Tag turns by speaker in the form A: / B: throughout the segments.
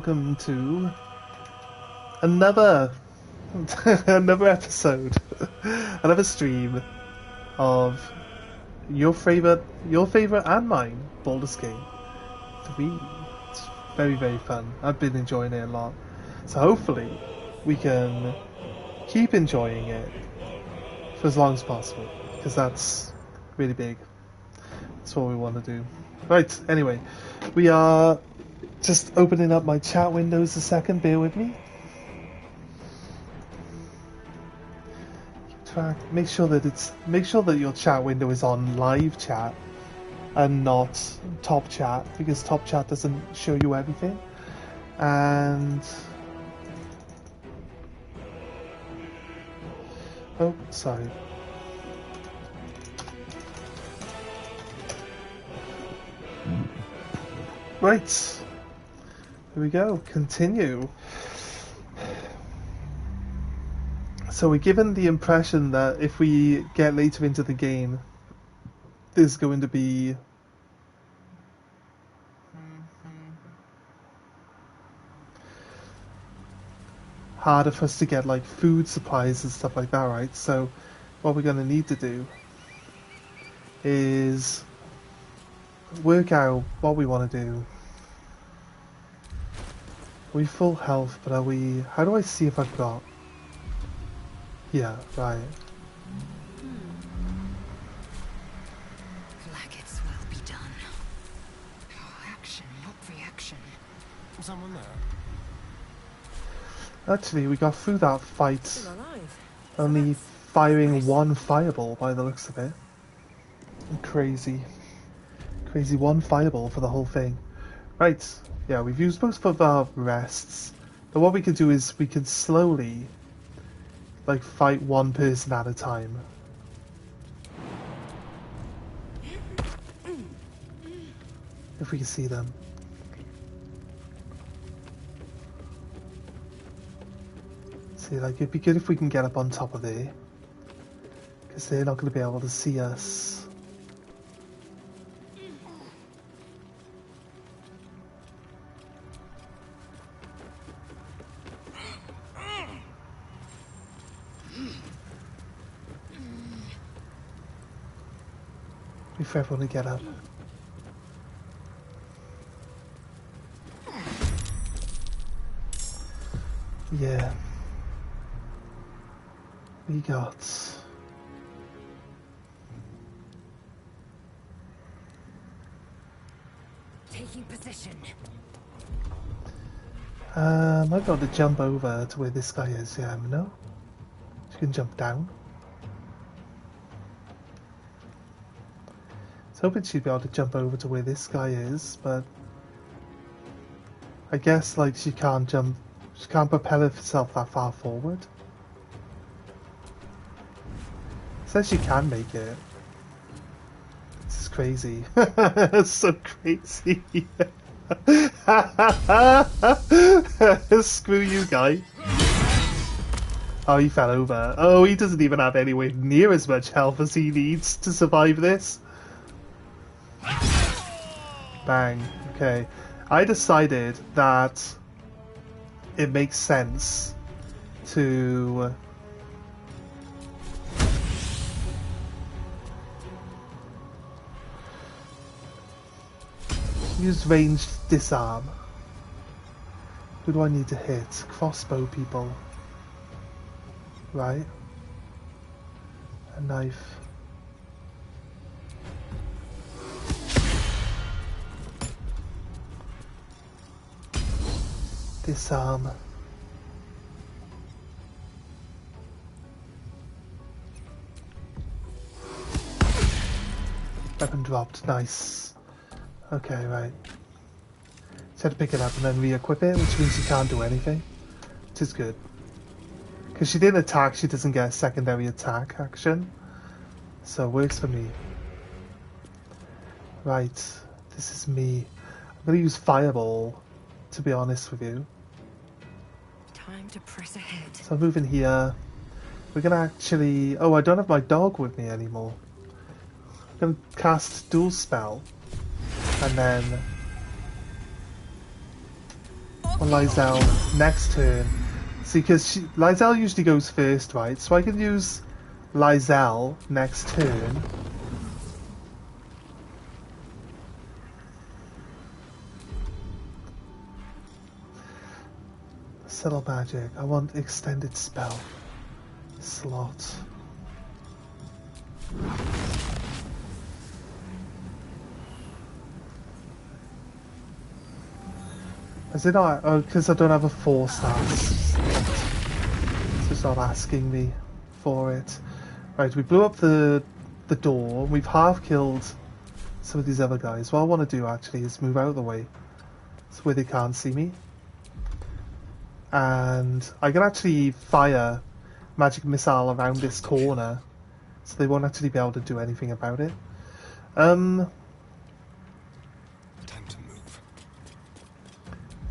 A: Welcome to another another episode, another stream of your favorite and mine, Baldur's Gate 3. It's very fun. I've been enjoying it a lot, so hopefully we can keep enjoying it for as long as possible, because that's really big. That's what we want to do. Right. Anyway, we are just opening up my chat windows a second, bear with me. Make sure that your chat window is on live chat and not top chat, because top chat doesn't show you everything. And oh, sorry. Right. Here we go. Continue. So we're given the impression that if we get later into the game, there's going to be harder for us to get like food supplies and stuff like that, right? So what we're going to need to do is work out what we want to do. We're full health, but are we... How do I see if I've got... Yeah, right.
B: Like it's well be done. Oh, action, not reaction.
C: Someone there?
A: Actually, we got through that fight only firing one fireball by the looks of it. Crazy. Crazy one fireball for the whole thing. Right, yeah, we've used most of our rests. But what we can do is we can slowly like fight one person at a time. If we can see them. See, like, it'd be good if we can get up on top of there, because they're not going to be able to see us. Wait for everyone to get up. Yeah. We got...
B: Taking position.
A: I might be able to jump over to where this guy is, yeah, no? You can jump down. I was hoping she'd be able to jump over to where this guy is, but... I guess, like, she can't jump... She can't propel herself that far forward. Says she can make it. This is crazy. It's so crazy. Screw you, guy. Oh, he fell over. Oh, he doesn't even have anywhere near as much health as he needs to survive this. Bang. Okay. I decided that it makes sense to use ranged disarm. Who do I need to hit? Crossbow people. Right. A knife. Disarm. Weapon dropped. Nice. Okay, right. Just had to pick it up and then re-equip it, which means she can't do anything. Which is good. Because she didn't attack, she doesn't get a secondary attack action. So it works for me. Right. This is me. I'm going to use Fireball, to be honest with you.
B: Time to press ahead.
A: So I'm moving here. We're going to actually... Oh, I don't have my dog with me anymore. I'm going to cast Dual Spell. And then on Lysel next turn. See, because Lysel usually goes first, right? So I can use Lysel next turn. Subtle magic. I want extended spell slot. Is it not? Oh, because I don't have a 4-star. So it's not asking me for it. Right, we blew up the door. We've half killed some of these other guys. What I want to do actually is move out of the way, so where they can't see me. And I can actually fire magic missile around this corner, so they won't actually be able to do anything about it.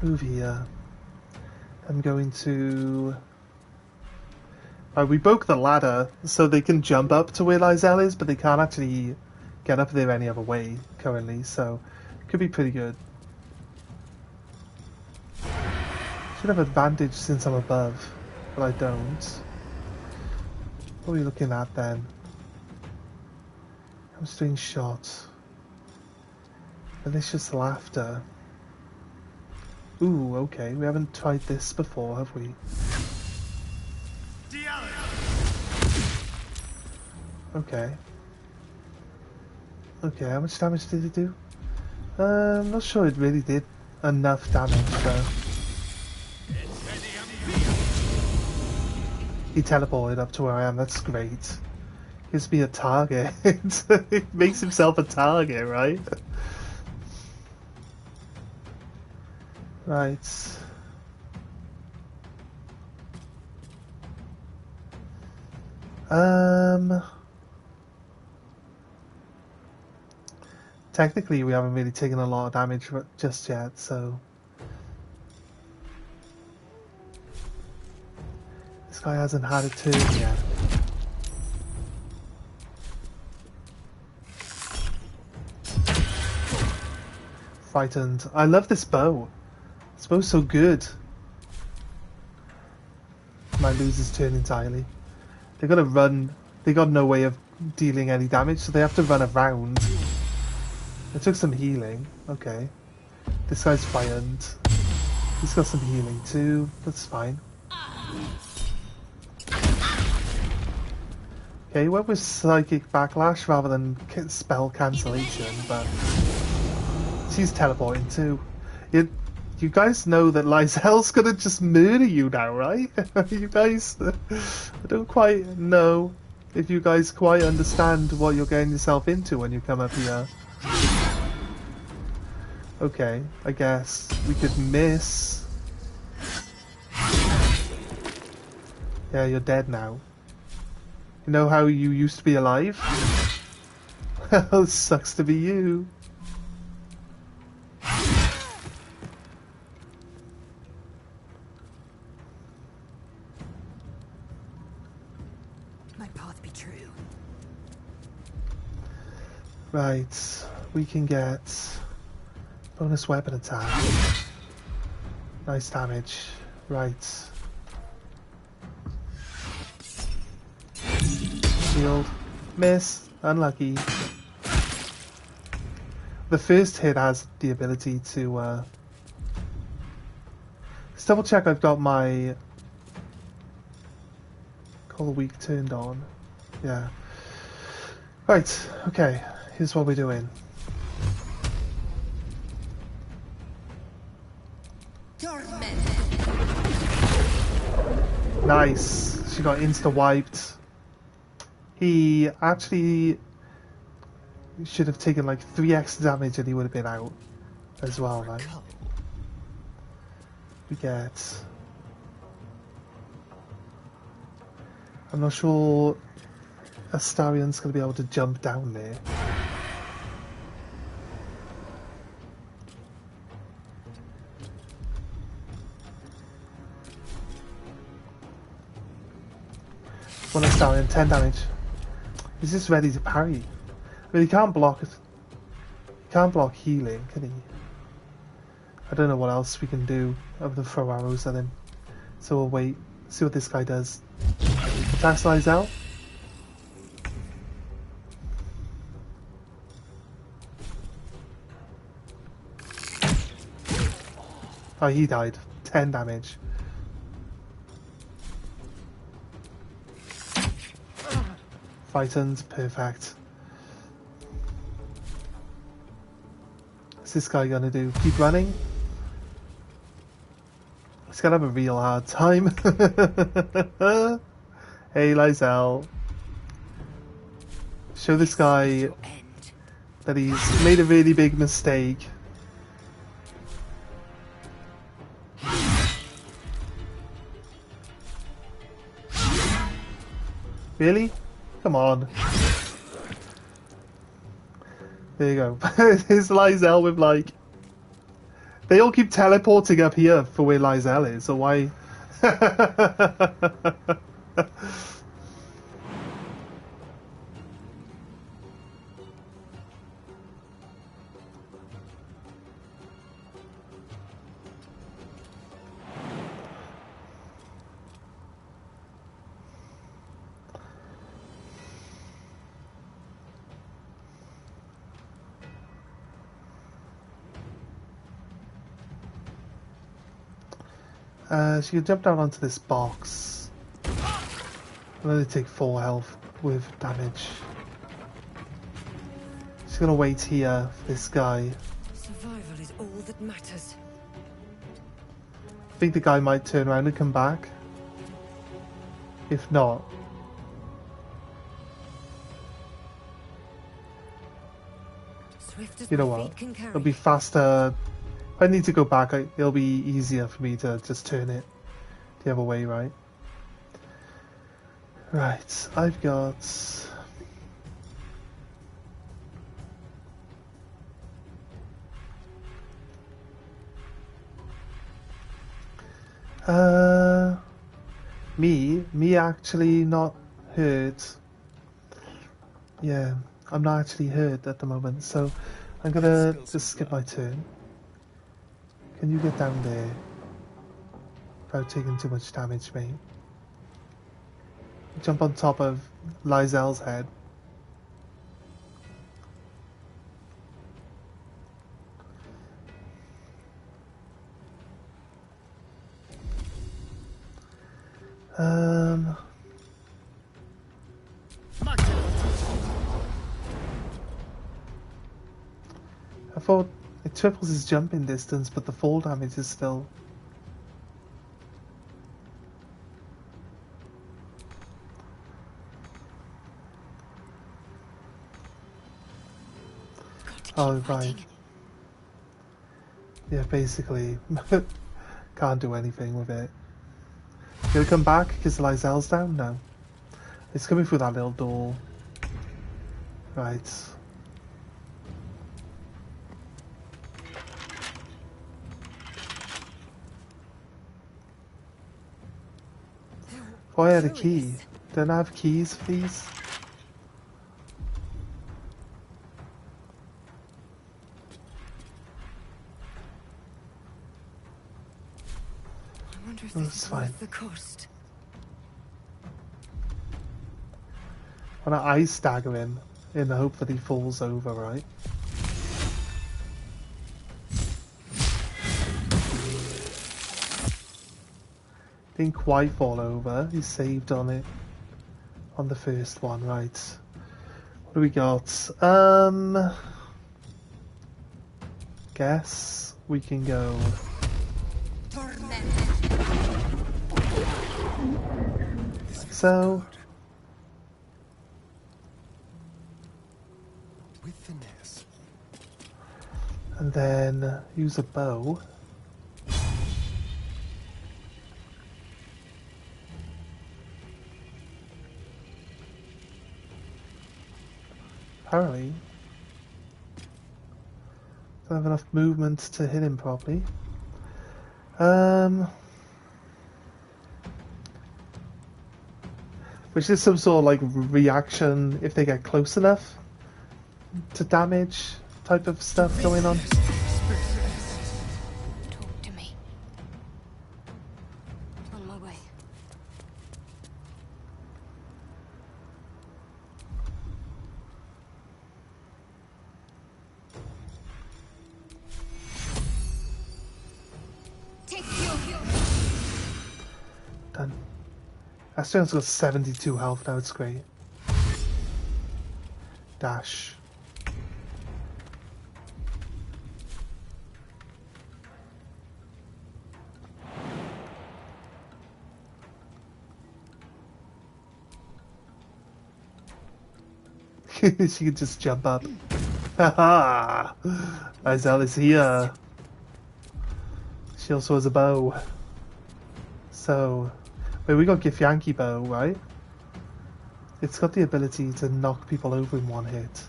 A: Move here. I'm going to... we broke the ladder, so they can jump up to where Lysel is, but they can't actually get up there any other way currently, so it could be pretty good. Should have advantage since I'm above, but I don't. What are we looking at then? I'm doing shot. Malicious laughter. Ooh, okay. We haven't tried this before, have we? Okay. Okay, how much damage did it do? I'm not sure it really did enough damage, though. He teleported up to where I am, that's great. Gives me a target. It makes himself a target, right? Right. Technically we haven't really taken a lot of damage just yet, so... This guy hasn't had a turn yet. Frightened. I love this bow. This bow's so good. Might lose his turn entirely. They gotta run. They got no way of dealing any damage, so they have to run around. I took some healing. Okay. This guy's frightened. He's got some healing too. That's fine. Okay, he went with psychic backlash rather than spell cancellation, but she's teleporting too. You guys know that Lysel's gonna just murder you now, right? You guys, I don't quite know if you guys quite understand what you're getting yourself into when you come up here. Okay, I guess we could miss. Yeah, you're dead now. You know how you used to be alive? Well, it sucks to be you. Right, we can get bonus weapon attack. Nice damage. Right. Shield. Miss. Unlucky. The first hit has the ability to... Let's double check I've got my... Call a week turned on. Yeah. Right, okay. Here's what we're doing. Nice. She got insta-wiped. He actually should have taken like 3x damage and he would have been out as well, right? We get... I'm not sure Astarion's going to be able to jump down there. One Astarion, 10 damage. He's just ready to parry. I mean, he can't block it. He can't block healing, can he? I don't know what else we can do other than throw arrows at him. So we'll wait, see what this guy does. Attacks Lysel. Oh, he died. 10 damage. Frightened, perfect. What's this guy gonna do? Keep running? He's gonna have a real hard time. Hey, Lysel. Show this guy that he's made a really big mistake. Really? Come on. There you go. There's Lysel with like... They all keep teleporting up here for where Lysel is, so why... so you can jump down onto this box. And then they take 4 health with damage. Just gonna wait here for this guy.
B: Survival is all that matters.
A: I think the guy might turn around and come back. If not...
B: Swift as
A: You know
B: my
A: what?
B: feet can carry.
A: It'll be faster. If I need to go back, it'll be easier for me to just turn it the other way, right? Right, I've got... Me actually not hurt. Yeah, I'm not actually hurt at the moment, so I'm gonna just skip my turn. Can you get down there without taking too much damage, mate? Jump on top of Lysel's head. I thought it triples his jumping distance, but the fall damage is still... Oh, right. Yeah, basically, can't do anything with it. He'll come back because Lysel's down? No. It's coming through that little door. Right. Oh, I had a key. Don't I have keys for these?
B: I wonder if
A: Oh,
B: this
A: it's
B: is
A: fine.
B: worth the cost.
A: I'm gonna ice stagger him in the hope that he falls over, right? Didn't quite fall over. He saved on it on the first one, right? What do we got? Guess we can go. Like so.
C: With finesse.
A: And then use a bow. Apparently, don't have enough movement to hit him properly. Which is some sort of like reaction if they get close enough to damage type of stuff going on.
B: way. Take fuel.
A: Done. Astronaut's got 72 health now, it's great. Dash. She can just jump up. Haha! Isel is here. She also has a bow. So, wait, we got Githyanki bow, right? It's got the ability to knock people over in one hit.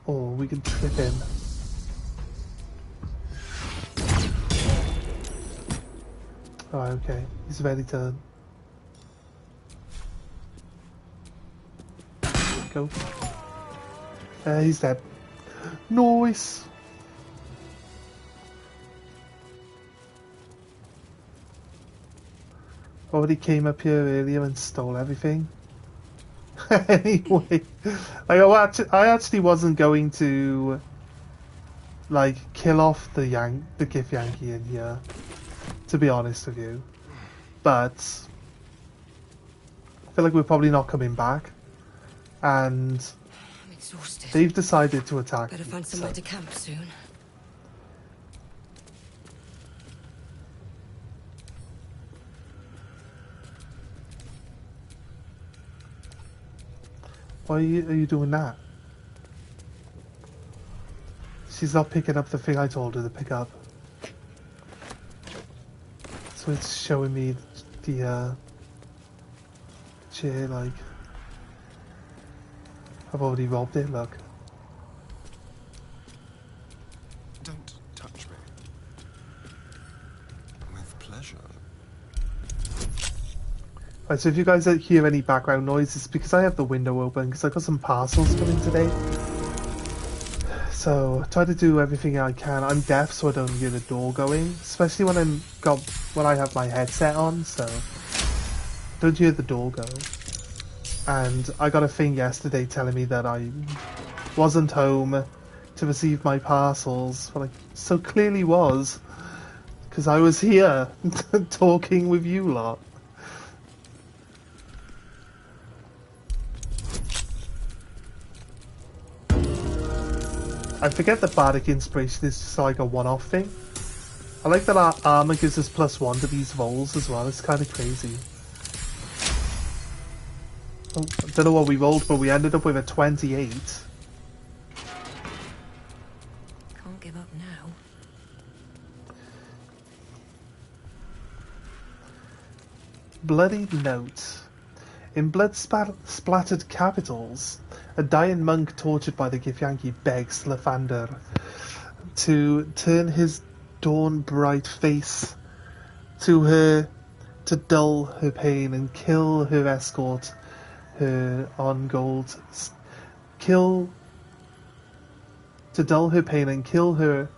A: Or we can trip him. Oh, okay. He's ready to go. He's dead. Nice. Already came up here earlier and stole everything. Anyway, like, I actually wasn't going to like kill off the Githyanki in here, to be honest with you, but I feel like we're probably not coming back, and
B: I'm exhausted.
A: they've decided to attack.
B: Better find somewhere to camp soon.
A: Why are you doing that? She's not picking up the thing I told her to pick up. So it's showing me the chair, like I've already robbed it, look.
C: Don't touch me. With pleasure.
A: Right, so if you guys hear any background noise, it's because I have the window open because I've got some parcels coming today. So try to do everything I can. I'm deaf, so I don't hear the door going, especially when when I have my headset on. So don't hear the door go. And I got a thing yesterday telling me that I wasn't home to receive my parcels. Well, I so clearly was, because I was here talking with you lot. I forget that Bardic Inspiration is just like a one-off thing. I like that our armor gives us +1 to these rolls as well. It's kind of crazy. Oh, I don't know what we rolled, but we ended up with a 28.
B: Can't give up now.
A: Bloody note. In blood-splattered capitals, a dying monk tortured by the Githyanki begs Lathander to turn his dawn-bright face to her to dull her pain and kill her escort, her on gold. To dull her pain and kill her.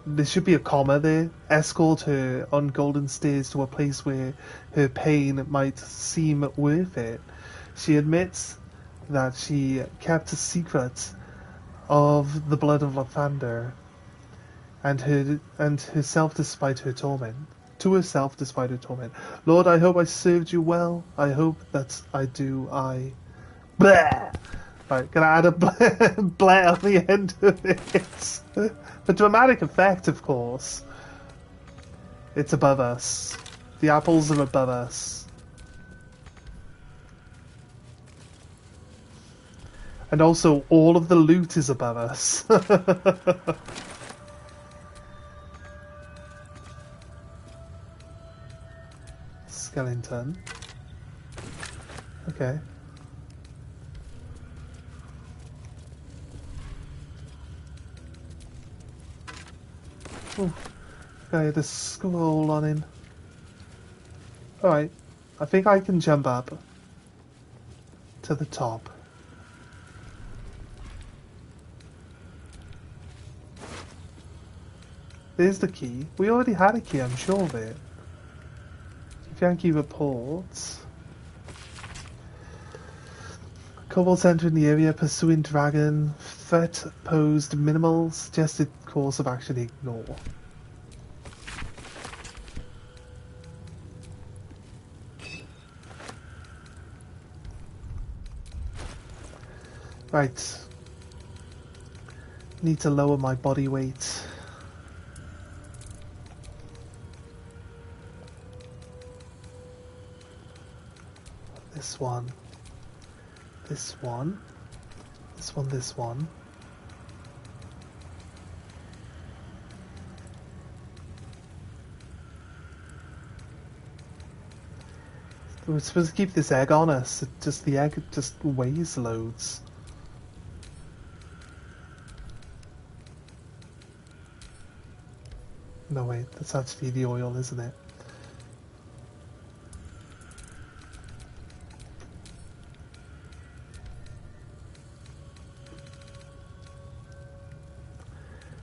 A: There should be a comma there. Escort her on golden stairs to a place where her pain might seem worth it. She admits that she kept a secret of the blood of Lathander and herself despite her torment. To herself despite her torment. Lord, I hope I served you well. I hope that I do. Blah! Right, gonna add a blah on the end of it. For dramatic effect, of course. It's above us. The apples are above us. And also, all of the loot is above us. Skeleton. Okay. Oh, guy had a scroll on him. Alright, I think I can jump up. to the top. There's the key. We already had a key, I'm sure of it. Yankee reports. Kobolds entering the area, pursuing dragon. Threat posed minimal. Suggested course of action ignore. Right. Need to lower my body weight. This one. This one. This one, this one. We're supposed to keep this egg on us. The egg just weighs loads. No wait, that's actually the oil, isn't it?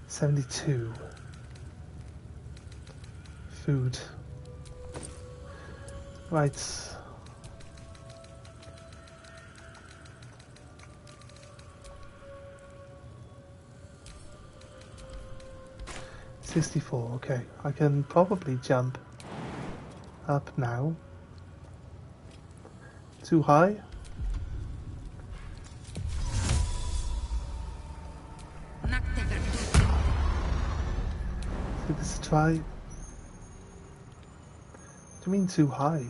A: $72. Food. Right. $64, okay. I can probably jump up now. Too high? Give this a try. What do you mean too high?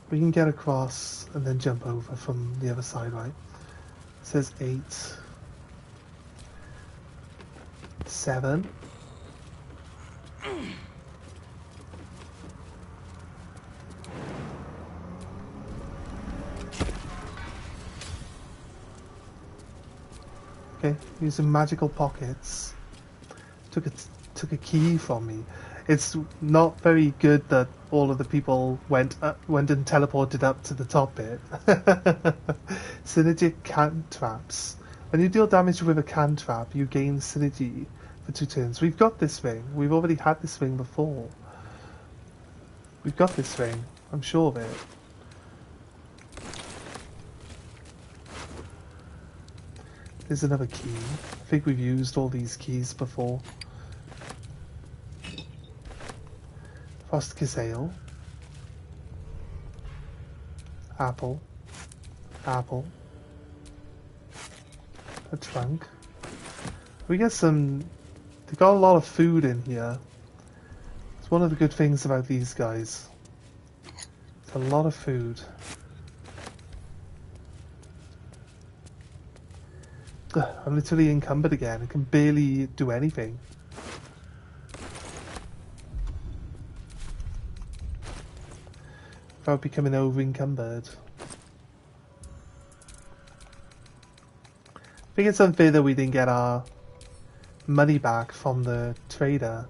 A: We can get across and then jump over from the other side, right? It says 8. 7. Okay, using magical pockets. Took a key from me. It's not very good that all of the people went and teleported up to the top bit. Synergic cantraps. When you deal damage with a cantrap, you gain synergy for 2 turns. We've got this ring. We've already had this ring before. We've got this ring. I'm sure of it. There's another key. I think we've used all these keys before. Frostkiss Ale. Apple. Apple. A trunk. We get some... They got a lot of food in here. It's one of the good things about these guys. It's a lot of food. Ugh, I'm literally encumbered again. I can barely do anything. Without becoming over encumbered. I think it's unfair that we didn't get our money back from the trader.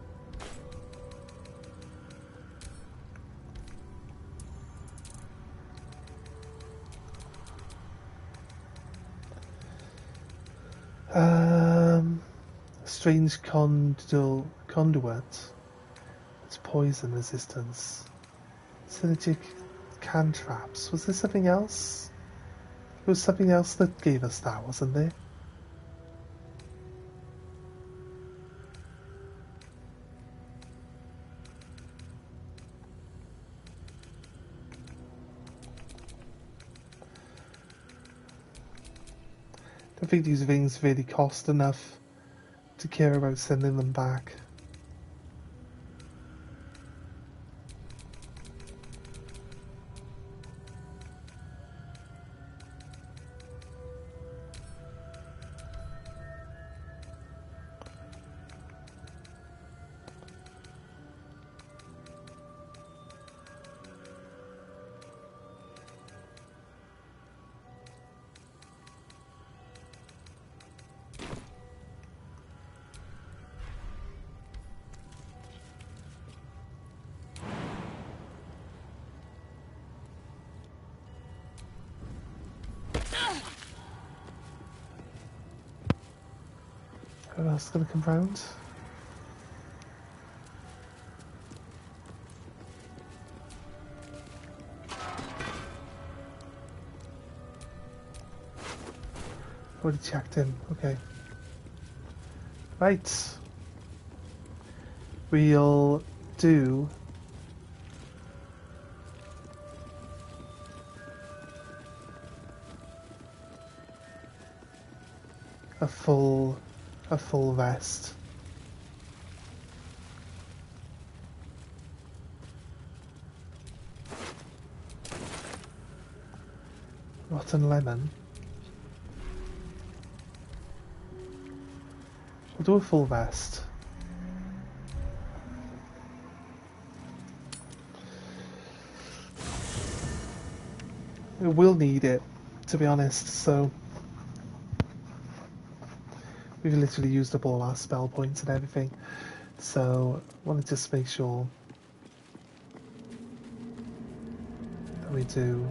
A: Strange conduit. It's poison resistance. Synergic cantraps. Was there something else? There was something else that gave us that, wasn't there? I don't think these things really cost enough to care about sending them back. Who else is gonna come round? Already checked in, okay. Right. We'll do a full rest. Rotten lemon. We'll do a full rest. We will need it, to be honest, so we've literally used up all our spell points and everything. So I want to just make sure that we do.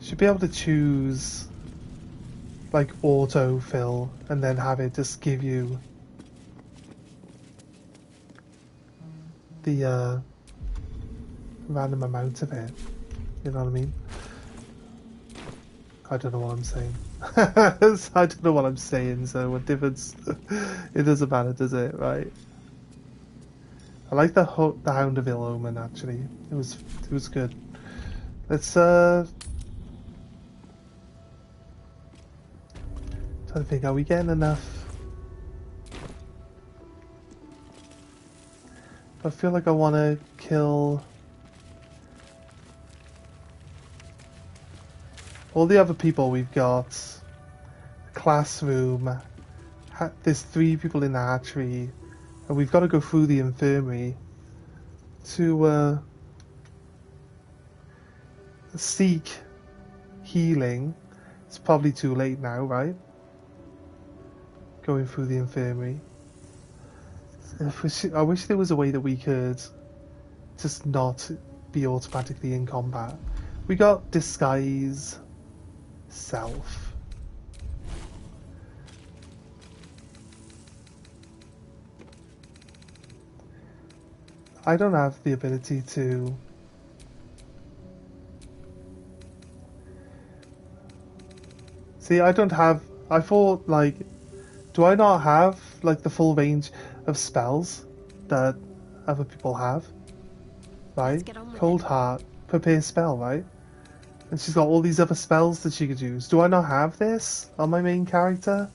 A: Should be able to choose like autofill and then have it just give you the random amount of it. You know what I mean? I don't know what I'm saying. I don't know what I'm saying, so what difference? It doesn't matter, does it? Right. I like the Hound of Ill Omen actually. It was good. Let's trying to think, are we getting enough? I feel like I want to kill all the other people we've got. Classroom. There's 3 people in the hatchery, and we've got to go through the infirmary to seek healing. It's probably too late now, right? Going through the infirmary. I wish there was a way that we could just not be automatically in combat. We got disguise self. I don't have the ability to see. I don't have. I thought like, do I not have like the full range of spells that other people have? Right? Cold Heart, prepare spell, right? And she's got all these other spells that she could use. Do I not have this on my main character?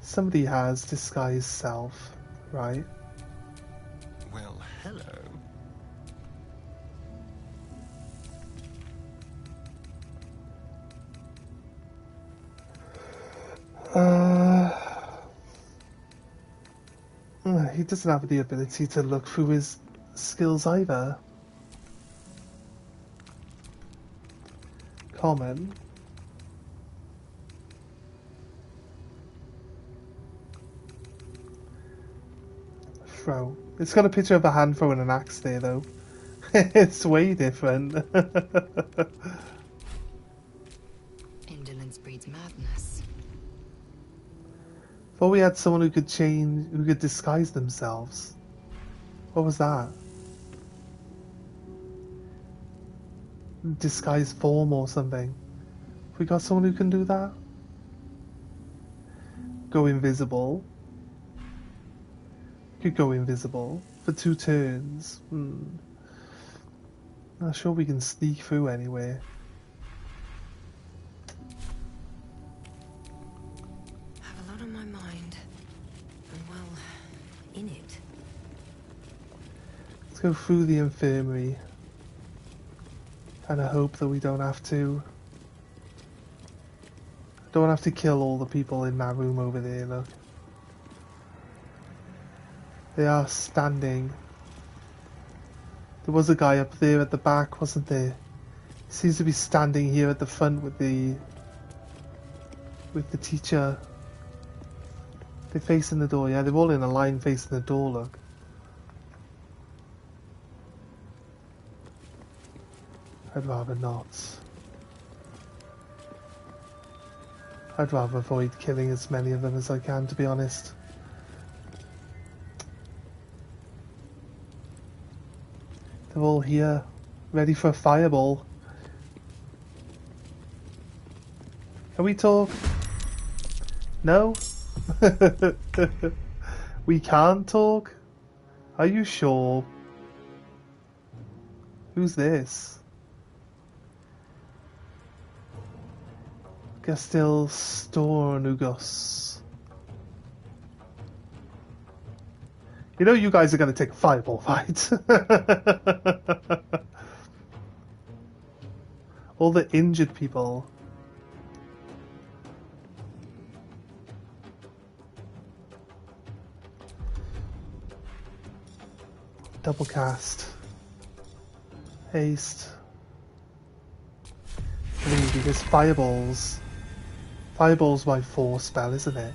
A: Somebody has disguise self, right?
C: Well, hello.
A: He doesn't have the ability to look through his skills either. Common. Throw. It's got a picture of a hand throwing an axe there though. It's way different.
B: Indolence breeds madness.
A: Thought we had someone who could disguise themselves. What was that? Disguise form or something. We got someone who can do that? Go invisible. Could go invisible for 2 turns. Not sure we can sneak through anywhere. go through the infirmary. And I hope that we don't have to kill all the people in that room over there, look. They are standing. There was a guy up there at the back, wasn't there? He seems to be standing here at the front with the teacher. They're facing the door, yeah, they're all in a line facing the door, look. I'd rather not. I'd rather avoid killing as many of them as I can, to be honest. They're all here, ready for a fireball. Can we talk? No? We can't talk? Are you sure? Who's this? Gastil Stornugos. You know you guys are going to take a fireball fight. All the injured people. Double cast. Haste. 3 because fireballs. Fireball's by 4 spell, isn't it?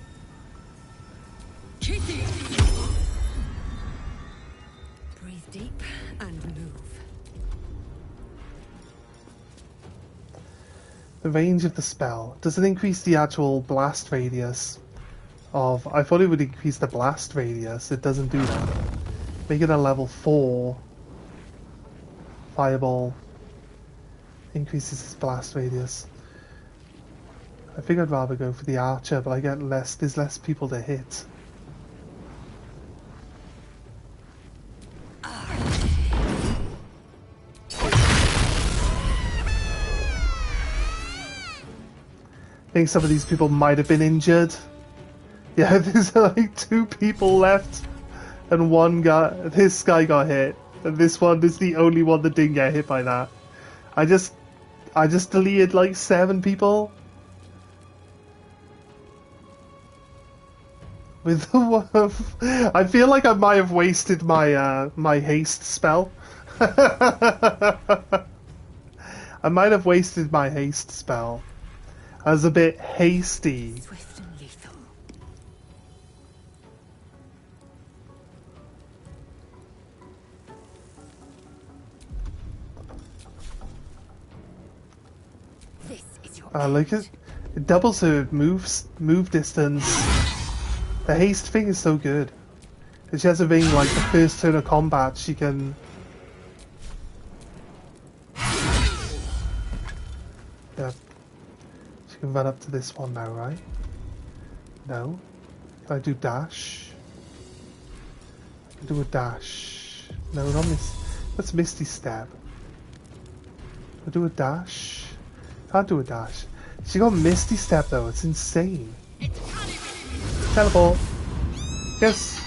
B: Breathe deep and move.
A: The range of the spell. Does it increase the actual blast radius of... I thought it would increase the blast radius. It doesn't do that. Make it a level 4. Fireball. Increases its blast radius. I think I'd rather go for the archer, but I get less... There's less people to hit. I think some of these people might have been injured. Yeah, there's like 2 people left, and one guy. This guy got hit, and this one is the only one that didn't get hit by that. I just deleted like 7 people with the one. I feel like I might have wasted my my haste spell. I might have wasted my haste spell. I was a bit hasty.
B: Swift and lethal. This is your
A: Like it doubles her move distance. The haste thing is so good. If she has a ring like the first turn of combat, she can. Yeah. She can run up to this one now, right? No. Can I do dash? I can do a dash. No, not miss. That's Misty Step. Can I do a dash? Can't do a dash. She got Misty Step though, it's insane. Teleport. Yes.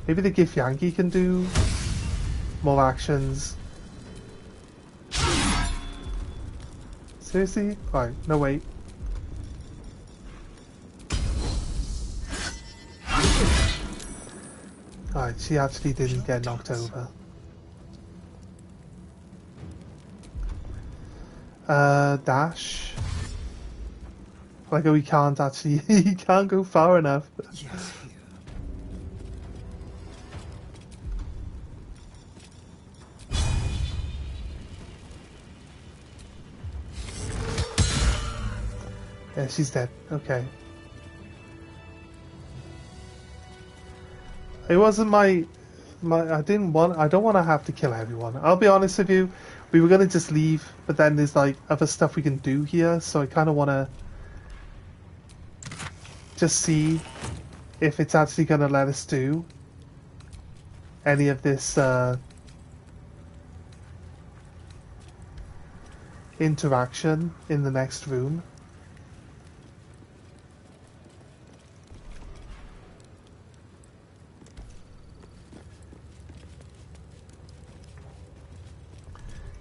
A: Maybe the Gif Yankee can do more actions. Seriously? Alright, no wait. Alright, she actually didn't get knocked over. Dash. Like, we can't actually, he can't go far enough.
C: Yes, here.
A: Yeah, she's dead. Okay. It wasn't my I don't want to have to kill everyone. I'll be honest with you. We were gonna just leave, but then there's like other stuff we can do here, so I kind of want to just see if it's actually gonna let us do any of this interaction in the next room.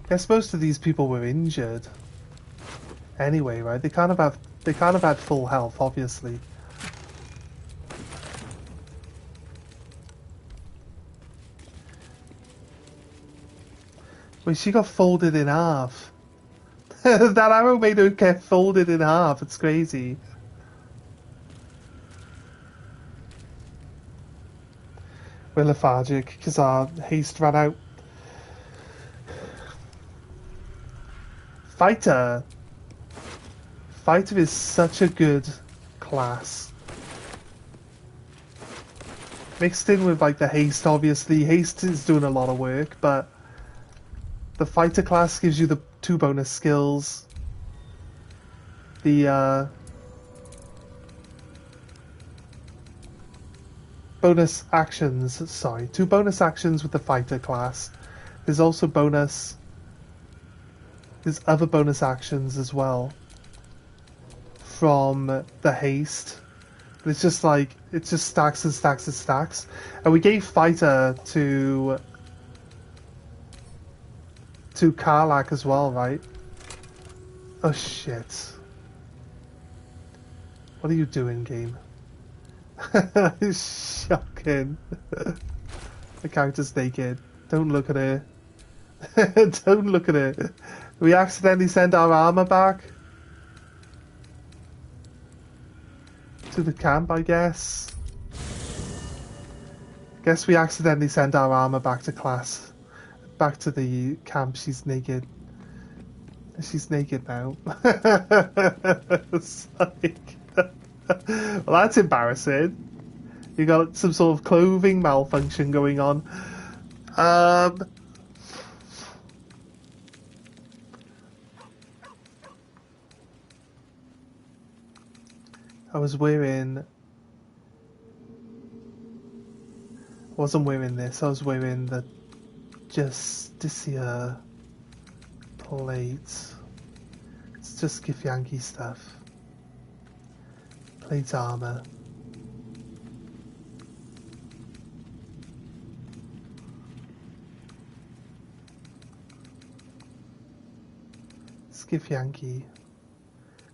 A: Guess most of these people were injured. Anyway, right? They kind of had full health, obviously. Wait, she got folded in half. That arrow made her get folded in half. It's crazy. We're lethargic because our haste ran out. Fighter. Fighter is such a good class. Mixed in with like the haste, obviously. Haste is doing a lot of work, but the fighter class gives you the 2 bonus skills. The bonus actions, sorry, 2 bonus actions with the fighter class. There's also there's other bonus actions as well from the haste. But it's just like, it just stacks and stacks and stacks. And we gave fighter to Karlak as well, right? Oh shit. What are you doing, game? Shocking. The character's naked. Don't look at her. Don't look at her. We accidentally sent our armor back to the camp, I guess. Guess we accidentally sent our armor back to class. Back to the camp. She's naked. She's naked now. It's like... Well, that's embarrassing. You got some sort of clothing malfunction going on. I wasn't wearing this. I was wearing the Justicia plate. It's just Githyanki stuff. Plate armor. It's Githyanki.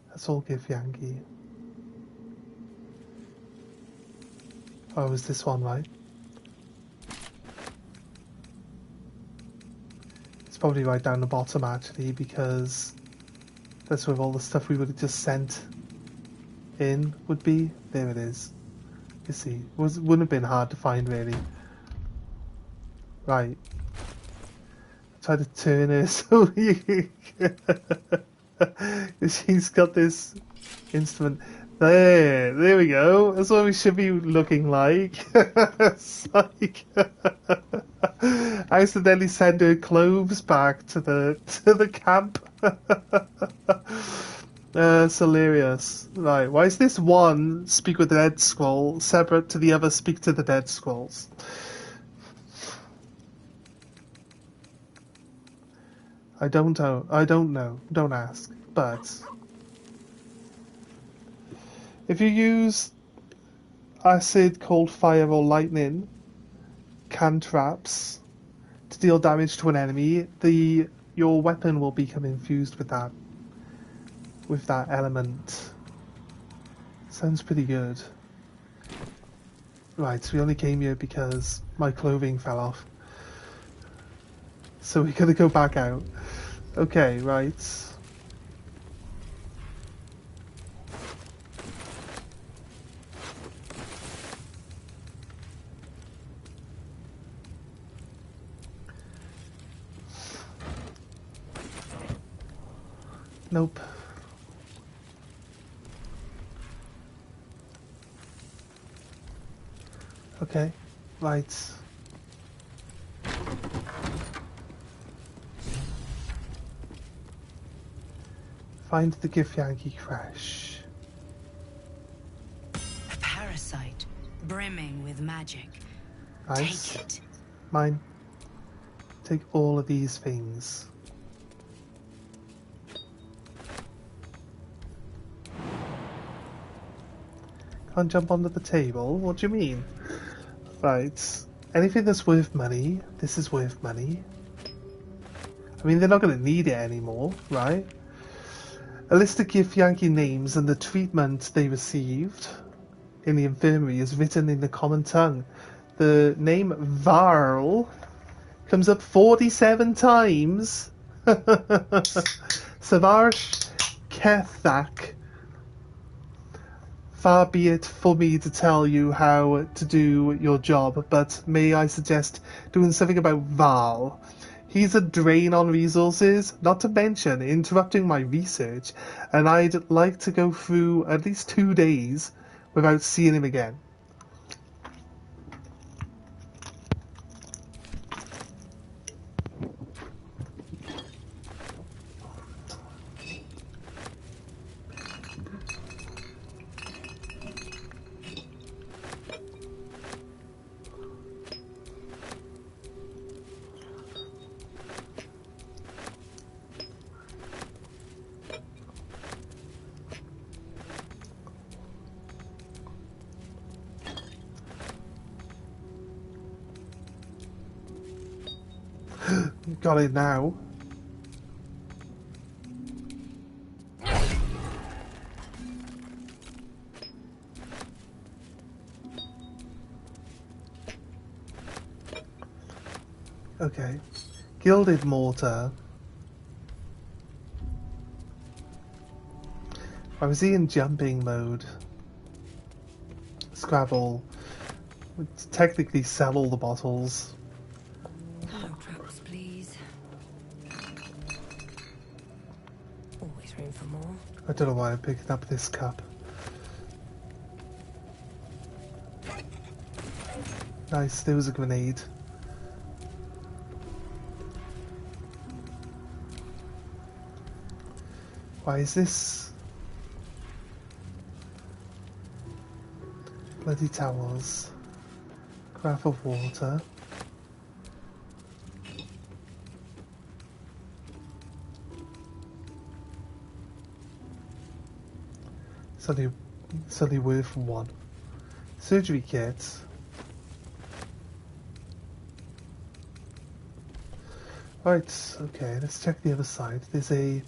A: That's all Githyanki. Oh, is this one right? It's probably right down the bottom actually, because that's where all the stuff we would have just sent in would be. There it is. You see, wouldn't have been hard to find really. Right. Try to turn her so you she's got this instrument. There we go. That's what we should be looking like. It's like I accidentally send her clothes back to the camp. It's hilarious. Right, why is this one speak with the dead scroll separate to the other speak to the dead scrolls? I don't know. Don't ask. But if you use acid, cold, fire, or lightning cantraps to deal damage to an enemy, your weapon will become infused with that element. Sounds pretty good. Right, so we only came here because my clothing fell off. So we gotta go back out. Okay, right. Nope. Okay, right. Find the Githyanki creche.
B: A parasite brimming with magic.
A: Nice.
B: Take it.
A: Mine. Take all of these things. Can't jump onto the table? What do you mean? Right. Anything that's worth money. This is worth money. I mean, they're not going to need it anymore, right? A list of Githyanki names and the treatment they received in the infirmary is written in the common tongue. The name Varl comes up 47 times. Savarsh Kethak. Far be it for me to tell you how to do your job, but may I suggest doing something about Val? He's a drain on resources, not to mention interrupting my research, and I'd like to go through at least 2 days without seeing him again. Got it now. Okay. Gilded mortar. I was in jumping mode. Scrabble. Would technically sell all the bottles.
B: No traps, please. Always room for more.
A: I don't know why I'm picking up this cup. Nice, there was a grenade. Why is this? Bloody towels. Carafe of water. It's only worth one. Surgery kit. Right, okay, let's check the other side. There's one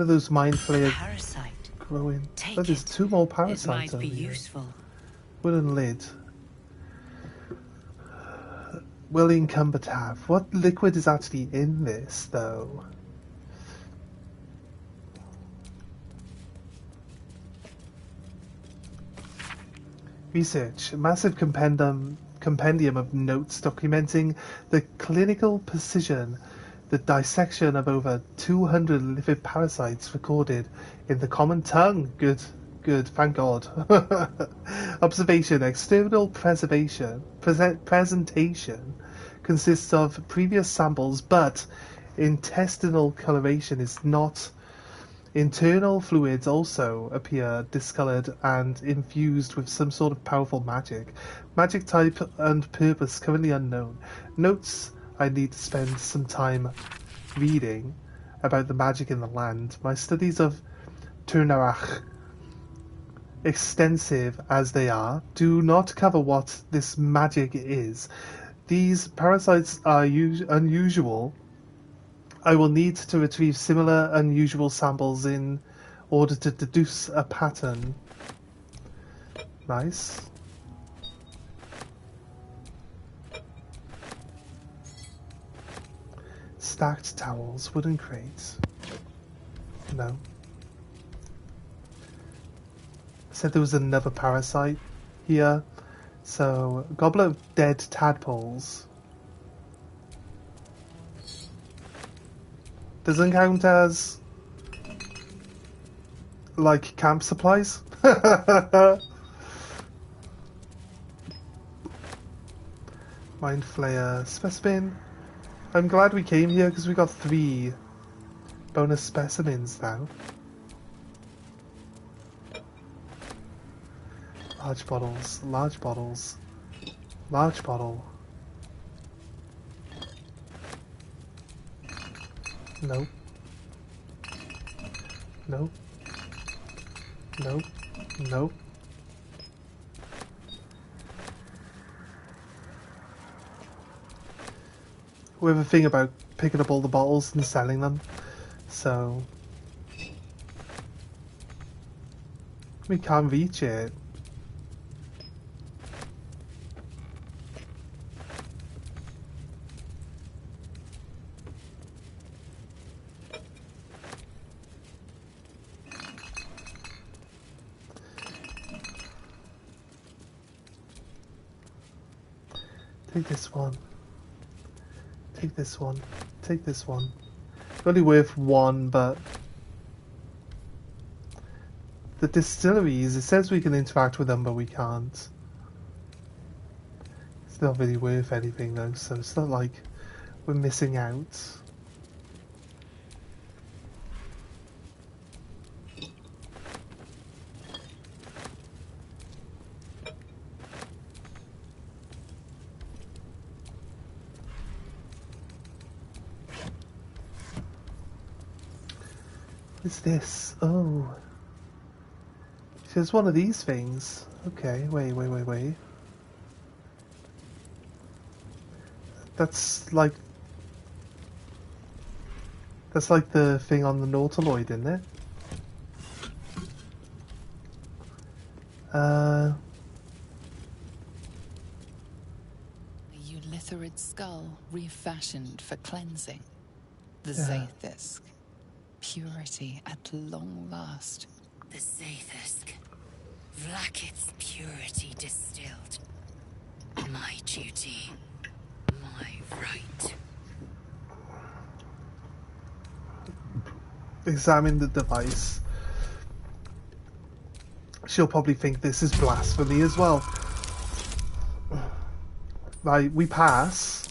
A: of those mind flayer
B: Parasite.
A: growing.
B: Take
A: Oh, there's
B: it.
A: 2 more
B: It
A: parasites
B: might be
A: over here.
B: useful.
A: Wooden lid. Willing Cumbertav. What liquid is actually in this, though? Research. A massive compendium of notes documenting the clinical precision, the dissection of over 200 livid parasites recorded in the common tongue. Good, thank God. Observation. External presentation consists of previous samples, but intestinal coloration is not. Internal fluids also appear discolored and infused with some sort of powerful magic. Magic type and purpose currently unknown. Notes I need to spend some time reading about the magic in the land. My studies of Turnarach, extensive as they are, do not cover what this magic is. These parasites are unusual. I will need to retrieve similar unusual samples in order to deduce a pattern. Nice. Stacked towels, wooden crates. No. Said there was another parasite here. So, goblet of dead tadpoles. Doesn't count as like camp supplies. Mind flayer specimen. I'm glad we came here because we got 3 bonus specimens now. Large bottles, large bottles, large bottle. Nope. Nope. Nope. Nope. we have a thing about picking up all the bottles and selling them. So we can't reach it. Take this one. Take this one. Take this one. It's only worth one, but the distilleries, it says we can interact with them, but we can't. It's not really worth anything though, so it's not like we're missing out. What's this? Oh. So it's one of these things. Okay, wait. That's like the thing on the Nautiloid, isn't it?
B: A eulitharid skull refashioned for cleansing. The Zaithisk. Purity at long last.
D: The Zaithisk. Vlaakith's purity distilled. My duty. My right.
A: Examine the device. She'll probably think this is blasphemy as well. Right, we pass.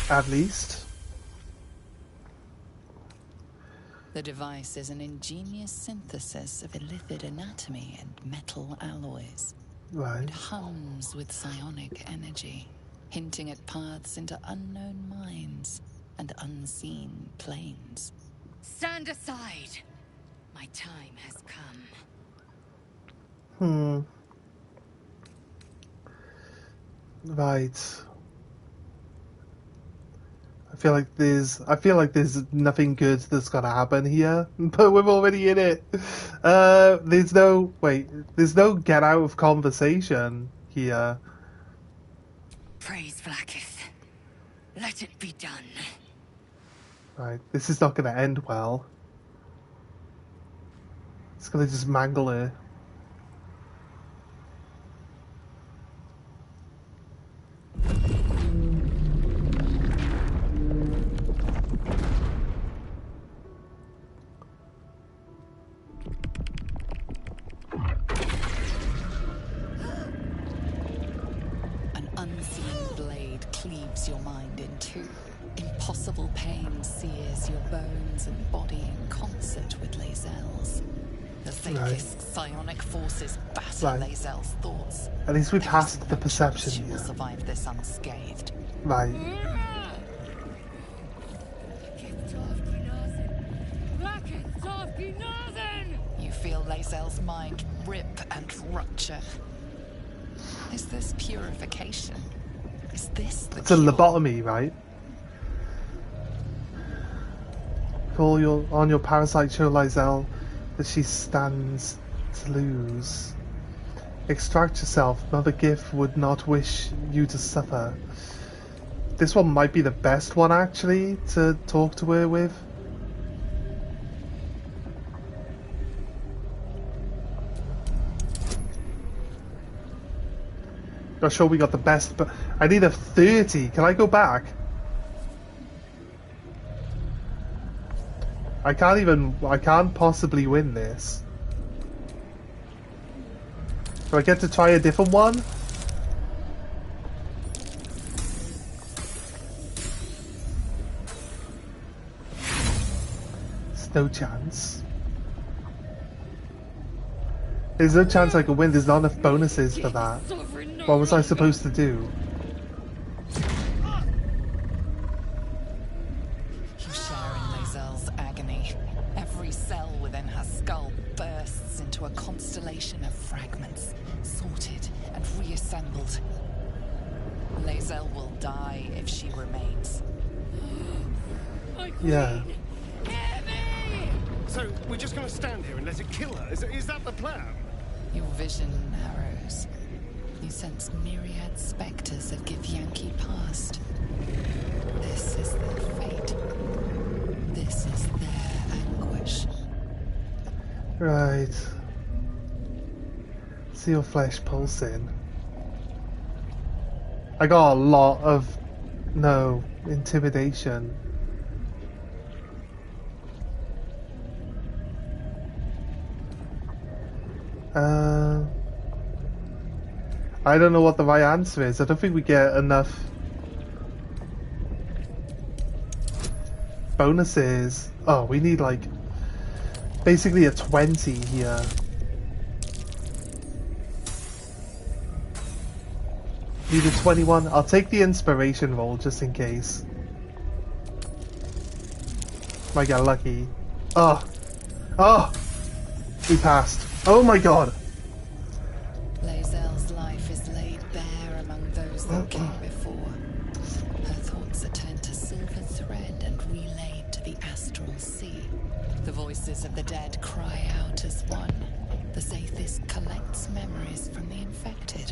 A: At least.
B: The device is an ingenious synthesis of illithid anatomy and metal alloys.
A: Right.
B: It hums with psionic energy, hinting at paths into unknown minds and unseen planes.
D: Stand aside. My time has
A: Hmm.
D: come.
A: Right. I feel like there's nothing good that's gonna happen here, but we're already in it. There's no get out of conversation here.
D: Praise Vlaakith. Let it be done.
A: Right, this is not gonna end well. It's gonna just mangle her.
B: Your mind in two. Impossible pain sears your bones and body in concert with Lae'zel's. The Zaithisk psionic forces batter Lae'zel's thoughts.
A: At least we passed the perception
B: She
A: here.
B: will survive this unscathed.
A: Right.
B: You feel Lae'zel's mind rip and rupture. Is this purification? Is this the
A: It's a
B: cure?
A: lobotomy, right? Call on your parasite show Lae'zel that she stands to lose. Extract yourself. Mother Gift would not wish you to suffer. This one might be the best one actually to talk to her with. Not sure we got the best, but I need a 30. Can I go back? I can't possibly win this. Do I get to try a different one? There's no chance. There's no chance I can win. There's not enough bonuses for that. What was I supposed to do?
B: You share in Lae'zel's agony. Every cell within her skull bursts into a constellation of fragments, sorted and reassembled. Lae'zel will die if she remains.
A: Yeah.
D: Hear me!
C: So, we're just gonna stand here and let it kill her? Is that the plan?
B: Your vision narrows. You sense myriad spectres of Githyanki past. This is their fate. This is their anguish.
A: Right. See your flesh pulsing. I got a lot of intimidation. I don't know what the right answer is. I don't think we get enough bonuses. Oh, we need like basically a 20 here. Need a 21. I'll take the inspiration roll just in case. Might get lucky. Oh! Oh! We passed. Oh my god!
B: Lae'zel's life is laid bare among those that came before. Her thoughts are turned to silver thread and relayed to the astral sea. The voices of the dead cry out as one. The Zaithis collects memories from the infected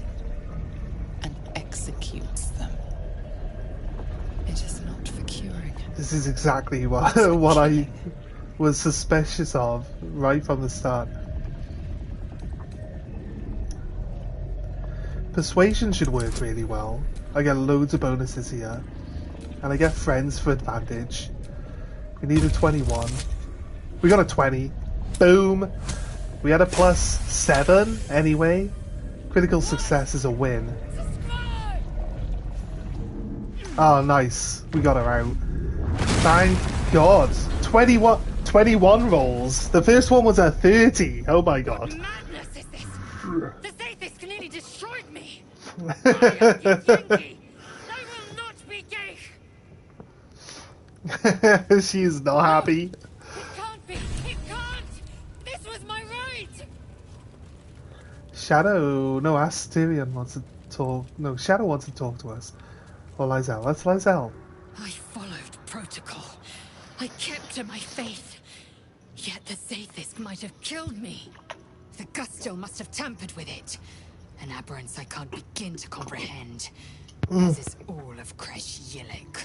B: and executes them. It is not for curing.
A: This is exactly what I was suspicious of right from the start. Persuasion should work really well. I get loads of bonuses here. And I get friends for advantage. We need a 21. We got a 20. Boom! We had a +7 anyway. Critical success is a win. Oh, nice. We got her out. Thank God. 21 rolls. The first one was a 30. Oh my God.
D: What madness is this? The Zaithis nearly destroyed me. I am Githyanki. I will not be gay.
A: She's not happy.
D: It can't be. It can't. This was my right.
A: Shadow. No, Asterion wants to talk. No, Shadow wants to talk to us. Or Lae'zel. That's Lae'zel.
D: I followed protocol. I kept to my faith. Yet the Zaithis might have killed me. The Gusto must have tampered with it. An aberrance I can't begin to comprehend. As is all of Creche Yillik.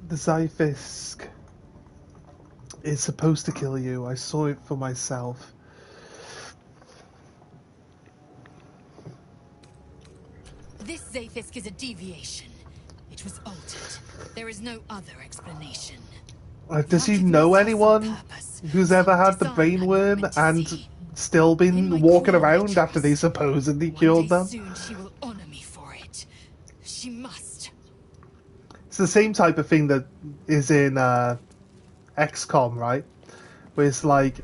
A: The Zyfisk is supposed to kill you. I saw it for myself.
D: This Zaithis is a deviation. It was altered. There is no other explanation.
A: Does he know anyone who's ever had the brainworm and still been walking around after they supposedly cured them?
D: Soon she will honor me for it. She must.
A: It's the same type of thing that is in XCOM, right? Where it's like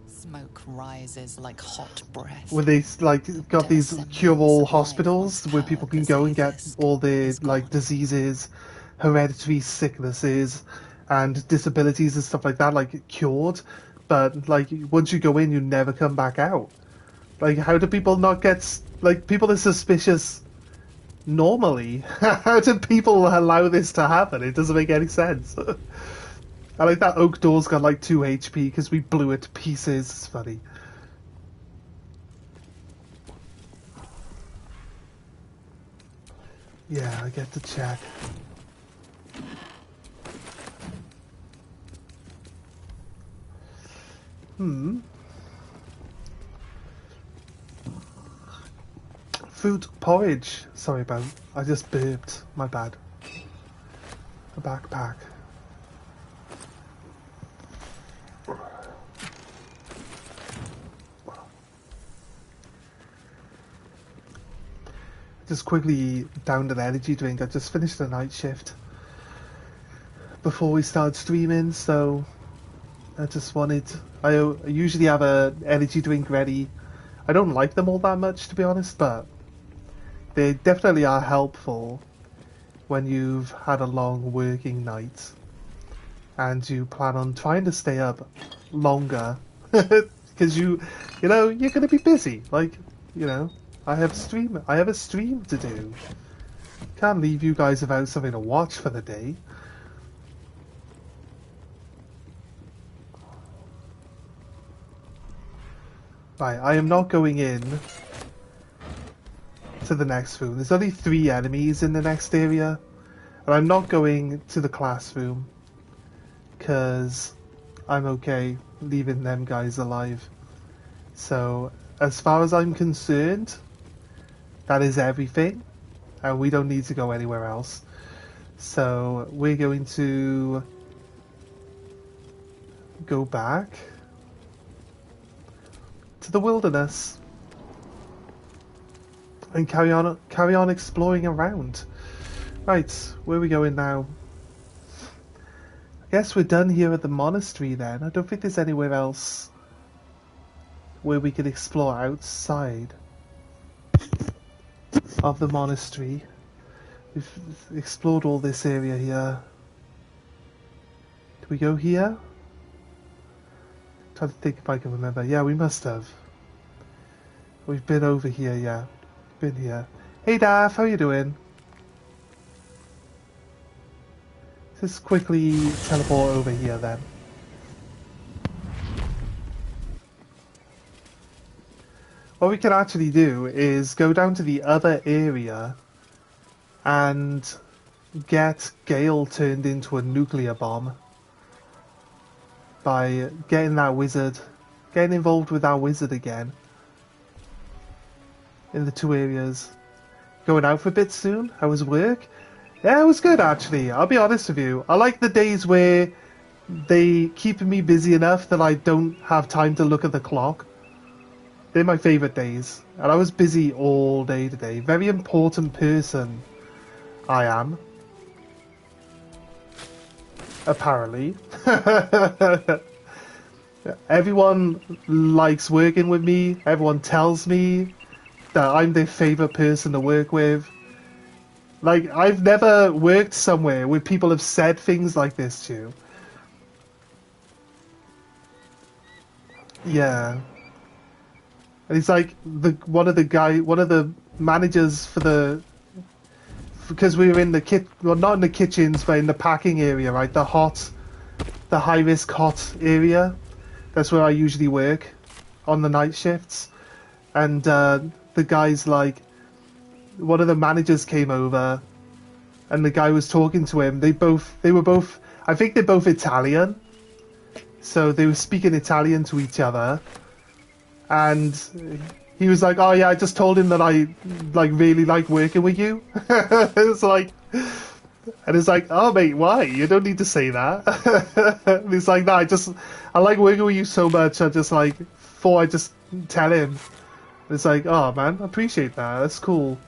B: Smoke rises like hot breath.
A: where they like got these cure-all hospitals where people can go and get all their like diseases, hereditary sicknesses, and disabilities and stuff like that, like cured. But like once you go in, you never come back out. Like, how do people not get like people are suspicious? Normally, how do people allow this to happen? It doesn't make any sense. I like that oak door's got like 2 HP because we blew it to pieces. It's funny. Yeah, I get to check. Fruit porridge. Sorry about. I just burped. My bad. A backpack. Just quickly downed an energy drink. I just finished the night shift before we started streaming, so I just wanted. I usually have a energy drink ready. I don't like them all that much, to be honest, but they definitely are helpful when you've had a long working night. and you plan on trying to stay up longer because you know you're gonna be busy. Like, you know, I have a stream to do. Can't leave you guys without something to watch for the day. Right, I am not going in to the next room. There's only 3 enemies in the next area, and I'm not going to the classroom because I'm okay leaving them guys alive. So, as far as I'm concerned, that is everything, and we don't need to go anywhere else. So, we're going to go back to the wilderness and carry on exploring around. Right, where are we going now? I guess we're done here at the monastery then. I don't think there's anywhere else where we could explore outside of the monastery. We've explored all this area here. Do we go here? I'm trying to think if I can remember. Yeah, we must have. We've been over here, yeah. Been here. Hey Daff, how you doing? Let's quickly teleport over here then. What we can actually do is go down to the other area and get Gale turned into a nuclear bomb by getting involved with that wizard again in the 2 areas. Going out for a bit soon? How was work? Yeah, it was good actually. I'll be honest with you. I like the days where they keep me busy enough that I don't have time to look at the clock. They're my favourite days. And I was busy all day today. Very important person I am. Apparently. Everyone likes working with me. Everyone tells me that I'm their favourite person to work with. Like, I've never worked somewhere where people have said things like this to you. Yeah. And he's like one of the managers for the, because we were in the well, not in the kitchens, but in the packing area, right? The high risk hot area. That's where I usually work on the night shifts. And the guy's like, one of the managers came over, and the guy was talking to him. They were both, I think they're both Italian, so they were speaking Italian to each other, and he was like, "Oh yeah, I just told him that I really like working with you." It's like, and it's like, "Oh mate, why? You don't need to say that." And he's like, "No, I like working with you so much. I just thought I'd just tell him." And it's like, "Oh man, I appreciate that. That's cool."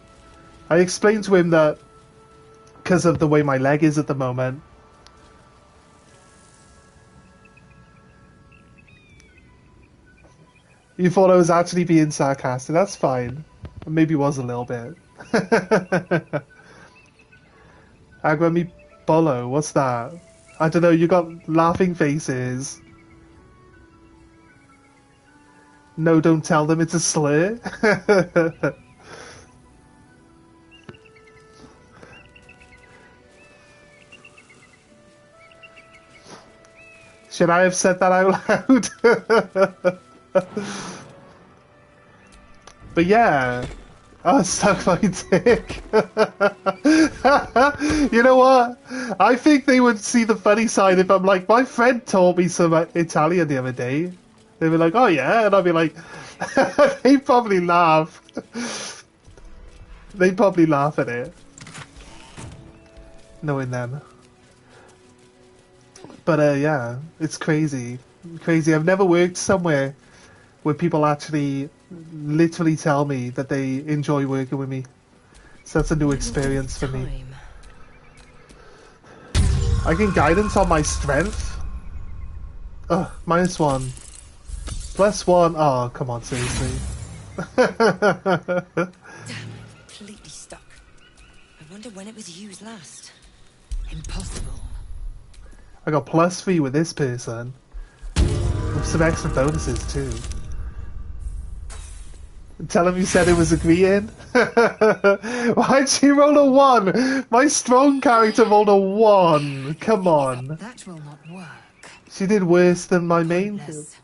A: I explained to him that because of the way my leg is at the moment. You thought I was actually being sarcastic. That's fine. Maybe was a little bit. Agrami Bolo, what's that? I don't know, you got laughing faces. No, don't tell them it's a slur. Should I have said that out loud? But yeah, I suck my dick. You know what? I think they would see the funny side if I'm like, my friend taught me some Italian the other day. They'd be like, oh yeah, and I'd be like, they'd probably laugh. They'd probably laugh at it, knowing them. But yeah, it's crazy. Crazy. I've never worked somewhere where people actually literally tell me that they enjoy working with me. So that's a new experience for me. I can guidance on my strength. Ugh, -1. +1. Oh, come on, seriously.
E: Damn, completely stuck. I wonder when it was used last. Impossible.
A: I got +3 with this person. With some extra bonuses too. Tell him you said it was agreeing. Why'd she roll a 1? My strong character rolled a 1. Come on.
D: That will not work.
A: She did worse than my main.
D: Pointless.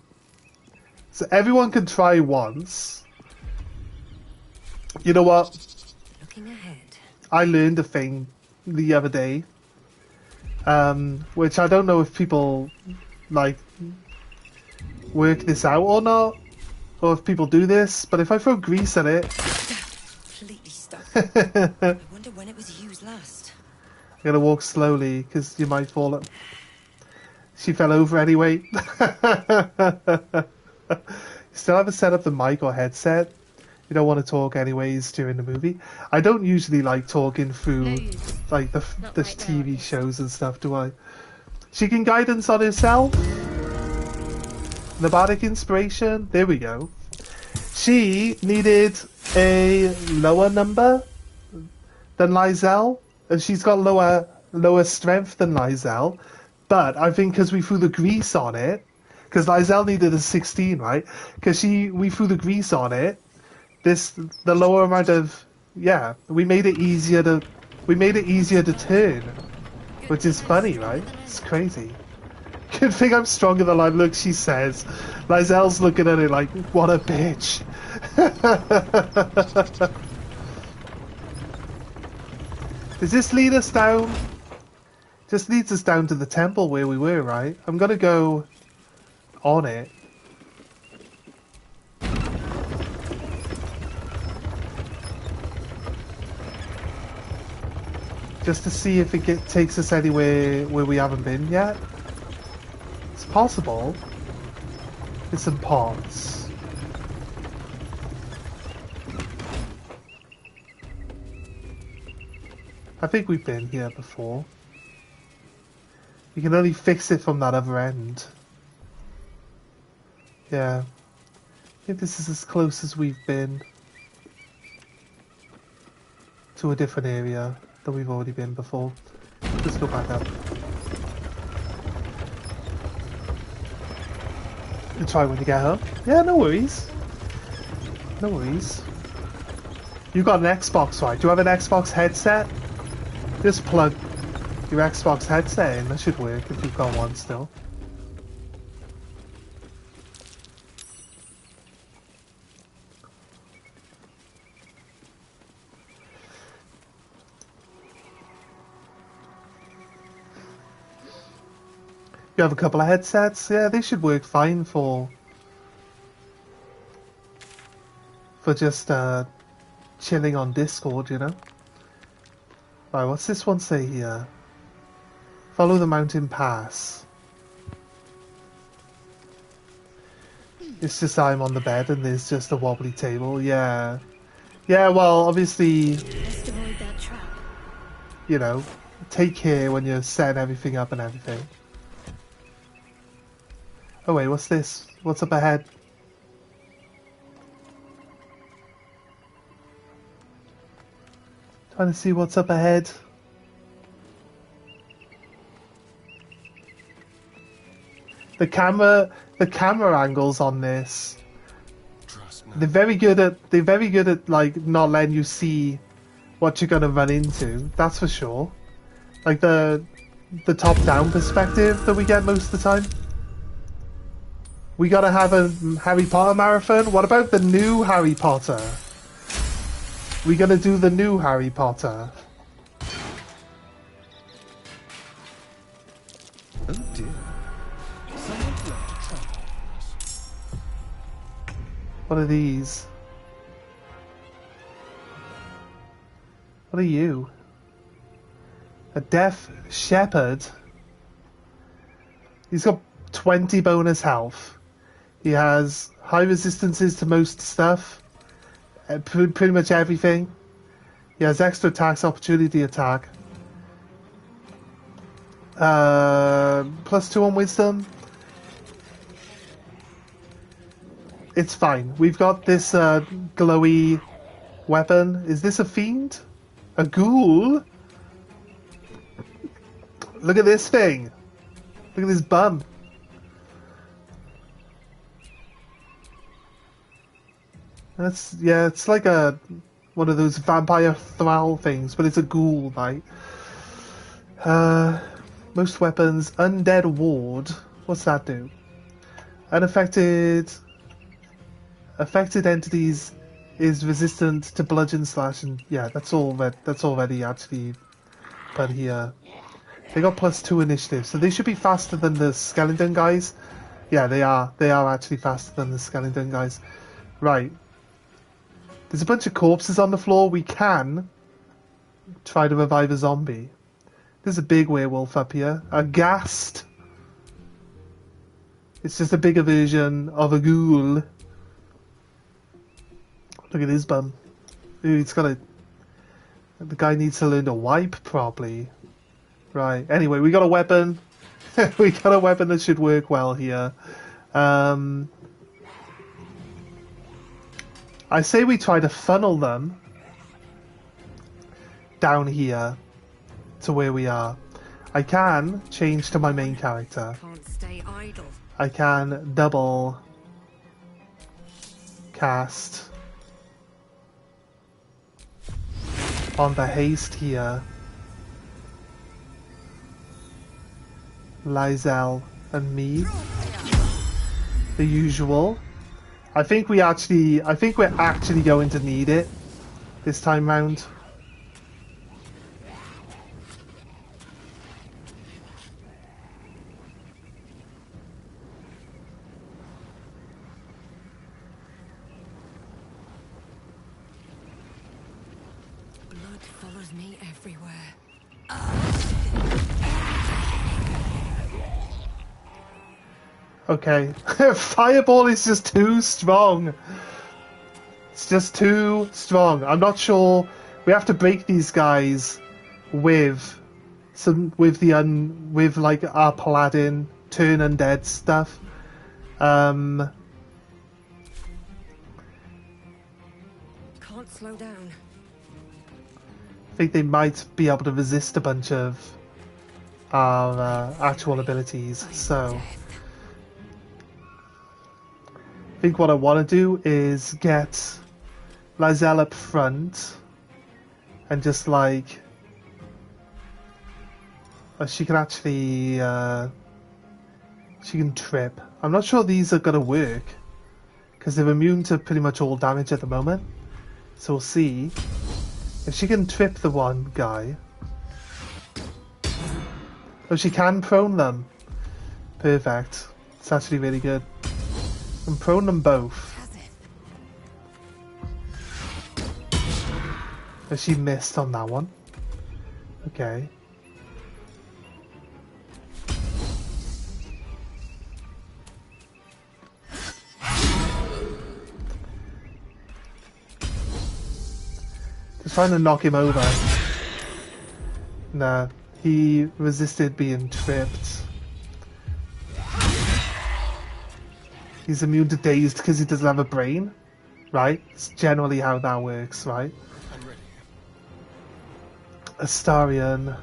A: So everyone can try once. You know what?
D: Looking ahead.
A: I learned a thing the other day. Which I don't know if people like work this out or not. Or if people do this, but if I throw grease at it...
E: Completely stuck. I wonder when it was used last.
A: I gotta walk slowly, because you might fall up. She fell over anyway. Still haven't set up the mic or headset. You don't want to talk anyways during the movie. I don't usually like talking through like the TV shows and stuff, do I? She can guidance on herself. The bardic inspiration. There we go. She needed a lower number than Lysel, and she's got lower strength than Lysel. But I think because we threw the grease on it, because Lysel needed a 16, right? Because we threw the grease on it. The lower amount of we made it easier to turn, which is funny, right? It's crazy. Good thing I'm stronger than I look, she says. Lysel's looking at it like, what a bitch. Does this lead us down? Just leads us down to the temple where we were, right? I'm gonna go on it. Just to see if it takes us anywhere where we haven't been yet. It's possible. It's some parts. I think we've been here before. You can only fix it from that other end. Yeah. I think this is as close as we've been to a different area that we've already been before. Let's go back up. And try when you get home. Yeah, no worries. No worries. You got an Xbox, right? Do you have an Xbox headset? Just plug your Xbox headset in. That should work if you've got one still. You have a couple of headsets? Yeah, they should work fine for just chilling on Discord, you know? Right, what's this one say here? Follow the mountain pass. It's just I'm on the bed and there's just a wobbly table, yeah. Yeah, well, obviously,
D: Best avoid that trap.
A: you know, take care when you're setting everything up and everything. Oh wait, what's this? What's up ahead? Trying to see what's up ahead. The camera angles on this. They're very good at like not letting you see what you're gonna run into. That's for sure. Like the top-down perspective that we get most of the time. We gotta have a Harry Potter marathon. What about the new Harry Potter? We gonna do the new Harry Potter.
C: Oh dear. Someone's left a trap on us.
A: What are these? What are you? A deaf shepherd? He's got 20 bonus health. He has high resistances to most stuff. Pretty much everything. He has extra attacks, opportunity attack. +2 on wisdom. It's fine. We've got this glowy weapon. Is this a fiend? A ghoul? Look at this thing. Look at this bum. That's, yeah, it's like one of those vampire thrall things, but it's a ghoul, right? Most weapons, undead ward. What's that do? Affected entities is resistant to bludgeon slash, and yeah, that's already actually put here. They got +2 initiative, so they should be faster than the skeleton guys. Yeah, they are. They are actually faster than the skeleton guys. Right. There's a bunch of corpses on the floor. We can try to revive a zombie. There's a big werewolf up here. A ghast. It's just a bigger version of a ghoul. Look at his bum. Ooh, he's got a... The guy needs to learn to wipe properly. Right, anyway, we got a weapon. We got a weapon that should work well here. I say we try to funnel them down here to where we are. I can change to my main character.
E: Can't stay idle.
A: I can double cast on the haste here. Lysel and me. The usual. I think we're actually going to need it this time round.
E: Blood follows me everywhere.
A: Okay. Fireball is just too strong. It's just too strong. I'm not sure. We have to break these guys with like our paladin turn undead stuff.
E: Can't slow down.
A: I think they might be able to resist a bunch of our actual abilities. So I think what I want to do is get Lysel up front and just like she can actually she can trip. I'm not sure these are gonna work because they're immune to pretty much all damage at the moment. So we'll see if she can trip the one guy. Oh, she can prone them. Perfect. It's actually really good. And prone them both. Oh, she missed on that one. Okay. Just trying to knock him over. Nah, he resisted being tripped. He's immune to dazed because he doesn't have a brain, right? It's generally how that works, right?
C: I'm ready.
A: Astarion,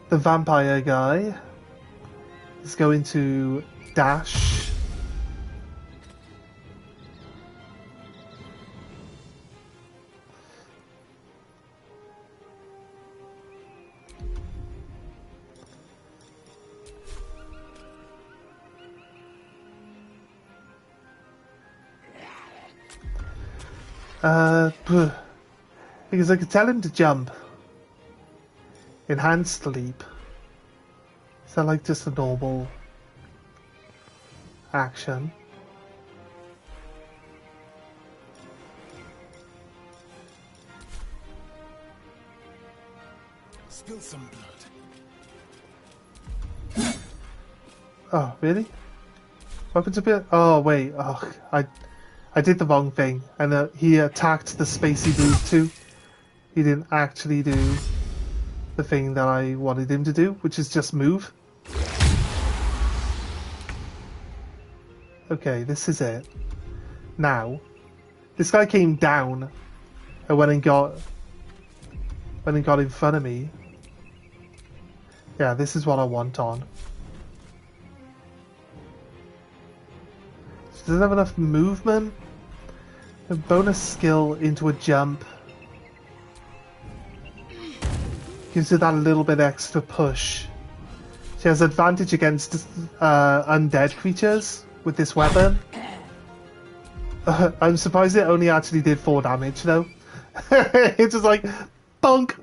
A: the vampire guy, is going to dash. Because I could tell him to jump. Enhanced leap. Is that like just a normal action?
C: Spill some blood.
A: Oh, really? Weapons a bit. Oh wait. Oh, I did the wrong thing, and he attacked the spacey move too. He didn't actually do the thing that I wanted him to do, which is just move. Okay, this is it. Now, this guy came down and went and got in front of me. Yeah, this is what I want on. Doesn't have enough movement. A bonus skill into a jump. Gives her that little bit extra push. She has advantage against undead creatures with this weapon. I'm surprised it only actually did 4 damage though. It's just like, bonk!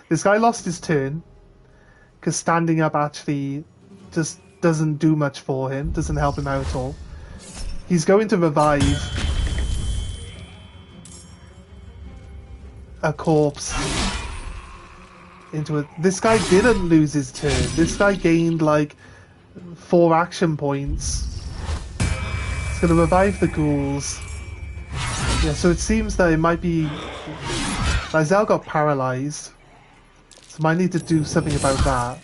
A: This guy lost his turn, because standing up actually just doesn't do much for him, doesn't help him out at all. He's going to revive a corpse into it. This guy didn't lose his turn. This guy gained like 4 action points. It's going to revive the ghouls. Yeah, so it seems that it might be... Lysel got paralyzed. So might need to do something about that.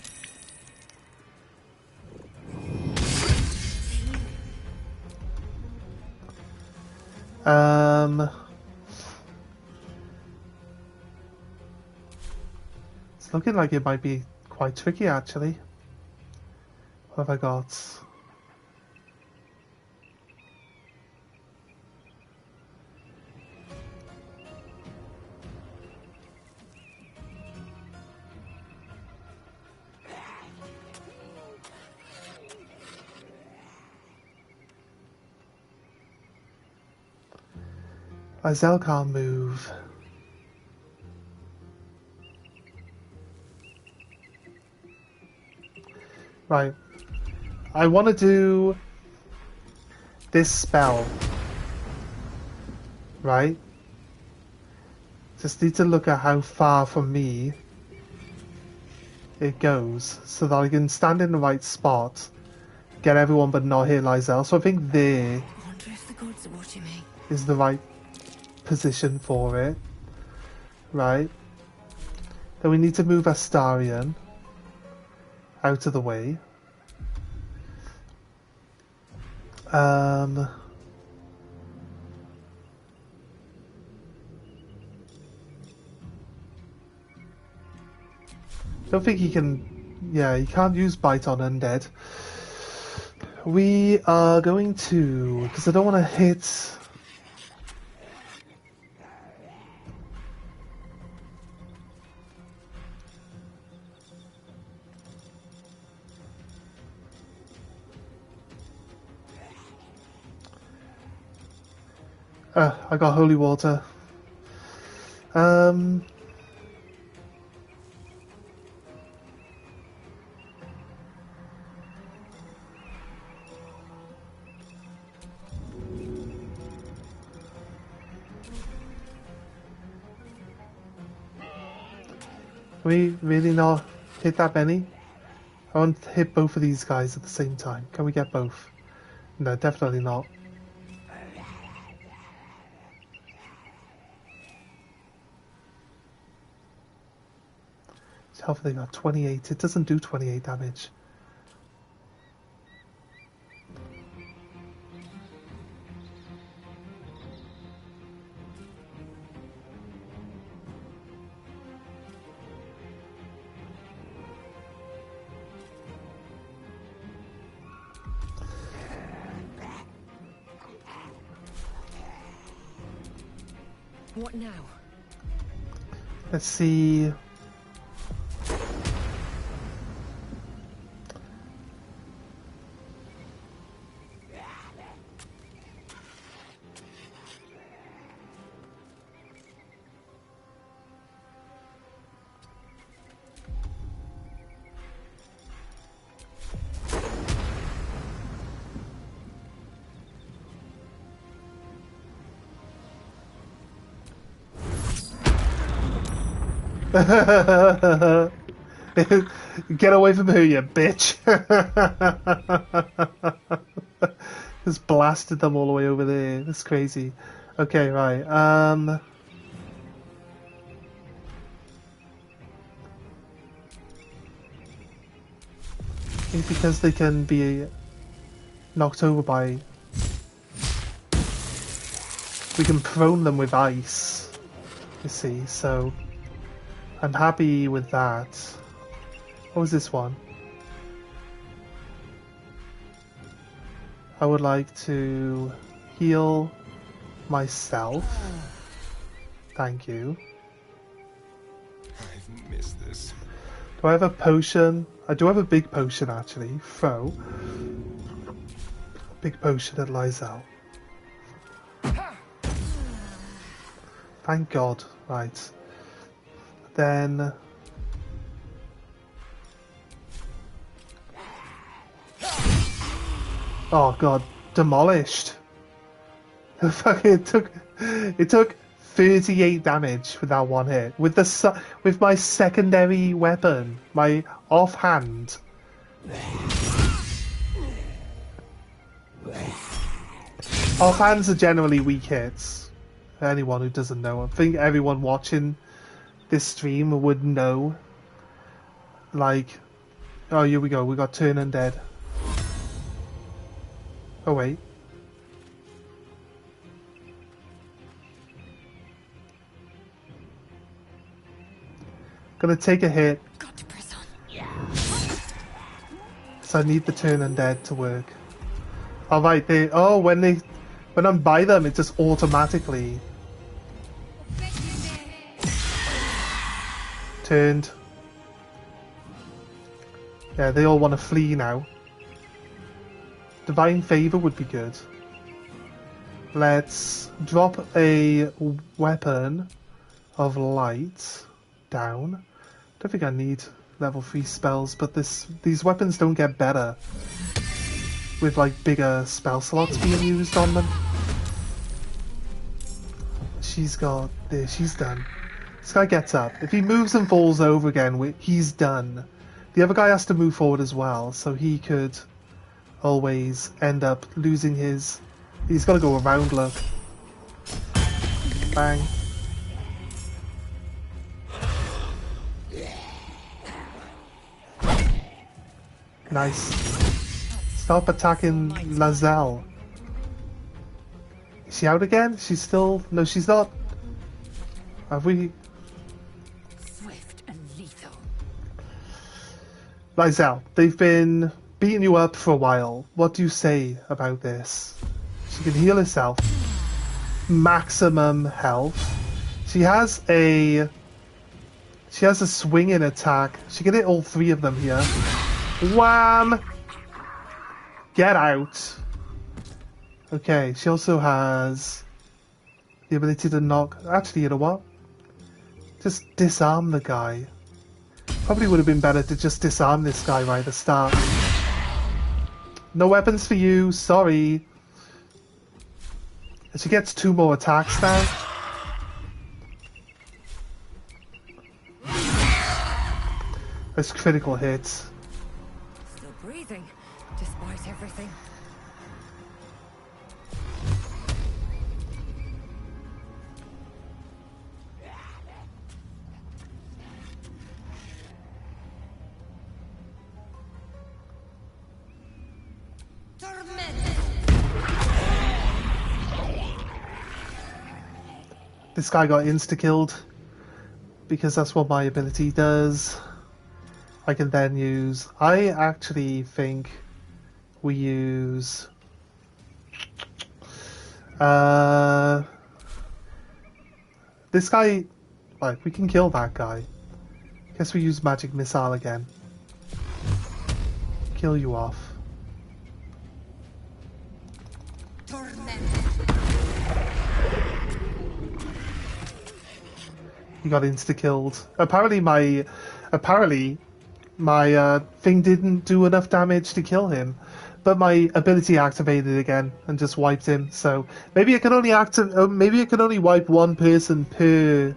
A: It's looking like it might be quite tricky actually. What have I got? Lysel can't move. Right. I want to do this spell. Right? Just need to look at how far from me it goes so that I can stand in the right spot, get everyone but not hit Lysel. So I think there
E: I wonder if the gods are watching me.
A: is the right position for it. Right? Then we need to move Astarion out of the way. Don't think he can... Yeah, he can't use Bite on Undead. We are going to... Because I don't want to hit... I got holy water. Can we really not hit that many? I want to hit both of these guys at the same time. Can we get both? No, definitely not. Health they got 28. It doesn't do 28 damage.
E: What now?
A: Let's see. Get away from her, you bitch. Just blasted them all the way over there. That's crazy. Okay, right. Maybe because they can be knocked over by... We can prone them with ice, you see, so... I'm happy with that. What was this one? I would like to heal myself. Thank you.
C: I've missed this.
A: Do I have a potion? I do have a big potion actually. Throw. Big potion at Lysel. Thank God. Right. Then... Oh God. Demolished. It took 38 damage with that one hit. With my secondary weapon, my offhand. Offhands are generally weak hits. Anyone who doesn't know, I think everyone watching this stream would know. Like, oh, here we go. We got Turn Undead. Oh wait. Gonna take a hit.
D: Got to press on.
A: So I need the Turn Undead to work. Oh right, when I'm by them, it just automatically turned. Yeah, they all want to flee now. Divine Favor would be good. Let's drop a weapon of light down. Don't think I need level 3 spells, but these weapons don't get better with like bigger spell slots being used on them. She's got this, she's done. This guy gets up. If he moves and falls over again, he's done. The other guy has to move forward as well, so he could always end up losing his... He's got to go around, look. Bang. Nice. Stop attacking Lazelle. Is she out again? She's still... No, she's not. Have we...
D: Swift and lethal.
A: Lazelle, they've been beating you up for a while. What do you say about this? She can heal herself. Maximum health. She has a swinging attack. She can hit all 3 of them here. Wham! Get out. Okay, she also has the ability to knock... Actually, you know what? Just disarm the guy. Probably would have been better to just disarm this guy right at the start. No weapons for you, sorry. And she gets 2 more attacks now. That's critical hits.
D: Still breathing, despite everything.
A: This guy got insta-killed because that's what my ability does. I can then use... I actually think we use... this guy... Like, we can kill that guy. Guess we use Magic Missile again. Kill you off. He got insta-killed. Apparently my thing didn't do enough damage to kill him, but my ability activated again and just wiped him. So maybe it can only wipe 1 person per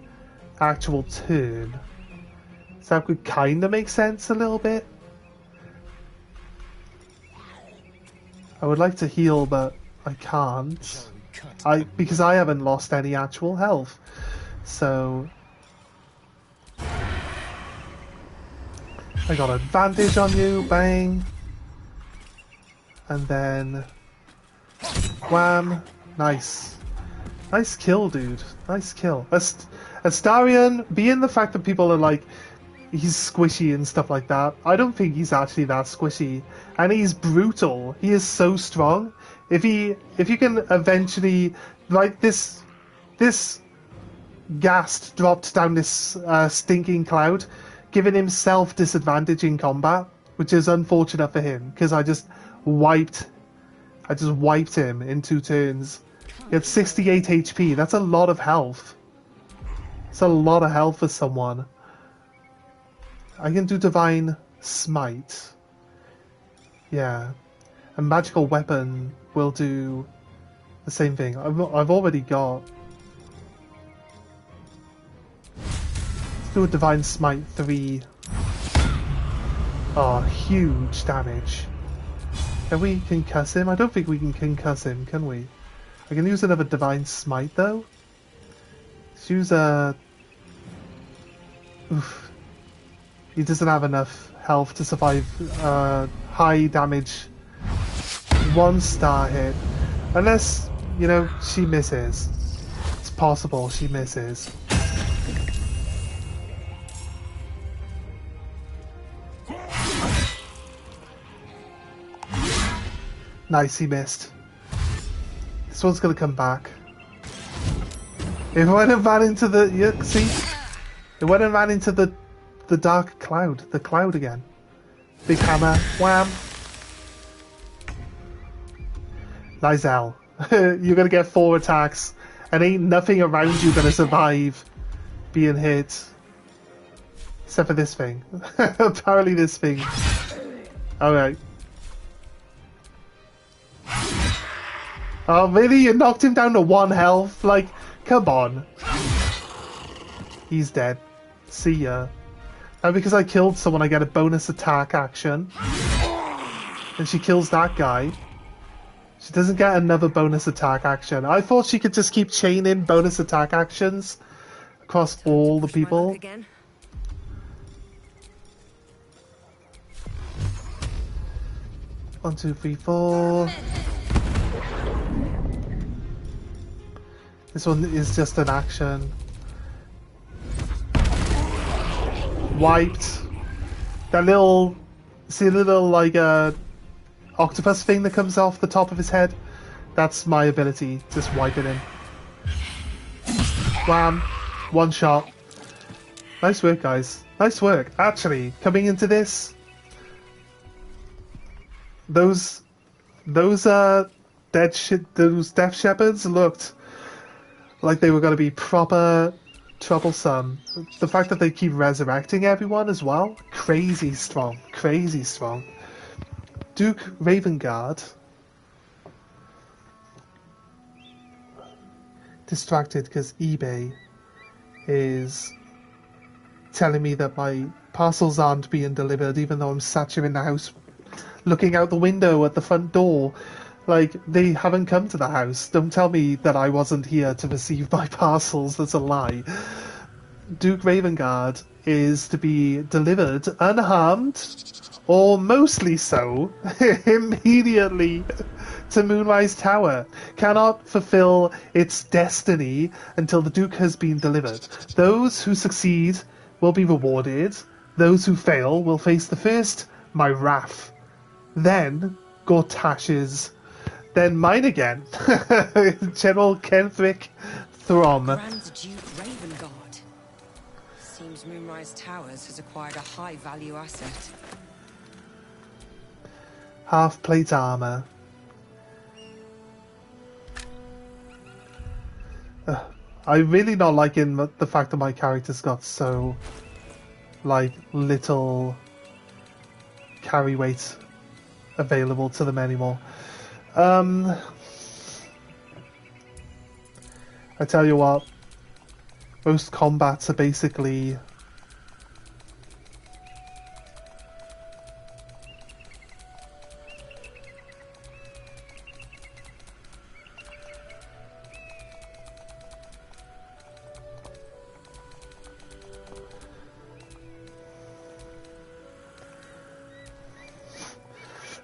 A: actual turn. So that could kind of make sense a little bit. I would like to heal, but I can't. Because I haven't lost any actual health. So I got advantage on you, bang. And then wham. Nice. Nice kill, dude. Nice kill. Astarion, being the fact that people are like, he's squishy and stuff like that, I don't think he's actually that squishy. And he's brutal. He is so strong. If you can eventually, like this ghast dropped down this stinking cloud, giving himself disadvantage in combat, which is unfortunate for him because I just wiped him in 2 turns. He had 68 HP. That's a lot of health. It's a lot of health for someone. I can do Divine Smite. Yeah. A magical weapon will do the same thing. I've already got... Let's do a Divine Smite 3. Oh, huge damage. Can we concuss him? I don't think we can concuss him, can we? I can use another Divine Smite, though. Let's use a... Oof. He doesn't have enough health to survive high damage 1-star hit. Unless, you know, she misses. It's possible she misses. Nice, he missed. This one's gonna come back. It went and ran into the... Yeah, see? It went and ran into the dark cloud. The cloud again. Big hammer. Wham! Lysel. You're gonna get 4 attacks. And ain't nothing around you gonna survive being hit. Except for this thing. Apparently this thing. Alright. Oh, really? You knocked him down to 1 health? Like, come on. He's dead. See ya. Now because I killed someone, I get a bonus attack action. And she kills that guy. She doesn't get another bonus attack action. I thought she could just keep chaining bonus attack actions across all the people. 1, 2, 3, 4. This one is just an action. Wiped. That little... See the little, like, octopus thing that comes off the top of his head? That's my ability. Just wiping him. Wham. 1 shot. Nice work, guys. Nice work. Actually, coming into this... Those death shepherds looked like they were going to be proper troublesome. The fact that they keep resurrecting everyone as well, crazy strong, crazy strong. Duke Ravengard, distracted because eBay is telling me that my parcels aren't being delivered, even though I'm sat here in the house looking out the window at the front door. Like, they haven't come to the house. Don't tell me that I wasn't here to receive my parcels. That's a lie. Duke Ravengard is to be delivered unharmed, or mostly so, immediately to Moonrise Tower. Cannot fulfill its destiny until the Duke has been delivered. Those who succeed will be rewarded. Those who fail will face the first, my wrath. Then, Gortash's. Then mine again. General Kenthrick Throm.
E: Grand Duke Ravengard. Seems Moonrise Towers has acquired a high-value asset.
A: Half plate armor. I'm really not liking the fact that my character's got so, like, little carry weight available to them anymore. I tell you what, most combats are basically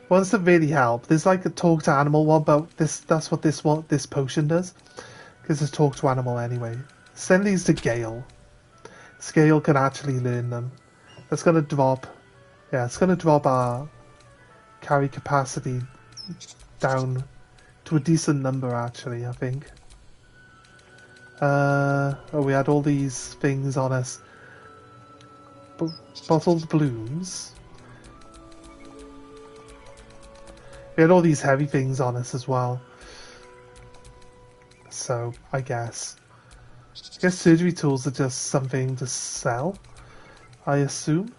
A: ones that really help. There's like a talk to animal one, but that's what this potion does. Because it's talk to animal anyway. Send these to Gale. Gale can actually learn them. That's gonna drop. Yeah, it's gonna drop our carry capacity down to a decent number actually, I think. Oh, we had all these things on us. Bottled blooms. We had all these heavy things on us as well. So, I guess surgery tools are just something to sell, I assume.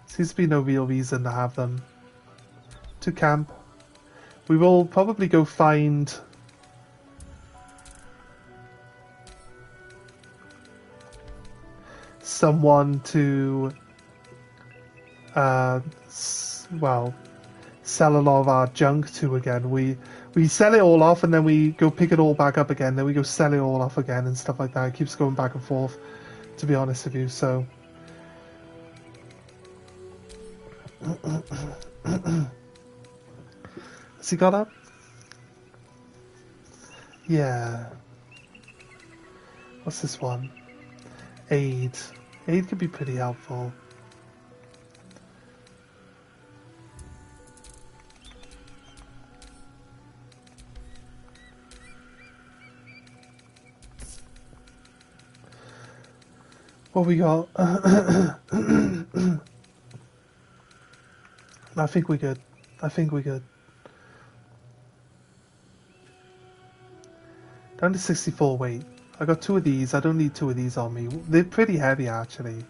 A: Seems to be no real reason to have them. To camp. We will probably go find someone to well, sell a lot of our junk to again. We sell it all off and then we go pick it all back up again, then we go sell it all off again and stuff like that. It keeps going back and forth, to be honest with you. So has he got up? Yeah. What's this one? Aid. Aid could be pretty helpful. What we got? I think we're good. I think we're good. Down to 64 weight. I got 2 of these. I don't need 2 of these on me. They're pretty heavy actually.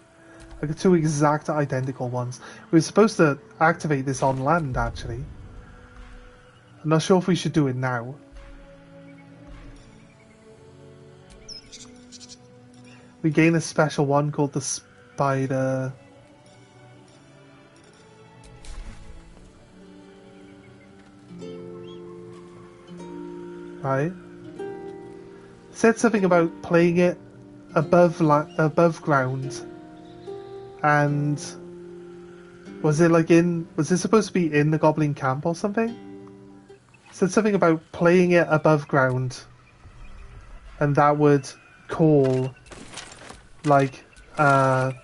A: I got 2 exact identical ones. We were supposed to activate this on land actually. I'm not sure if we should do it now. We gain a special one called the Spider. Right. Said something about playing it above ground, and was it supposed to be in the Goblin camp or something? Said something about playing it above ground, and that would call like that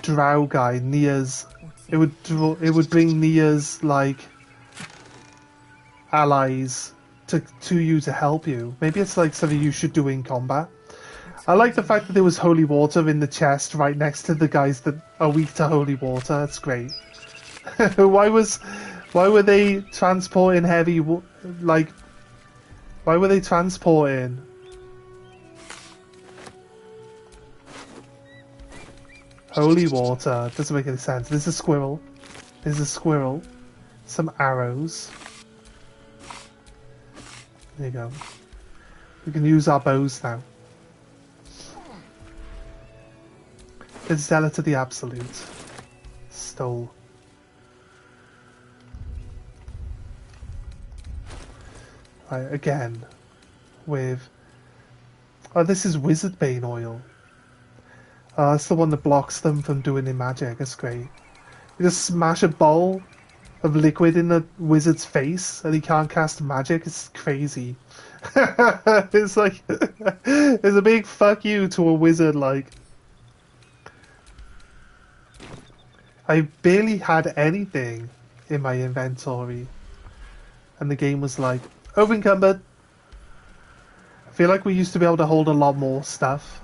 A: drow guy Nia's. It would bring Nia's like allies to you to help you. Maybe it's like something you should do in combat. I like the fact that there was holy water in the chest right next to the guys that are weak to holy water. That's great. Why were they transporting heavy why were they transporting holy water? Doesn't make any sense. There's a squirrel. Some arrows. There you go. We can use our bows now. It's Zealot to the Absolute. Stole. Right, again. With... Oh, this is Wizard Bane oil. Oh, that's the one that blocks them from doing their magic. That's great. You just smash a bowl of liquid in the wizard's face and he can't cast magic. It's crazy. It's like... it's a big fuck you to a wizard, like... I barely had anything in my inventory. And the game was like, over-encumbered. I feel like we used to be able to hold a lot more stuff.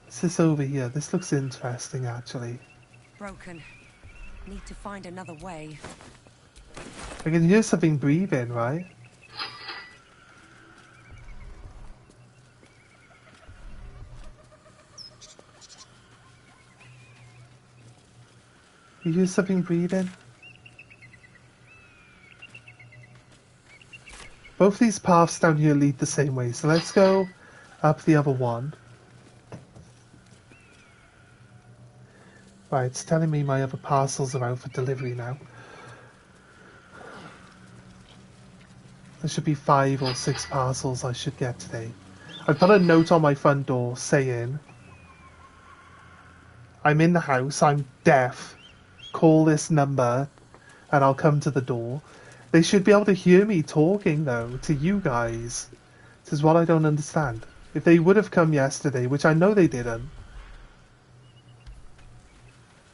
A: What's this over here? This looks interesting, actually.
E: Broken. Need to find another way.
A: I can hear something breathing, right? You hear something breathing? Both these paths down here lead the same way, so let's go up the other one. Right, it's telling me my other parcels are out for delivery now. There should be 5 or 6 parcels I should get today. I put a note on my front door saying, I'm in the house, I'm deaf. Call this number and I'll come to the door. They should be able to hear me talking though to you guys. This is what I don't understand. If they would have come yesterday, which I know they didn't,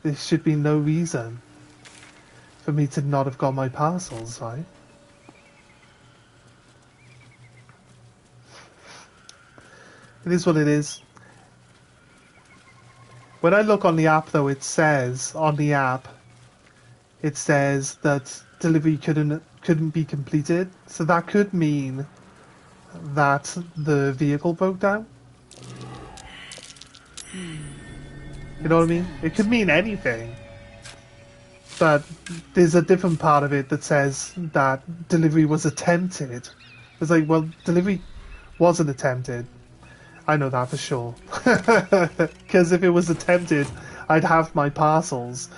A: there should be no reason for me to not have got my parcels, right? It is what it is. When I look on the app, though, it says on the app, it says that delivery couldn't be completed. So that could mean that the vehicle broke down. You know what I mean? It could mean anything. But there's a different part of it that says that delivery was attempted. It's like, well, delivery wasn't attempted. I know that for sure. Because if it was attempted, I'd have my parcels.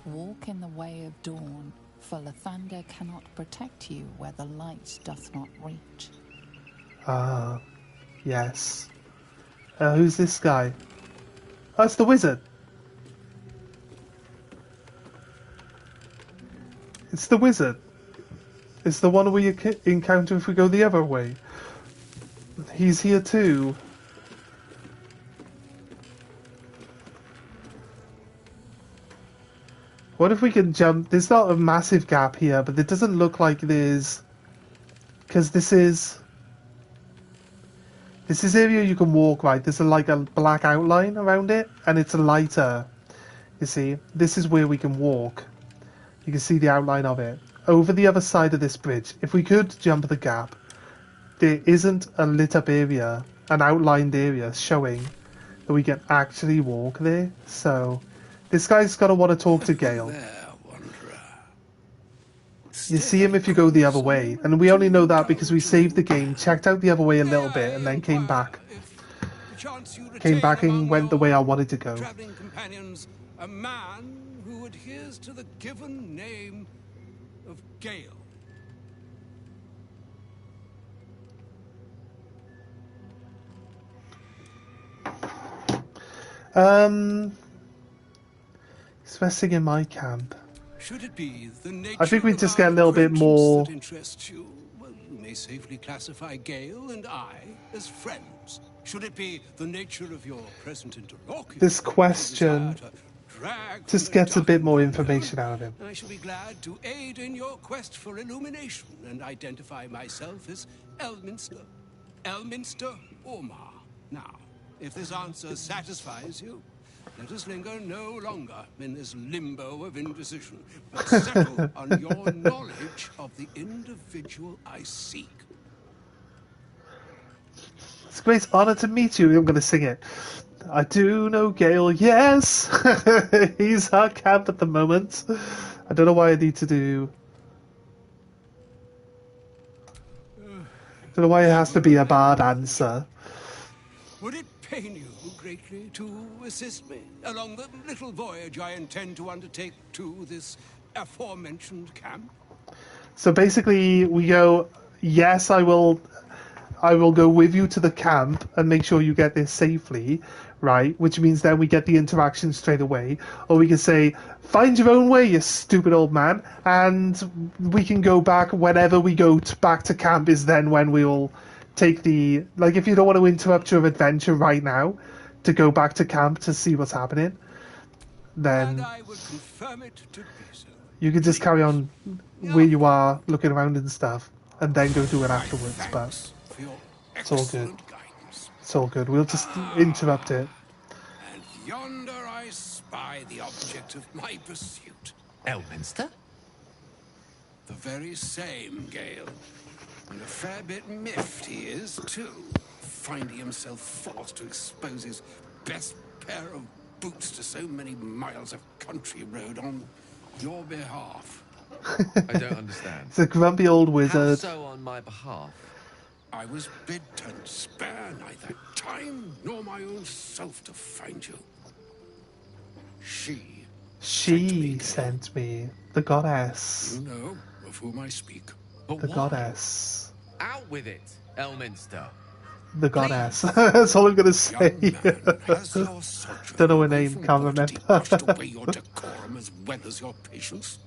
B: Walk in the way of dawn, for Lathander cannot protect you where the light doth not reach.
A: Ah, yes. Who's this guy? Oh, it's the wizard. It's the wizard. It's the one we encounter if we go the other way. He's here too. What if we can jump? There's not a massive gap here, but it doesn't look like there's... Because this is area you can walk, right? There's like a black outline around it, and it's lighter. You see? This is where we can walk. You can see the outline of it. Over the other side of this bridge, if we could jump the gap, there isn't a lit up area, an outlined area showing that we can actually walk there. So this guy's got to want to talk to Gale. You see him if you go the other way, and we only know that because we saved the game, checked out the other way a little bit, and then came back. Came back and went the way I wanted to go.
C: Traveling companions, a man who adheres to the given name of Gale.
A: He's resting in my camp.
C: Should it be the nature
A: I think we
C: of
A: just
C: our
A: get a little bit
C: acquaintance
A: more...
C: that interests you? Well, you may safely classify Gale and I as friends. Should it be the nature of your present interlocutor?
A: This question just gets a bit more information out of him.
C: I shall be glad to aid in your quest for illumination and identify myself as Elminster. Elminster Ormar. Now, if this answer satisfies you, let us linger no longer in this limbo of indecision, but settle on your knowledge of the individual I seek.
A: It's a great honor to meet you. I'm going to sing it. I do know Gale, yes! He's our camp at the moment. I don't know why I need to do... I don't know why it has to be a bard answer.
C: Would it pain you greatly to assist me along the little voyage I intend to undertake to this aforementioned camp?
A: So basically, we go, yes, I will go with you to the camp and make sure you get there safely, right? Which means then we get the interaction straight away. Or we can say, find your own way, you stupid old man, and we can go back whenever we go back to camp is then when we'll take the... Like, if you don't want to interrupt your adventure right now to go back to camp to see what's happening, then
C: I would confirm it to be so.
A: you can just carry on where you are, looking around and stuff, and then go do it afterwards, but it's all good. It's all good. We'll just interrupt it.
C: And yonder I spy the object of my pursuit.
F: Elminster?
C: The very same, Gale. And a fair bit miffed he is, too, finding himself forced to expose his best pair of boots to so many miles of country road on your behalf.
F: I don't understand.
A: It's a grumpy old
F: How
A: wizard.
F: so on my behalf?
C: I was bid to spare neither time nor my own self to find you.
A: She sent me. The goddess.
C: You know of whom I speak.
F: But
A: The
F: why?
A: goddess.
F: Out with it, Elminster.
A: The goddess. That's all I'm going to say.
C: Young man, has your sojourn
A: Don't know her
C: away
A: name,
C: from
A: can't
C: Baldur
A: remember.
C: washed away your decorum as well as your patience?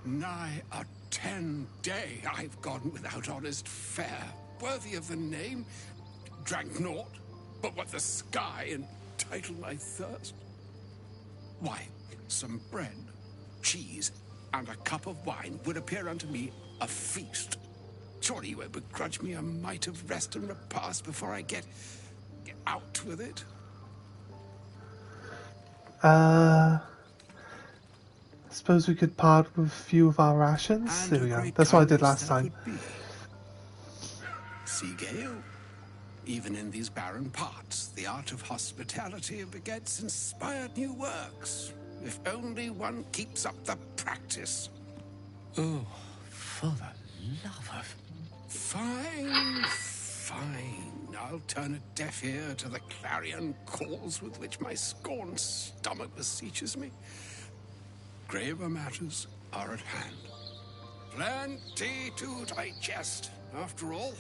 C: Nigh a 10-day I've gone without honest fare, worthy of the name. Drank naught but what the sky entitled my thirst. Why, some bread, cheese, and a cup of wine would appear unto me a feast. Surely you won't begrudge me a mite of rest and repast before I get out with it?
A: I suppose we could part with a few of our rations.
C: And
A: There
C: a
A: we go.
C: great
A: That's what I did
C: kindness
A: last
C: that
A: time.
C: would be. See, Gale, even in these barren parts, the art of hospitality begets inspired new works. If only one keeps up the practice.
F: Oh, for the love of...
C: Fine, fine. I'll turn a deaf ear to the clarion calls with which my scorned stomach beseeches me. Graver matters are at hand. Plenty to digest, after all.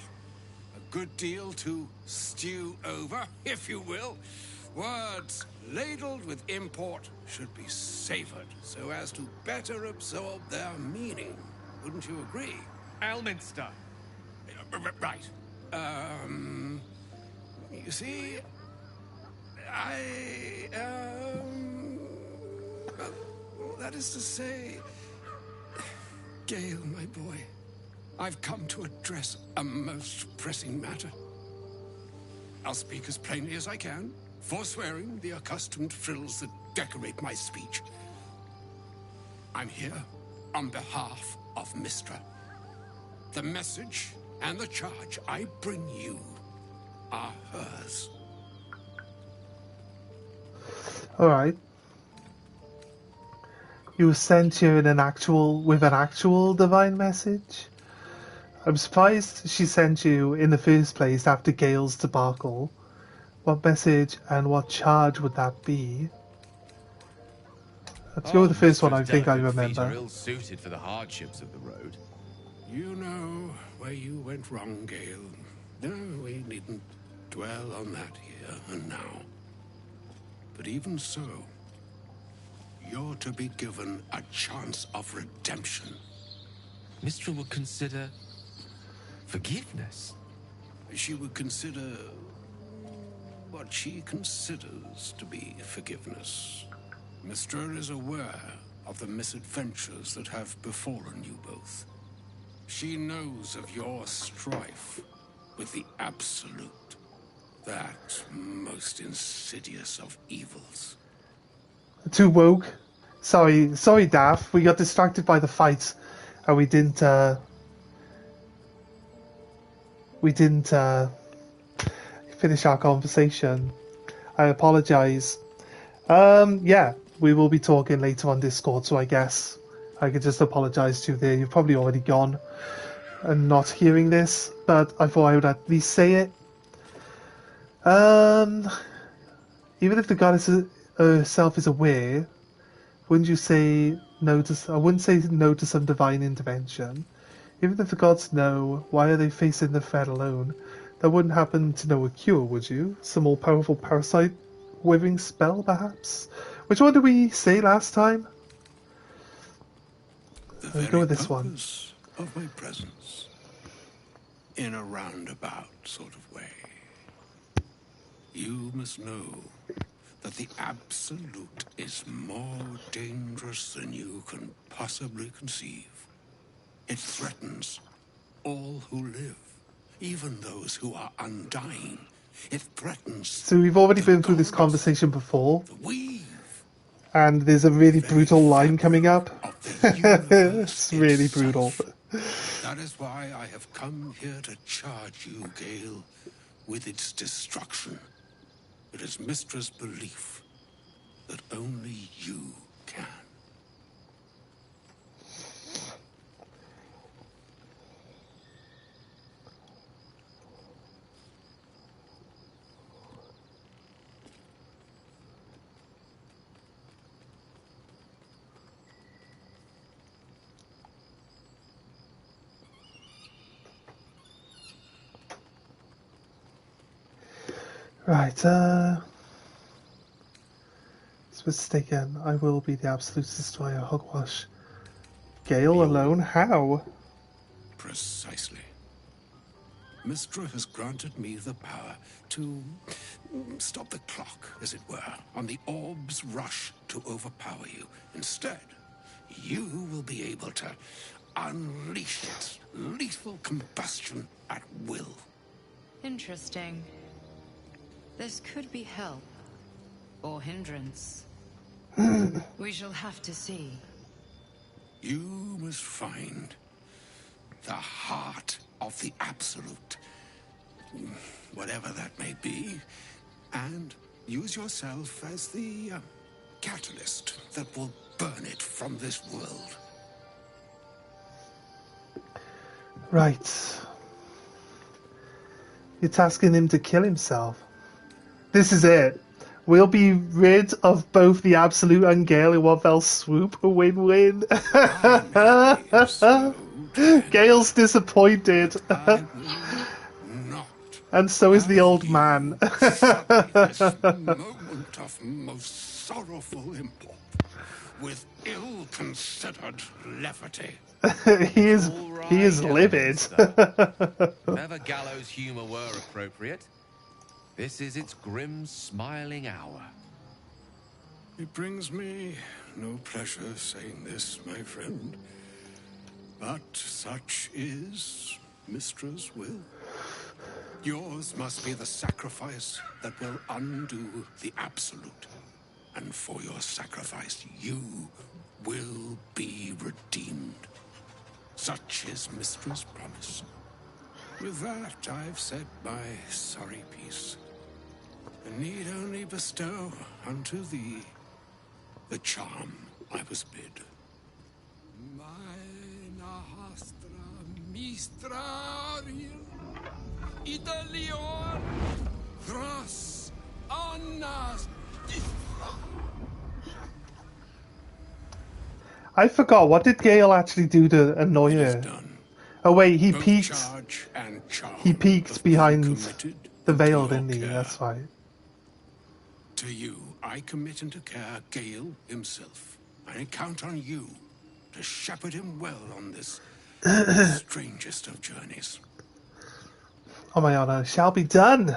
C: A good deal to stew over, if you will. Words ladled with import should be savored so as to better absorb their meaning. Wouldn't you agree?
F: Elminster!
C: Right. You see, that is to say, Gale, my boy, I've come to address a most pressing matter. I'll speak as plainly as I can, forswearing the accustomed frills that decorate my speech. I'm here on behalf of Mistra. The message and the charge I bring you are hers.
A: Alright. You were sent here with an actual divine message? I'm surprised she sent you in the first place after Gale's debacle. What message and what charge would that be? Let's go with the first one I think I remember.
F: Are ill-suited for the hardships of the road.
C: You know where you went wrong, Gale. No, we needn't dwell on that here and now. But even so, you're to be given a chance of redemption.
F: Mistra would consider... forgiveness?
C: She would consider what she considers to be forgiveness. Mistra is aware of the misadventures that have befallen you both. She knows of your strife with the Absolute, that most insidious of evils.
A: Too woke. Sorry, Daff. We got distracted by the fight, and we didn't finish our conversation. I apologize. Yeah, we will be talking later on Discord, so I guess I could just apologize to you there. You've probably already gone and not hearing this, but I thought I would at least say it. Even if the goddess herself is aware, wouldn't you say no to... I wouldn't say no to some divine intervention. Even if the gods know, why are they facing the threat alone? That wouldn't happen to know a cure, would you? Some more powerful parasite withering spell, perhaps? Which one did we say last time?
C: I'll
A: go with this one.
C: Of my presence, in a roundabout sort of way. You must know that the Absolute is more dangerous than you can possibly conceive. It threatens all who live, even those who are undying. It threatens...
A: So we've already been through this conversation before.
C: The weave.
A: And there's a really brutal line coming up. It's really brutal.
C: That is why I have come here to charge you, Gale, with its destruction. It is Mistra's belief that only you can.
A: Right, so mistaken. I will be the absolute destroyer, Hogwash. Gale alone? How?
C: Precisely. Mistra has granted me the power to stop the clock, as it were, on the orb's rush to overpower you. Instead, you will be able to unleash its lethal combustion at will.
D: Interesting. This could be help. Or hindrance. We shall have to see.
C: You must find the heart of the Absolute, whatever that may be, and use yourself as the catalyst that will burn it from this world.
A: Right. You're tasking him to kill himself. This is it. We'll be rid of both the Absolute and Gale in one fell swoop. A win-win. Gale's disappointed. And so is the old man.
C: This moment of most sorrowful import, with ill-considered levity.
A: he is livid.
F: Whenever gallows humour were appropriate, this is its grim, smiling hour.
C: It brings me no pleasure saying this, my friend, but such is Mystra's will. Yours must be the sacrifice that will undo the Absolute, and for your sacrifice you will be redeemed. Such is Mystra's promise. With that, I've said my sorry piece, and need only bestow unto thee the charm I was bid. Meine Hastra Mistrariel Idalion Thras Annas.
A: I forgot, what did Gale actually do to annoy her? Oh wait, he peeked behind the veil, didn't he? That's right.
C: To you, I commit into care Gale himself. I count on you to shepherd him well on this strangest of journeys.
A: Oh, my honor shall be done.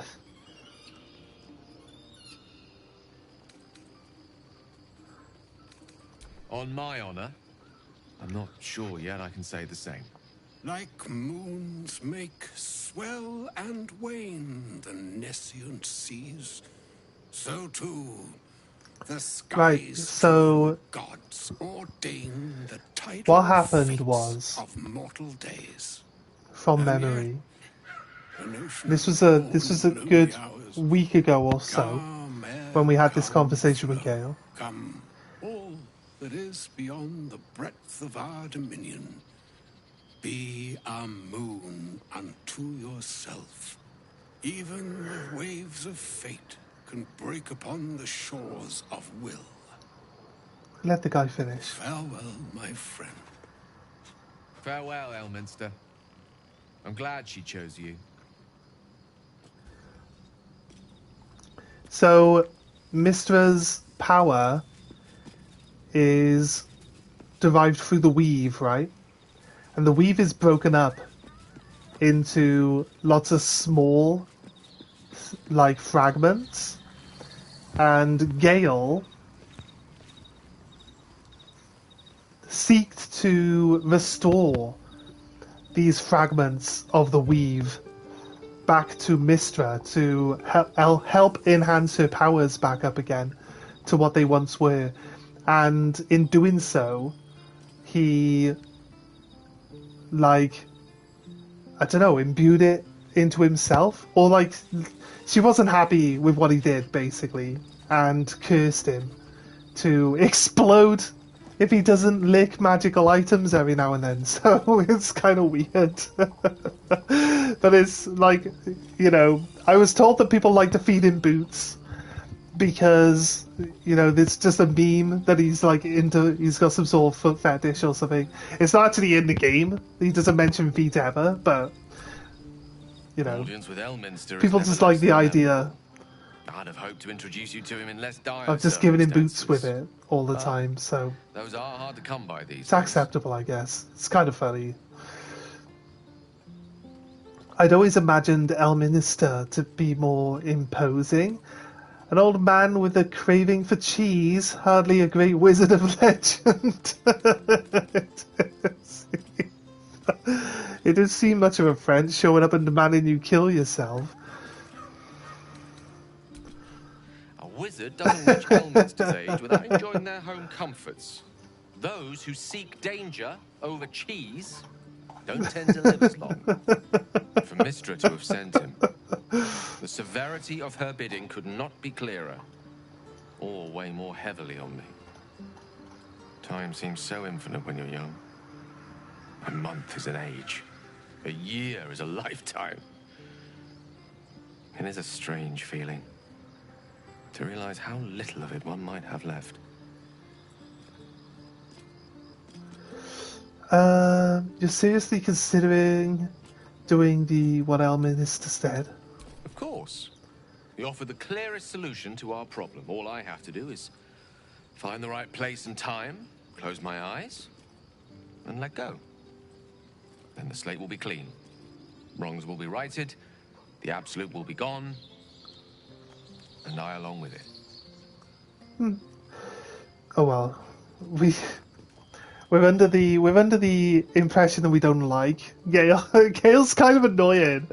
F: On my honor, I'm not sure yet I can say the same.
C: Like moons make swell and wane the nescient seas, so too the skies.
A: Right, so
C: gods ordain the tidal
A: what happened
C: fates
A: was,
C: of mortal days.
A: from memory, this was a good week ago or so when we had this conversation with Gale.
C: Come, all that is beyond the breadth of our dominion, be a moon unto yourself. Even the waves of fate can break upon the shores of will.
A: Let the guy finish.
C: Farewell, my friend.
F: Farewell, Elminster. I'm glad she chose you.
A: So, Mystra's power is derived through the weave, right? And the weave is broken up into lots of small, like, fragments. And Gale seeked to restore these fragments of the weave back to Mystra to help enhance her powers back up again to what they once were. And in doing so, he, like, I don't know, imbued it into himself, or like, she wasn't happy with what he did, basically, and cursed him to explode if he doesn't lick magical items every now and then. So it's kind of weird. But it's like, you know, I was told that people like to feed him boots because, you know, it's just a meme that he's like into, he's got some sort of foot fetish or something. It's not actually in the game. He doesn't mention feet ever, but, you know, people just like the idea.
F: I'd have hoped to introduce you to him in less dire
A: I've just given him boots with it all the time, so
F: those are hard to come by these
A: it's
F: days.
A: acceptable, I guess. It's kind of funny. I'd always imagined Elminster to be more imposing. An old man with a craving for cheese, hardly a great wizard of legend. It didn't seem much of a friend showing up and demanding you kill yourself.
F: A wizard doesn't reach Elminster's age without enjoying their home comforts. Those who seek danger over cheese don't tend to live as long. For Mystra to have sent him, the severity of her bidding could not be clearer, or weigh more heavily on me. Time seems so infinite when you're young. A month is an age. A year is a lifetime. It is a strange feeling to realize how little of it one might have left.
A: You're seriously considering doing the what Elminster said?
F: Of course. We offer the clearest solution to our problem. All I have to do is find the right place and time, close my eyes, and let go. Then the slate will be clean. Wrongs will be righted, the absolute will be gone, and I along with it.
A: Oh well, we're under the impression that we don't like Gale. Gale's kind of annoying.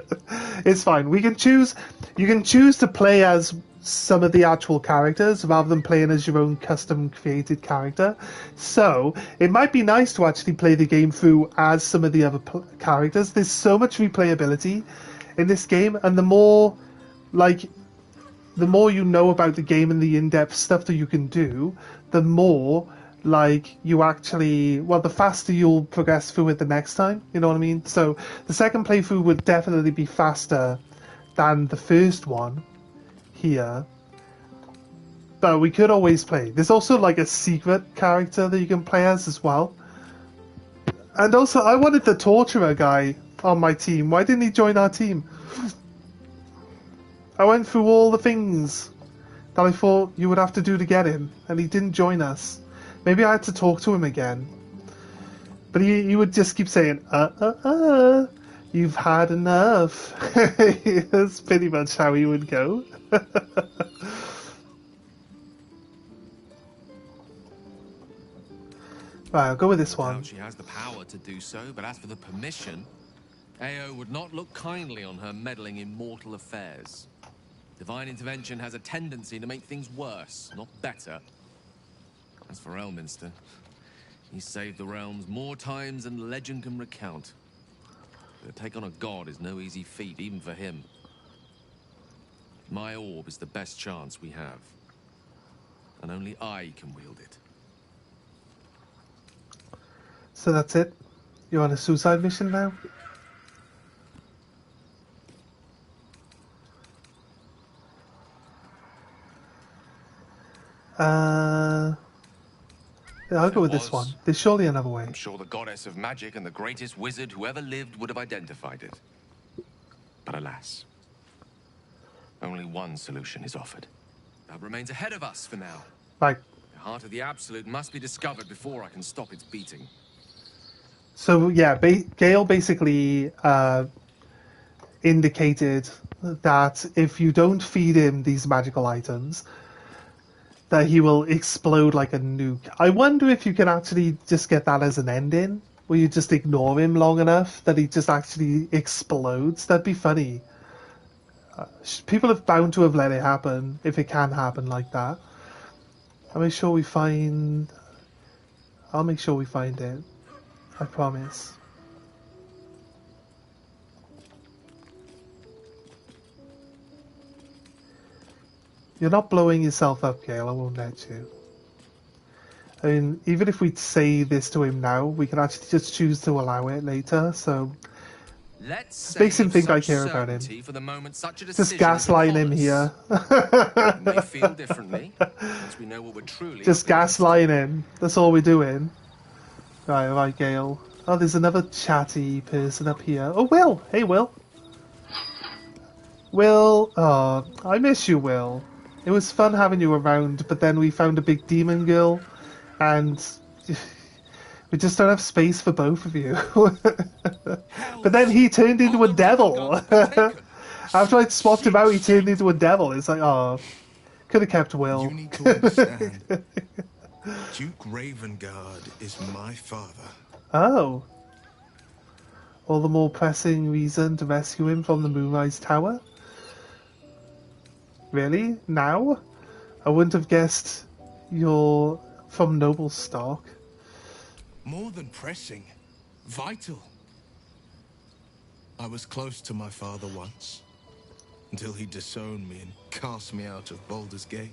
A: It's fine. We can choose. You can choose to play as some of the actual characters rather than playing as your own custom created character. So it might be nice to actually play the game through as some of the other characters. There's so much replayability in this game, and the more you know about the game and the in-depth stuff that you can do, the more you actually, the faster you'll progress through it the next time, you know what I mean? So the second playthrough would definitely be faster than the first one here, but we could always play. There's also a secret character that you can play as well. And also, I wanted the torturer guy on my team. Why didn't he join our team? I went through all the things that I thought you would have to do to get him, and he didn't join us. Maybe I had to talk to him again. But he would just keep saying, you've had enough. That's pretty much how he would go. Right, I'll go with this one.
F: She has the power to do so, but as for the permission, Ao would not look kindly on her meddling in mortal affairs. Divine intervention has a tendency to make things worse, not better. As for Elminster, he saved the realms more times than legend can recount. But to take on a god is no easy feat, even for him. My orb is the best chance we have, and only I can wield it.
A: So that's it? You're on a suicide mission now? Yeah, I'll go with this one. There's surely another way.
F: I'm sure the goddess of magic and the greatest wizard who ever lived would have identified it. But alas, only one solution is offered. That remains ahead of us for now.
A: Right.
F: The heart of the Absolute must be discovered before I can stop its beating.
A: So yeah, Gale basically indicated that if you don't feed him these magical items, that he will explode like a nuke. I wonder if you can actually just get that as an ending, where you just ignore him long enough that he just actually explodes. That'd be funny. People have bound to have let it happen, if it can happen like that. I'll make sure we find it. I promise. You're not blowing yourself up, Gale. I won't let you. I mean, even if we say this to him now, we can actually just choose to allow it later, so...
F: Let's
A: makes him think I care about him.
F: For the moment, such a
A: just gaslighting him here.
F: May feel differently, as we know what we're truly
A: just gaslighting him. That's all we're doing. Right, Gale. Oh, there's another chatty person up here. Oh, Will! Hey, Will. Will, oh, I miss you, Will. It was fun having you around, but then we found a big demon girl, and we just don't have space for both of you. But then he turned into a devil. After I swapped him out, he turned into a devil. It's like, oh, Could have kept Will.
G: You need to understand. Duke Ravengard is my father.
A: Oh. All the more pressing reason to rescue him from the Moonrise Tower? Really? Now? I wouldn't have guessed you're from noble stock.
G: More than pressing. Vital. I was close to my father once, until he disowned me and cast me out of Baldur's Gate.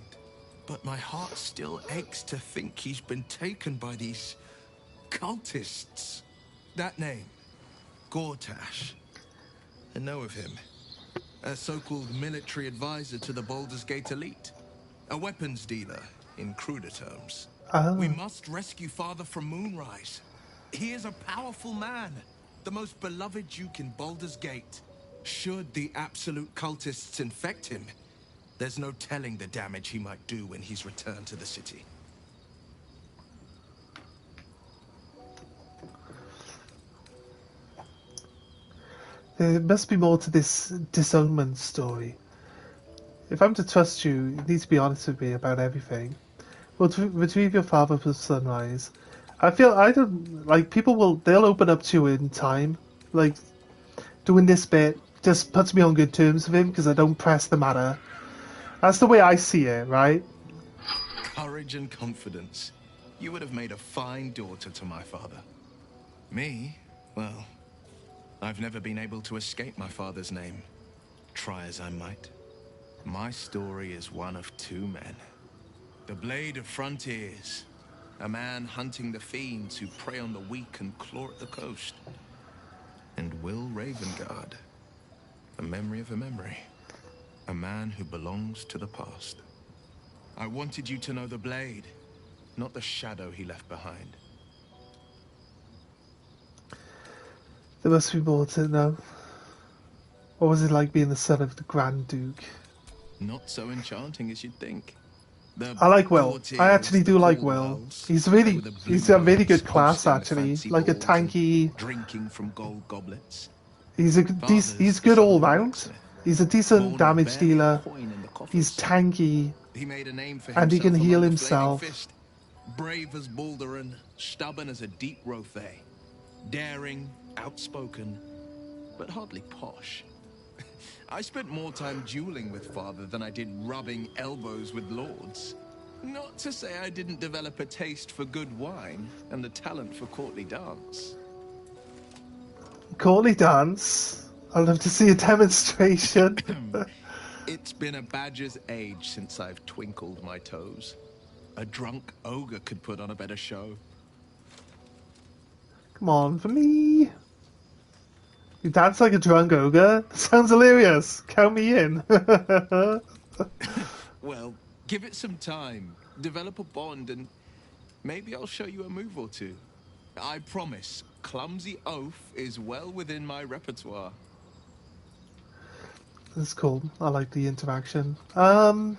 G: But my heart still aches to think he's been taken by these cultists. That name, Gortash. I know of him. A so-called military advisor to the Baldur's Gate elite. A weapons dealer, in cruder terms.
A: Oh.
G: We must rescue Father from Moonrise. He is a powerful man. The most beloved Duke in Baldur's Gate. Should the absolute cultists infect him, there's no telling the damage he might do when he's returned to the city.
A: There must be more to this disownment story. If I'm to trust you, you need to be honest with me about everything. Well, to retrieve your father from Sunrise. I don't like they'll open up to you in time. Like, doing this bit just puts me on good terms with him because I don't press the matter. That's the way I see it, right?
G: Courage and confidence. You would have made a fine daughter to my father. Me? Well, I've never been able to escape my father's name, try as I might. My story is one of two men. The Blade of Frontiers. A man hunting the fiends who prey on the weak and claw at the coast. And Will Ravengard. A memory of a memory. A man who belongs to the past. I wanted you to know the Blade, not the shadow he left behind.
A: There must be more to know. What was it like being the son of the Grand Duke?
G: Not so enchanting as you'd think.
A: I like Will. I actually do like Will. He's a really good class actually. Like a tanky.
G: Drinking from gold goblets.
A: He's good all round. He's a decent damage dealer. He's tanky.
G: He made a name for
A: and he can heal
G: among the
A: himself.
G: Flaming Fist. Brave as Baldur, stubborn as a deep Rothay. Daring, outspoken, but hardly posh. I spent more time dueling with father than I did rubbing elbows with lords. Not to say I didn't develop a taste for good wine and the talent for courtly dance.
A: Courtly dance? I'd love to see a demonstration.
G: It's been a badger's age since I've twinkled my toes. A drunk ogre could put on a better show.
A: Come on, for me. You dance like a drunk ogre? Sounds hilarious. Count me in.
G: Well, give it some time. Develop a bond and maybe I'll show you a move or two. I promise, clumsy oaf is well within my repertoire.
A: That's cool. I like the interaction. What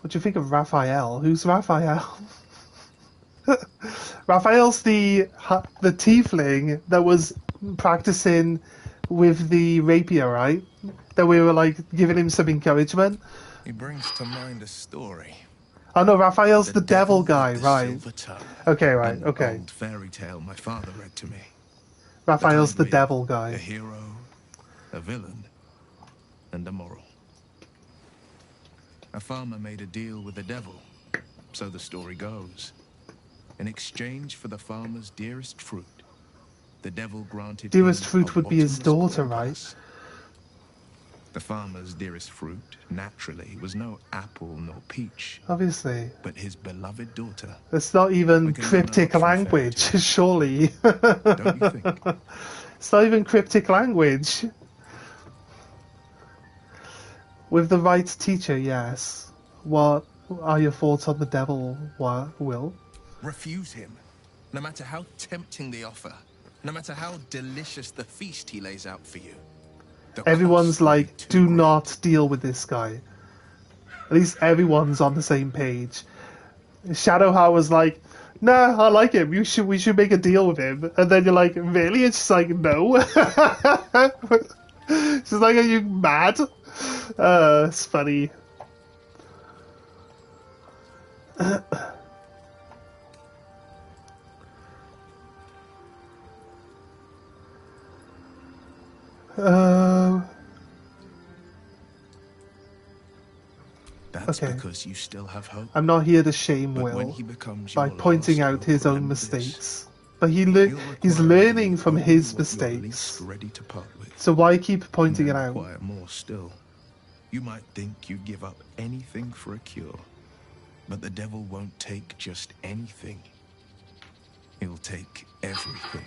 A: do you think of Raphael? Who's Raphael? Raphael's the tiefling that was practicing with the rapier, right? That we were like giving him some encouragement.
G: He brings to mind a story.
A: Oh no, Raphael's the devil guy, right? Okay, right,
G: An
A: okay.
G: old fairy tale my father read to me.
A: Raphael's the
G: With
A: devil
G: A
A: guy.
G: hero, a villain, and a moral. A farmer made a deal with the devil, so the story goes. In exchange for the farmer's dearest fruit, the devil granted
A: Dearest
G: him
A: fruit
G: a
A: would be his
G: bottomless
A: daughter,
G: glass. The farmer's dearest fruit, naturally, was no apple nor peach,
A: Obviously.
G: but his beloved daughter.
A: It's not even
G: We can learn
A: cryptic
G: a lot from
A: language,
G: fairy tales.
A: surely.
G: Don't you think?
A: It's not even cryptic language. With the right teacher, yes. What are your thoughts on the devil, Will?
G: Refuse him, no matter how tempting the offer, no matter how delicious the feast he lays out for you. The
A: Everyone's
G: cost will be
A: like,
G: too
A: do
G: great.
A: not deal with this guy. At least everyone's on the same page. Shadowheart was like, nah, I like him. We should make a deal with him. And then you're like, really? It's just like, no. She's like, are you mad? It's funny.
G: That's
A: Okay.
G: because you still have hope.
A: I'm not here to shame
G: But when
A: Will
G: he becomes
A: by
G: your
A: pointing
G: last
A: out
G: hope,
A: his own
G: remember this.
A: mistakes. But he's
G: He'll require
A: learning
G: you
A: from
G: only
A: his
G: what you're
A: mistakes.
G: least ready to part with.
A: So why keep
G: And
A: pointing it
G: then
A: out?
G: require more still. You might think you'd give up anything for a cure, but the devil won't take just anything. He'll take everything.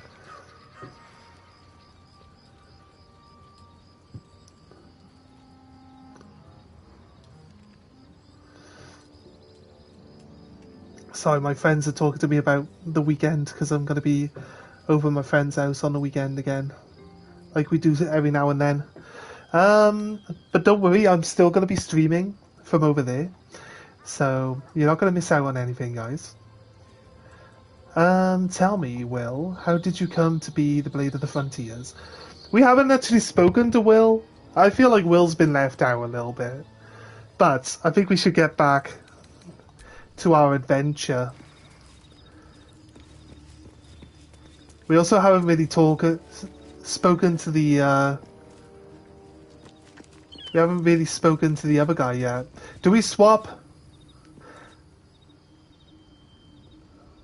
A: Sorry, my friends are talking to me about the weekend because I'm going to be over my friend's house on the weekend again, like we do every now and then. But don't worry, I'm still going to be streaming from over there, so you're not going to miss out on anything, guys. Tell me, Will, how did you come to be the Blade of the Frontiers? We haven't actually spoken to Will. I feel like Will's been left out a little bit, but I think we should get back to our adventure. We also haven't really spoken to the we haven't really spoken to the other guy yet. Do we swap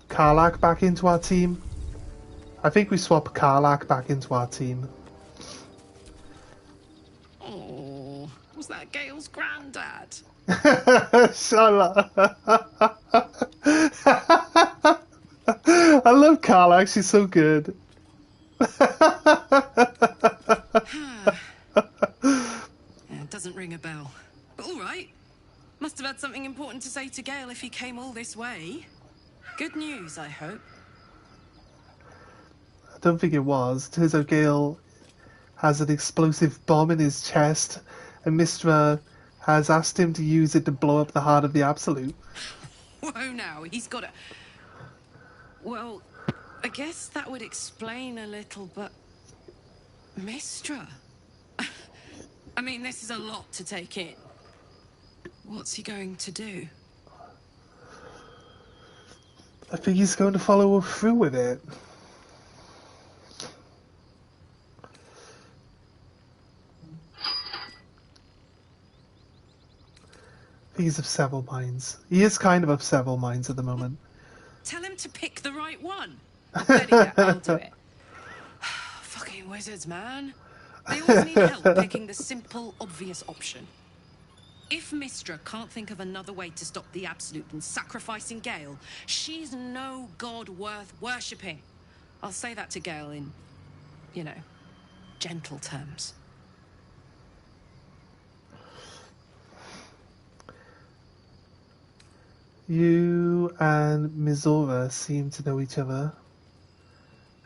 A: Karlach back into our team? I think we swap Karlach back into our team.
D: Oh, was that Gale's granddad?
A: Shut up. I love Karlach, she's so good.
D: It doesn't ring a bell. But all right. Must have had something important to say to Gale if he came all this way. Good news, I hope.
A: I don't think it was. Turns out Gale has an explosive bomb in his chest, and Mistra has asked him to use it to blow up the heart of the Absolute.
D: Whoa now, he's got a... Well, I guess that would explain a little, but... Mistra? I mean, this is a lot to take in. What's he going to do?
A: I think he's going to follow through with it. He's of several minds. He is kind of several minds at the moment.
D: Tell him to pick the right one. Better, I'll do it. Fucking wizards, man. They always need help picking the simple, obvious option. If Mistra can't think of another way to stop the Absolute than sacrificing Gale, she's no god worth worshipping. I'll say that to Gale in, you know, gentle terms.
A: You and Mizora seem to know each other.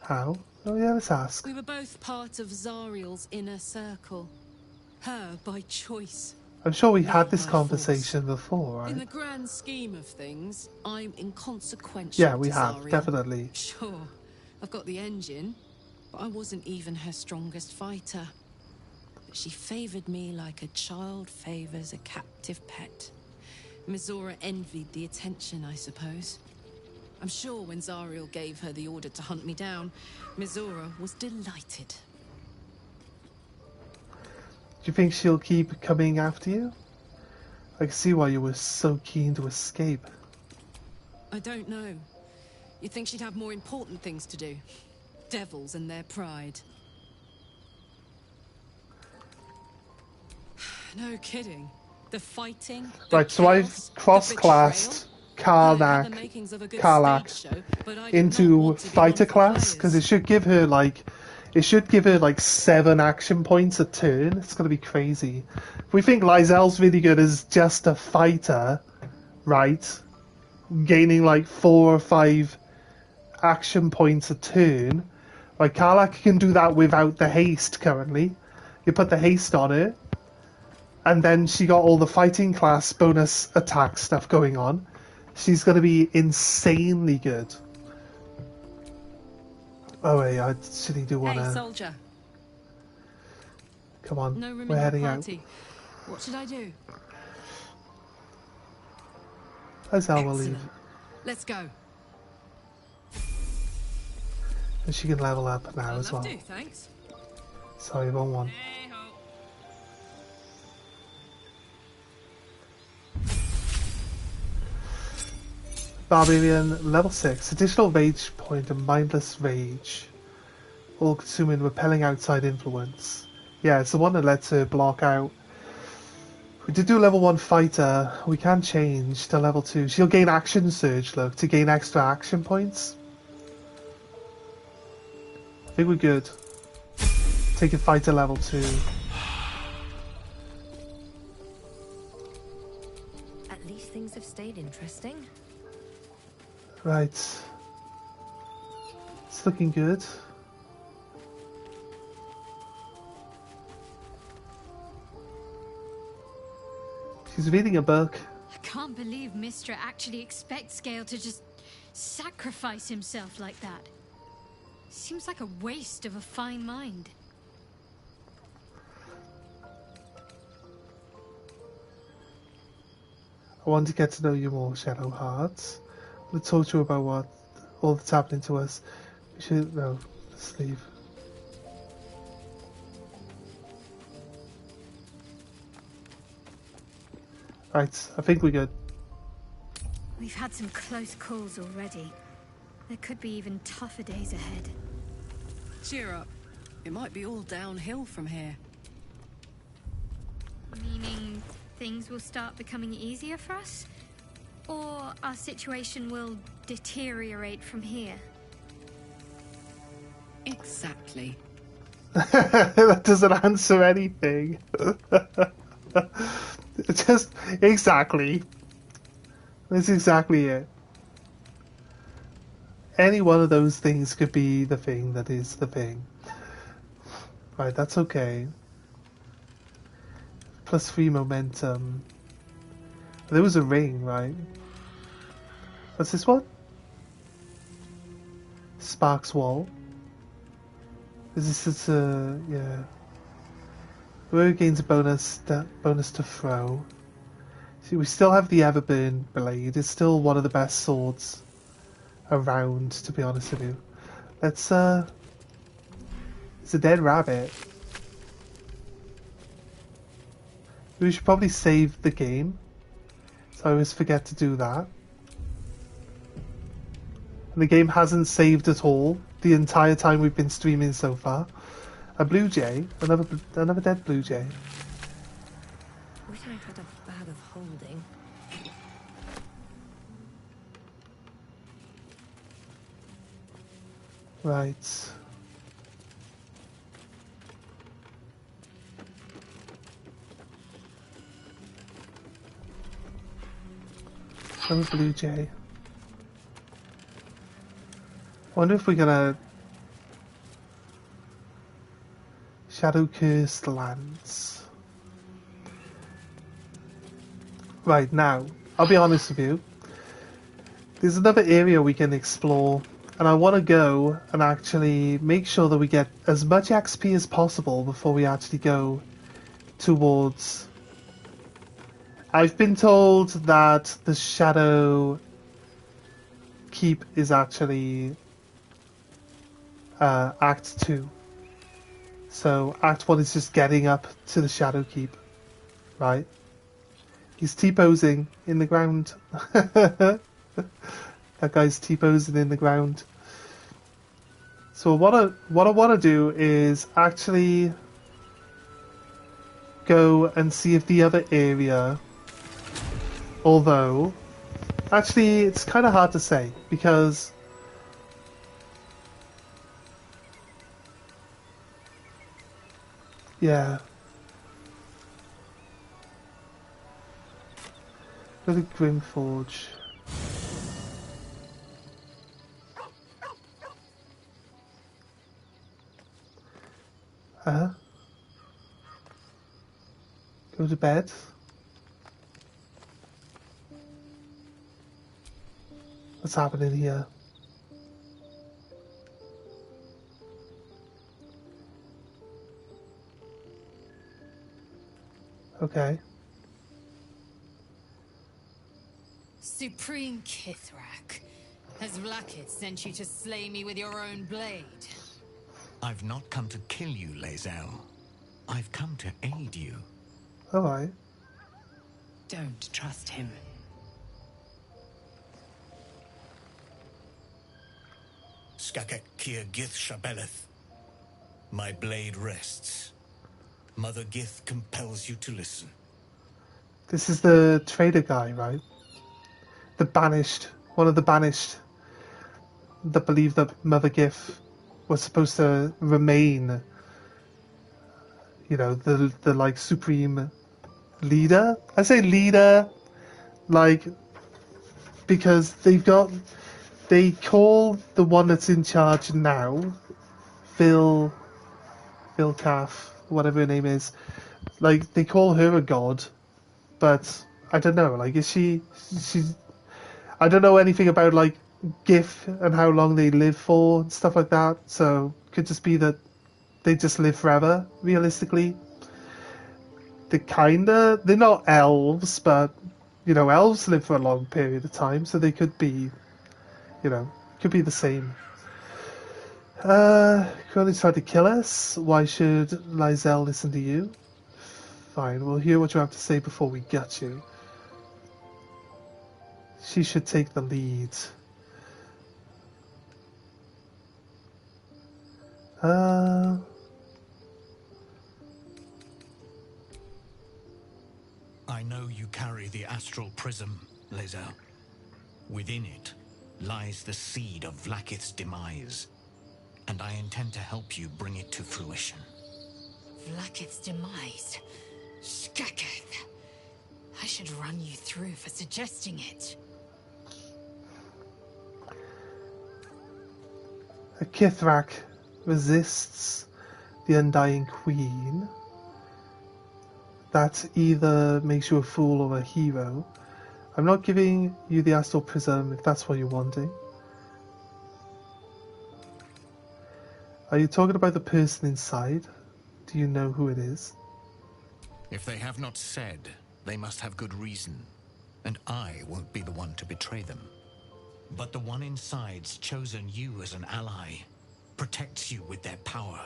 A: How? Oh yeah, let's ask.
D: We were both part of Zariel's inner circle. Her by choice.
A: I'm sure we had this
D: by
A: conversation before, right?
D: In the grand scheme of things, I'm inconsequential.
A: Yeah, we
D: to
A: have,
D: Zariel.
A: definitely.
D: Sure, I've got the engine, but I wasn't even her strongest fighter. But she favoured me like a child favours a captive pet. Mizora envied the attention, I suppose. I'm sure when Zariel gave her the order to hunt me down, Mizora was delighted.
A: Do you think she'll keep coming after you? I can see why you were so keen to escape.
D: I don't know. You'd think she'd have more important things to do. Devils and their pride. No kidding. The fighting. The
A: Right, so I've
D: chaos, the
A: cross-classed
D: betrayal. I had the makings of a good
A: Karlach
D: stage show, but I did not
A: into
D: want to be
A: fighter
D: one of the
A: class, because it
D: players.
A: should give her like 7 action points a turn. It's gonna be crazy. If we think Lysel's really good as just a fighter, right? Gaining like 4 or 5 action points a turn. Like Karlach can do that without the haste currently. You put the haste on it, and then she got all the fighting class bonus attack stuff going on. She's gonna be insanely good. Oh wait, I actually do wanna...
D: Hey, soldier.
A: Come on,
D: No room
A: we're
D: in your
A: heading out.
D: party. What should I do?
A: As I will leave.
D: Excellent. Let's go.
A: And she can level up now as well.
D: Love to, thanks.
A: Sorry, wrong one.
D: Hey-ho.
A: Barbarian, level 6. Additional rage point and mindless rage. All consuming repelling outside influence. Yeah, it's the one that lets her block out. We did do level 1 fighter. We can change to level 2. She'll gain action surge, look, to gain extra action points. I think we're good. Take a fighter level 2.
E: At least things have stayed interesting.
A: Right. It's looking good. She's reading a book.
H: I can't believe Mistra actually expects Gale to just sacrifice himself like that. Seems like a waste of a fine mind.
A: I want to get to know you more, Shadow Hearts. I'm going to talk to you about what all that's happening to us. We should... No, let's leave. Right, I think we're good.
H: We've had some close calls already. There could be even tougher days ahead.
I: Cheer up. It might be all downhill from here.
H: Meaning things will start becoming easier for us? Or our situation will deteriorate from here?
I: Exactly.
A: That doesn't answer anything. Just exactly. That's exactly it. Any one of those things could be the thing that is the thing. Right, that's okay. +3 momentum. There was a ring, right? What's this one? Sparks wall. Is this just a... yeah. Whoever gains a bonus to throw. See, we still have the Everburn blade. It's still one of the best swords around, to be honest with you. Let's it's a dead rabbit. We should probably save the game. So I always forget to do that. And the game hasn't saved at all the entire time we've been streaming so far. A blue jay, another dead blue jay.
E: Wish I had a bag of holding.
A: Right. Another blue jay. I wonder if we're gonna Shadow Cursed Lands. Right, now, I'll be honest with you. There's another area we can explore, and I want to go and actually make sure that we get as much XP as possible before we actually go towards... I've been told that the Shadow Keep is actually Act 2. So Act 1 is just getting up to the Shadow Keep, right? He's T-posing in the ground. That guy's T-posing in the ground. So what I want to do is actually go and see if the other area, although actually it's kind of hard to say because yeah. Look at Grimforge. Go to bed. What's happening here? Okay.
D: Supreme Kithrak, has Vlaakith sent you to slay me with your own blade?
J: I've not come to kill you, Lae'zel. I've come to aid you.
A: Alright.
E: Don't trust him.
J: Skakek Kier Gith Shabeleth. My blade rests. Mother Gith compels you to listen.
A: This is the trader guy, right? The banished, one of the banished that believed that Mother Gith was supposed to remain, you know, the like supreme leader. I say leader, like, because they call the one that's in charge now, Phil Calf, whatever her name is, like, they call her a god, but I don't know, like, she's, I don't know anything about, like, GIF and how long they live for and stuff like that, so it could just be that they just live forever, realistically. They're not elves, but, you know, elves live for a long period of time, so they could be, you know, could be the same. Crowley's tried to kill us. Why should Lae'zel listen to you? Fine, we'll hear what you have to say before we gut you. She should take the lead.
J: I know you carry the astral prism, Lae'zel. Within it lies the seed of Vlaakith's demise, and I intend to help you bring it to fruition.
D: Vlaakith's demise? Skaketh. I should run you through for suggesting it.
A: A Kithrak resists the Undying Queen. That either makes you a fool or a hero. I'm not giving you the Astral Prism if that's what you're wanting. Are you talking about the person inside? Do you know who it is?
J: If they have not said, they must have good reason, and I won't be the one to betray them. But the one inside's chosen you as an ally, protects you with their power.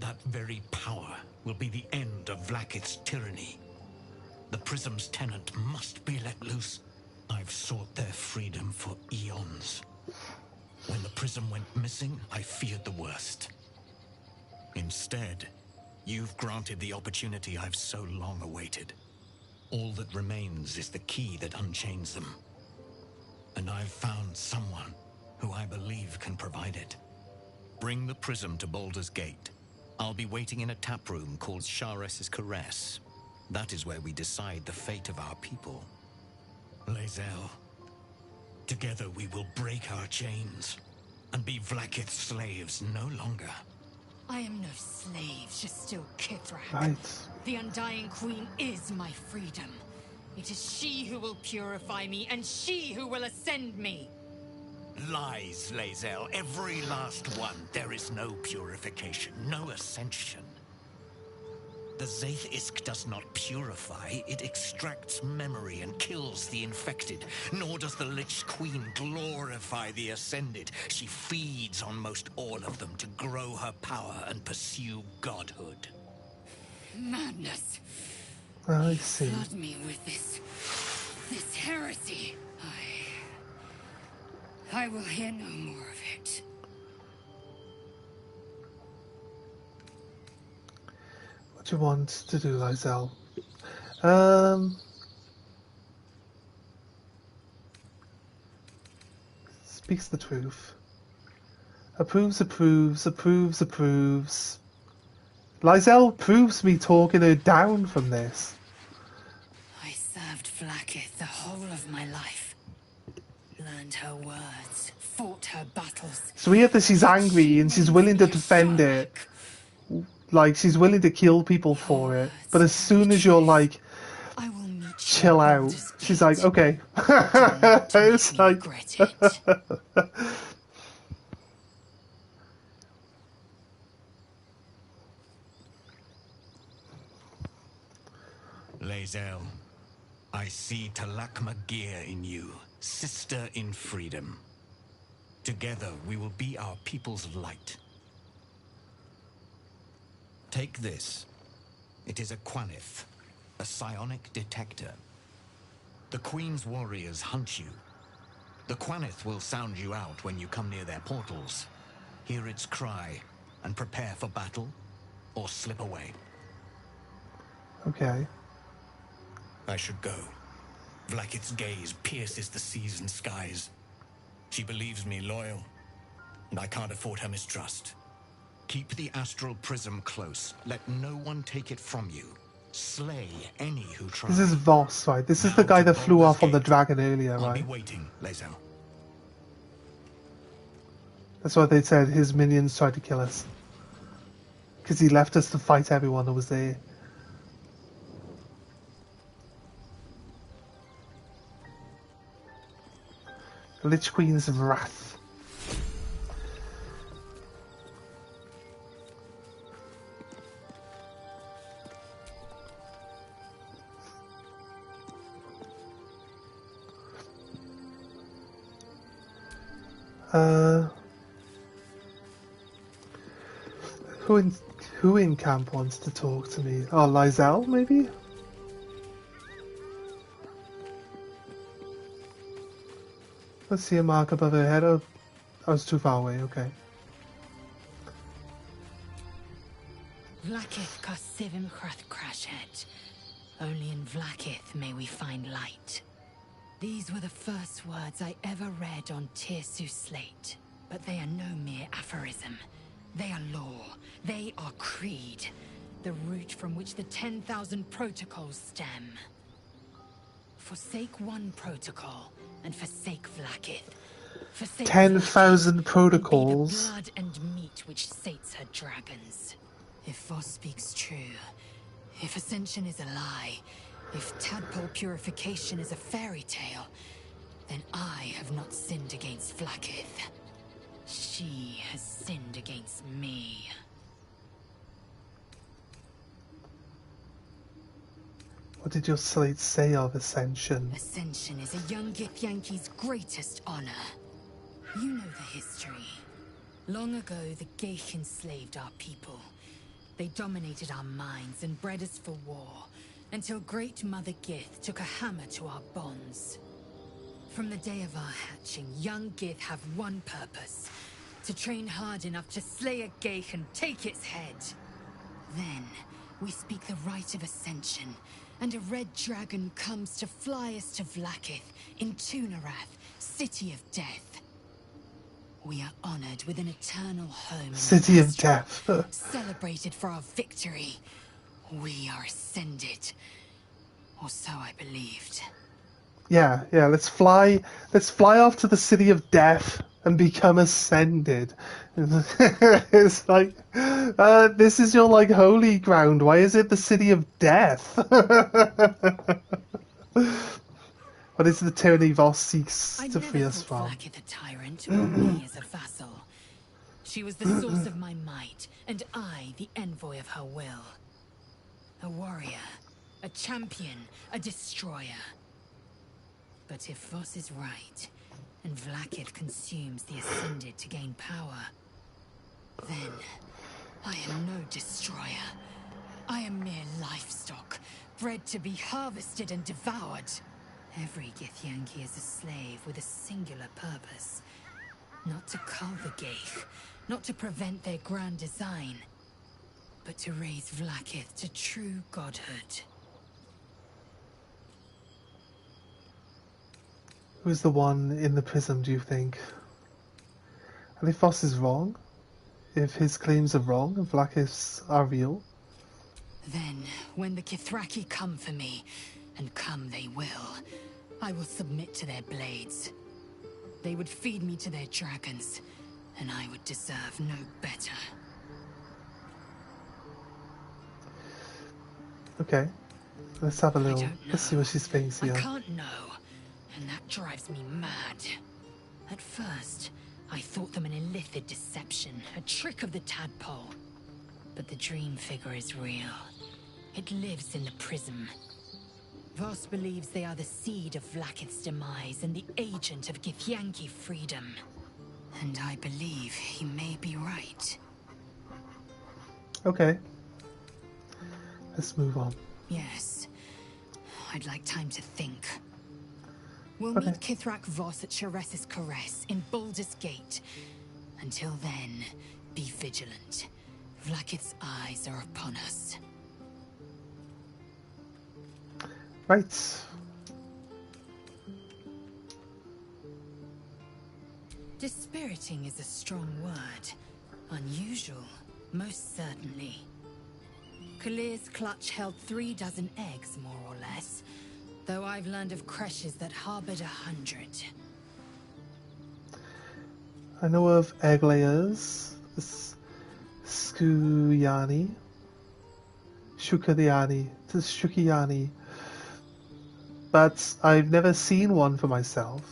J: That very power will be the end of Vlaakith's tyranny. The Prism's tenant must be let loose. I've sought their freedom for eons. When the Prism went missing, I feared the worst. Instead, you've granted the opportunity I've so long awaited. All that remains is the key that unchains them. And I've found someone who I believe can provide it. Bring the Prism to Baldur's Gate. I'll be waiting in a taproom called Shares's Caress. That is where we decide the fate of our people. Lae'zel, together we will break our chains and be Vlaakith's slaves no longer.
D: I am no slave, just still Kithrak.
A: Right.
D: The Undying Queen is my freedom. It is she who will purify me, and she who will ascend me.
J: Lies, Lae'zel, every last one. There is no purification, no ascension. The Zaith Isk does not purify, it extracts memory and kills the infected. Nor does the Lich Queen glorify the ascended. She feeds on most all of them to grow her power and pursue godhood.
D: Madness.
A: I see.
D: Flood me with this heresy. I will hear no more of it.
A: What do you want to do, Lae'zel? Speaks the truth. Approves. Lae'zel proves me talking her down from this.
D: I served Vlaakith the whole of my life. Learned her words, fought her battles.
A: So we hear that she's angry and she's willing to defend it. Like, she's willing to kill people for it. But as soon as you're like, chill out, she's like, okay. It's like...
J: Lae'zel, I see Talakma Gear in you, sister in freedom. Together we will be our people's light. Take this. It is a Quanith, a psionic detector. The Queen's warriors hunt you. The Quanith will sound you out when you come near their portals. Hear its cry and prepare for battle, or slip away.
A: Okay.
J: I should go. Vlakith's gaze pierces the seas and skies. She believes me loyal, and I can't afford her mistrust. Keep the astral prism close. Let no one take it from you. Slay any who try.
A: This is Voss, right? This is the guy that flew off on the dragon earlier,
J: I'll be
A: right?
J: waiting, Lae'zel.
A: That's what they said. His minions tried to kill us. Because he left us to fight everyone that was there. Lich Queen's Wrath. Who in camp wants to talk to me? Oh, Lae'zel, maybe? Let's see a mark above her head. Oh, I was too far away, okay.
D: Vlakith Kosivim Chrath Crashet. Only in Vlakith may we find light. These were the first words I ever read on Tirsu's slate. But they are no mere aphorism. They are law. They are creed. The root from which the 10,000 protocols stem. Forsake one protocol, and forsake Vlakith. Forsake
A: 10,000 protocols.
D: Be the blood and meat which sates her dragons. If Voss speaks true, if Ascension is a lie, if tadpole purification is a fairy tale, then I have not sinned against Vlakith. She has sinned against me.
A: What did your slate say of Ascension?
D: Ascension is a young Githyanki's greatest honor. You know the history. Long ago, the Geich enslaved our people. They dominated our minds and bred us for war, until Great Mother Gith took a hammer to our bonds. From the day of our hatching, young Gith have one purpose: to train hard enough to slay a Geich and take its head. Then, we speak the rite of Ascension, and a red dragon comes to fly us to Vlakith in Tunarath, City of Death. We are honored with an eternal home in
A: City of
D: Astral,
A: Death.
D: celebrated for our victory. We are ascended. Or so I believed.
A: Yeah, let's fly off to the City of Death and become ascended. It's like, this is your, like, holy ground. Why is it the City of Death? What is the tyranny Voss seeks to free us from?
D: I never thought Vlakith a tyrant, or me as a vassal. She was the source of my might, and I the envoy of her will. A warrior, a champion, a destroyer. But if Voss is right, and Vlakith consumes the Ascended to gain power, then I am no destroyer. I am mere livestock, bred to be harvested and devoured. Every Githyanki is a slave with a singular purpose. Not to cull the Geich, not to prevent their grand design, but to raise Vlakith to true godhood.
A: Who's the one in the prism, do you think? And if Voss is wrong? If his claims are wrong and Vlakith's are real?
D: Then, when the Kithraki come for me, and come they will, I will submit to their blades. They would feed me to their dragons, and I would deserve no better.
A: Okay. Let's have a little... Let's see what she thinks here.
D: I can't know, and that drives me mad. At first, I thought them an illithid deception, a trick of the tadpole. But the dream figure is real. It lives in the prism. Voss believes they are the seed of Vlaakith's demise and the agent of Githyanki freedom. And I believe he may be right.
A: Okay. Let's move on.
D: Yes. I'd like time to think. We'll
A: Okay.
D: meet Kithrak Voss at Shares's Caress in Baldur's Gate. Until then, be vigilant. Vlaakith's eyes are upon us.
A: Right.
D: Dispiriting is a strong word. Unusual, most certainly. Kalir's clutch held 36 eggs, more or less. Though I've learned of creches that harbored 100.
A: I know of egg layers, Skuyani, Shukiyani, but I've never seen one for myself.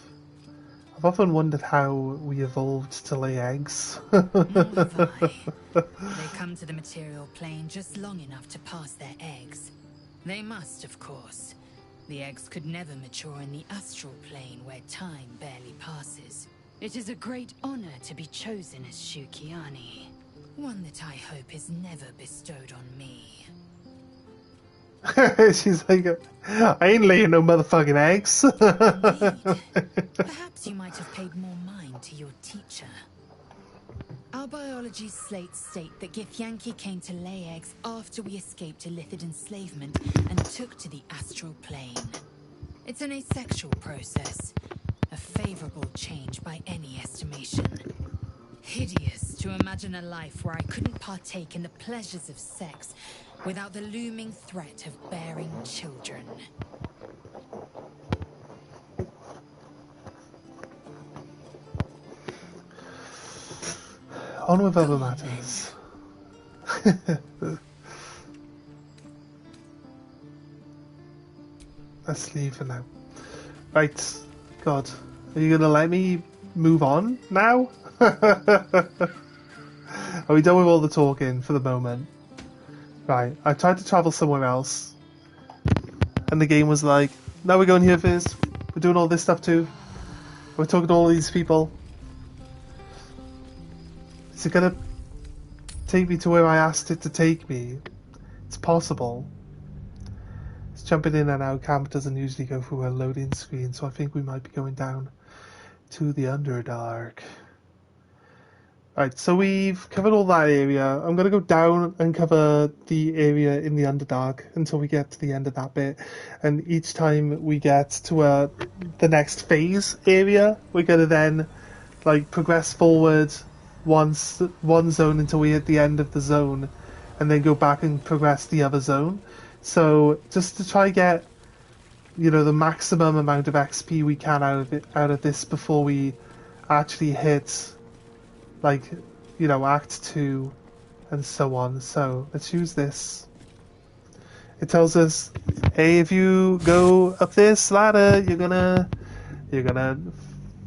A: I've often wondered how we evolved to lay eggs.
D: Nor have I. They come to the material plane just long enough to pass their eggs. They must, of course. The eggs could never mature in the astral plane where time barely passes. It is a great honor to be chosen as Shukiyani. One that I hope is never bestowed on me.
A: She's like, I ain't laying no motherfucking eggs.
D: Indeed. Perhaps you might have paid more mind to your teacher. Our biology slates state that Githyanki came to lay eggs after we escaped Illithid enslavement and took to the astral plane. It's an asexual process, a favorable change by any estimation. Hideous to imagine a life where I couldn't partake in the pleasures of sex without the looming threat of bearing children.
A: On with other matters. Let's leave for now. Right, God, are you gonna let me move on now? Are we done with all the talking for the moment? Right, I tried to travel somewhere else, and the game was like, no, we're going here first. We're doing all this stuff too. We're talking to all these people. Is it gonna take me to where I asked it to take me? It's possible. It's jumping in and out. Camp doesn't usually go through a loading screen, so I think we might be going down to the Underdark. Right, so we've covered all that area. I'm going to go down and cover the area in the Underdark until we get to the end of that bit. And each time we get to the next phase area, we're going to then like progress forward one zone until we hit the end of the zone, and then go back and progress the other zone. So just to try get, you know, the maximum amount of XP we can out of this before we actually hit, like, you know, Act 2 and so on. So let's use this. It tells us, hey, if you go up this ladder, you're gonna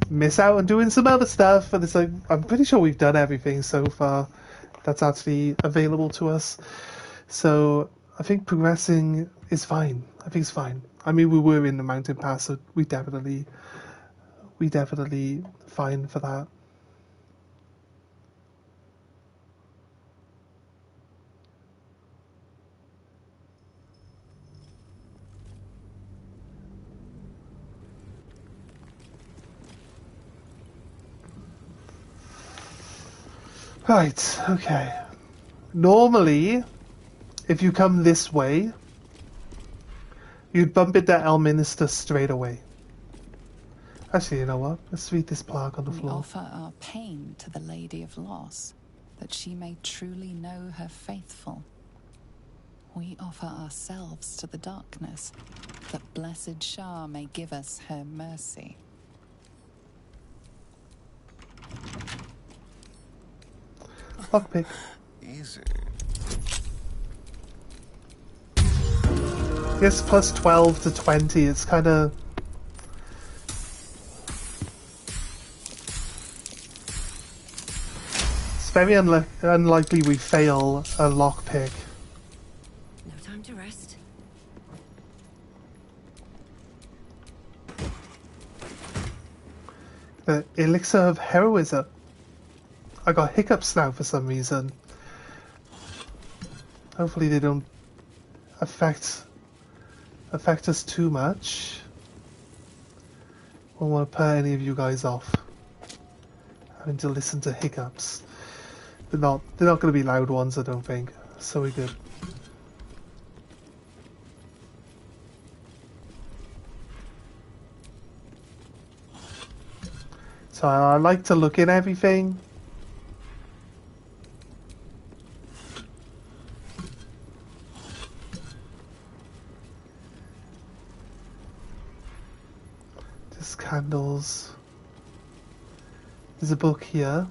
A: miss out on doing some other stuff. And it's like, I'm pretty sure we've done everything so far that's actually available to us. So I think progressing is fine. I think it's fine. I mean, we were in the mountain pass, so we definitely fine for that. Right, okay. Normally, if you come this way, you'd bump into Elminster straight away. Actually, you know what? Let's read this plaque on the floor.
B: We offer our pain to the Lady of Loss, that she may truly know her faithful. We offer ourselves to the darkness, that blessed Shah may give us her mercy.
A: Lockpick.
K: Easy.
A: Yes, plus 12 to 20. It's kind of... It's very unlikely we fail a lockpick.
E: No time to rest.
A: The elixir of heroism. I got hiccups now for some reason. Hopefully they don't affect us too much. Won't want to put any of you guys off having to listen to hiccups. They're not going to be loud ones, I don't think. So we're good. So I like to look in everything. There's candles. There's a book here.